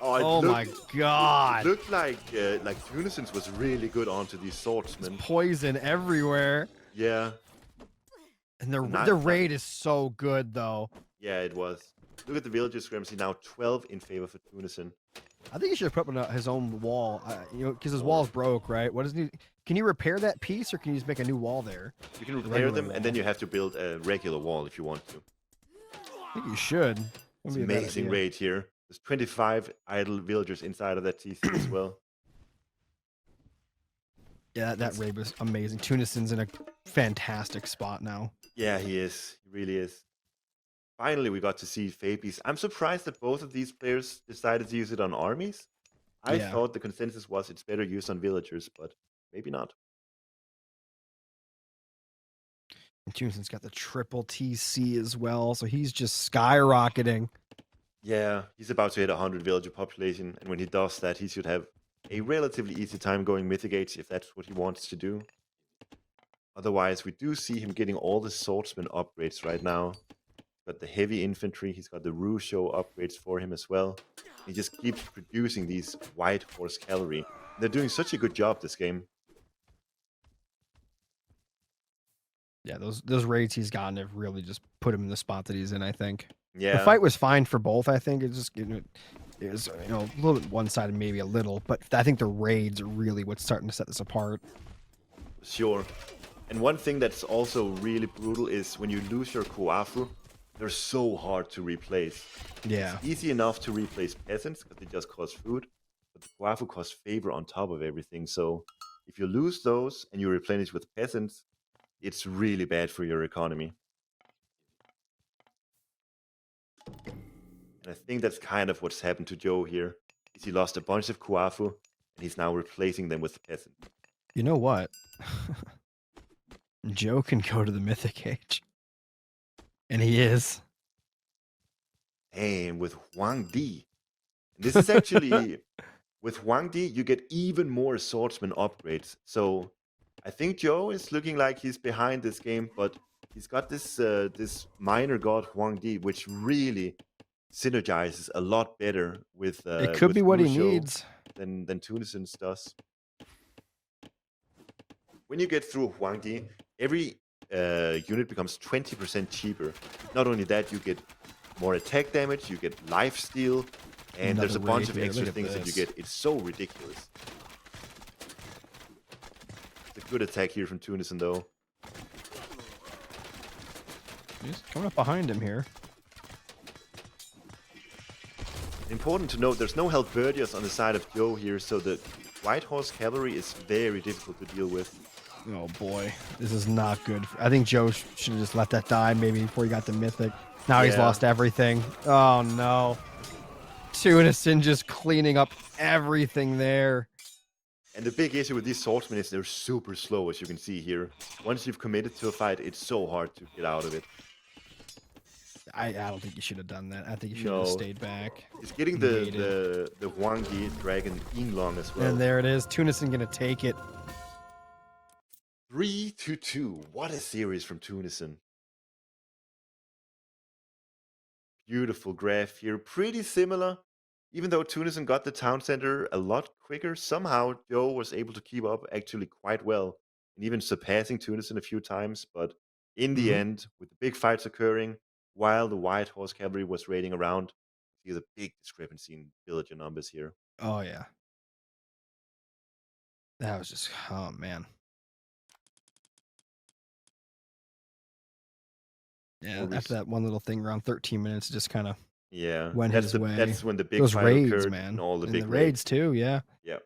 Oh my god. It looked like Tunison's was really good onto these swordsmen. Poison everywhere. Yeah. And the raid is so good, though. Yeah, it was. Look at the villager discrepancy now, 12 in favor for Tunison. I think he should have put up his own wall, because his wall's broke, right? What does he? Can you repair that piece, or can you just make a new wall there? You can repair them, and then you have to build a regular wall if you want to. I think you should. It's an amazing raid here. There's 25 idle villagers inside of that TC as well. Yeah, that raid was amazing. Tunison's in a fantastic spot now. Yeah, he is. He really is. Finally, we got to see Fabies. I'm surprised that both of these players decided to use it on armies. I thought the consensus was it's better used on villagers, but maybe not. And Tunison's got the triple TC as well, so he's just skyrocketing. Yeah, he's about to hit 100 villager population, and when he does that, he should have a relatively easy time going Mythic Age if that's what he wants to do. Otherwise, we do see him getting all the swordsman upgrades right now. He's got the heavy infantry, he's got the Rusho upgrades for him as well. He just keeps producing these white horse cavalry. They're doing such a good job this game. Yeah, those raids he's gotten have really just put him in the spot that he's in, I think. Yeah. The fight was fine for both, I think. It was a little bit one-sided, maybe a little, but I think the raids are really what's starting to set this apart. Sure. And one thing that's also really brutal is when you lose your Kuafu, they're so hard to replace. Yeah. It's easy enough to replace peasants because they just cost food, but the Kuafu costs favor on top of everything. So if you lose those and you replenish with peasants, it's really bad for your economy. And I think that's kind of what's happened to Joe here. Is he lost a bunch of Kuafu and he's now replacing them with peasants. You know what? Joe can go to the Mythic Age. And he is. And with Huang Di. This is actually, with Huang Di, you get even more swordsman upgrades. So I think Joe is looking like he's behind this game, but he's got this minor god Huang Di, which really synergizes a lot better It could be with what he Musho needs. than Tunison's does. When you get through Huang Di, every unit becomes 20% cheaper. Not only that, you get more attack damage, you get life steal, and there's a bunch of extra things that you get. It's so ridiculous. It's a good attack here from Tunison, though. He's coming up behind him here. Important to note, there's no Halberdiers on the side of Joe here, so the White Horse Cavalry is very difficult to deal with. Oh boy, this is not good. I think Joe should have just let that die maybe before he got the Mythic. Now he's lost everything. Oh no. Tunison just cleaning up everything there. And the big issue with these swordsmen is they're super slow, as you can see here. Once you've committed to a fight, it's so hard to get out of it. I don't think you should have done that. I think you should have stayed back. He's getting the Huang Di Dragon Yinglong as well. And there it is. Tunison gonna take it. 3-2. What a series from Tunison. Beautiful graph here. Pretty similar. Even though Tunison got the town center a lot quicker, somehow Joe was able to keep up actually quite well. And even surpassing Tunison a few times. But in the end, with the big fights occurring, while the White Horse Cavalry was raiding around, you see the big discrepancy in villager numbers here. Oh, yeah. That was just, oh, man. Yeah, after that one little thing around 13 minutes, just kind of went his way. That's when the big Those fight raids, occurred, man. and all the big raids too, yeah. Yeah.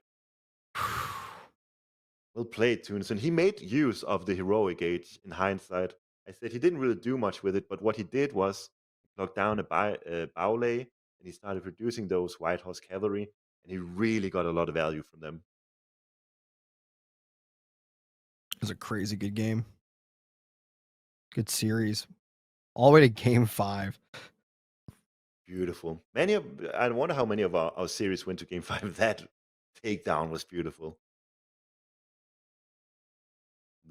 Well played, Tunison. He made use of the heroic age in hindsight. I said he didn't really do much with it, but what he did was he knocked down a Baule, and he started producing those White Horse Cavalry, and he really got a lot of value from them. It was a crazy good game. Good series. All the way to game 5. Beautiful. I wonder how many of our series went to game 5. That takedown was beautiful.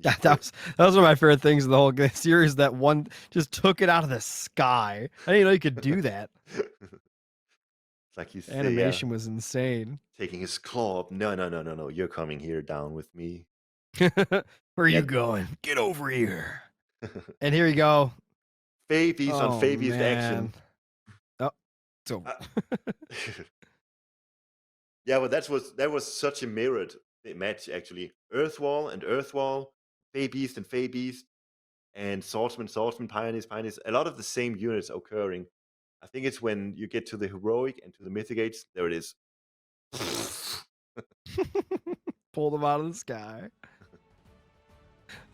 Yeah, that was one of my favorite things in the whole series. That one just took it out of the sky. I didn't know you could do that. It's like his animation was insane. Taking his claw up. No. You're coming here down with me. Where are you going? Get over here. And here you go. Fae Beast on Fae Beast action. Oh, it's over. Yeah, but that was such a mirrored match, actually. Earthwall and Earthwall, Fae Beast and Fae Beast, and Swordsman, Pioneers. A lot of the same units occurring. I think it's when you get to the heroic and to the mythicates. There it is. Pull them out of the sky.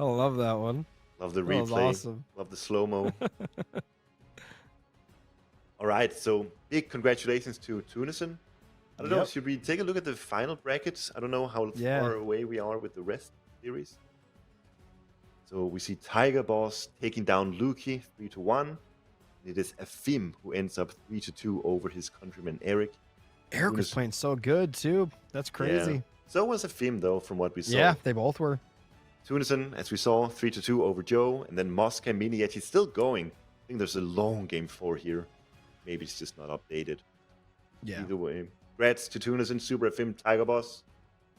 I love that one. Love the replay. Awesome. Love the slow-mo. All right, so big congratulations to Tunison. I don't know, should we take a look at the final brackets? I don't know how far away we are with the rest of the series. So we see Tiger Boss taking down Luki 3-1. It is Afim who ends up 3-2 over his countryman Eric. Eric was playing so good too. That's crazy. Yeah. So was Afim though, from what we saw. Yeah, they both were. Tunison, as we saw, 3-2 over Joe, and then Mosca Mini, yet he's still going. I think there's a long game 4 here. Maybe it's just not updated. Yeah. Either way. Congrats to Tunison, Super Afim, Tiger Boss.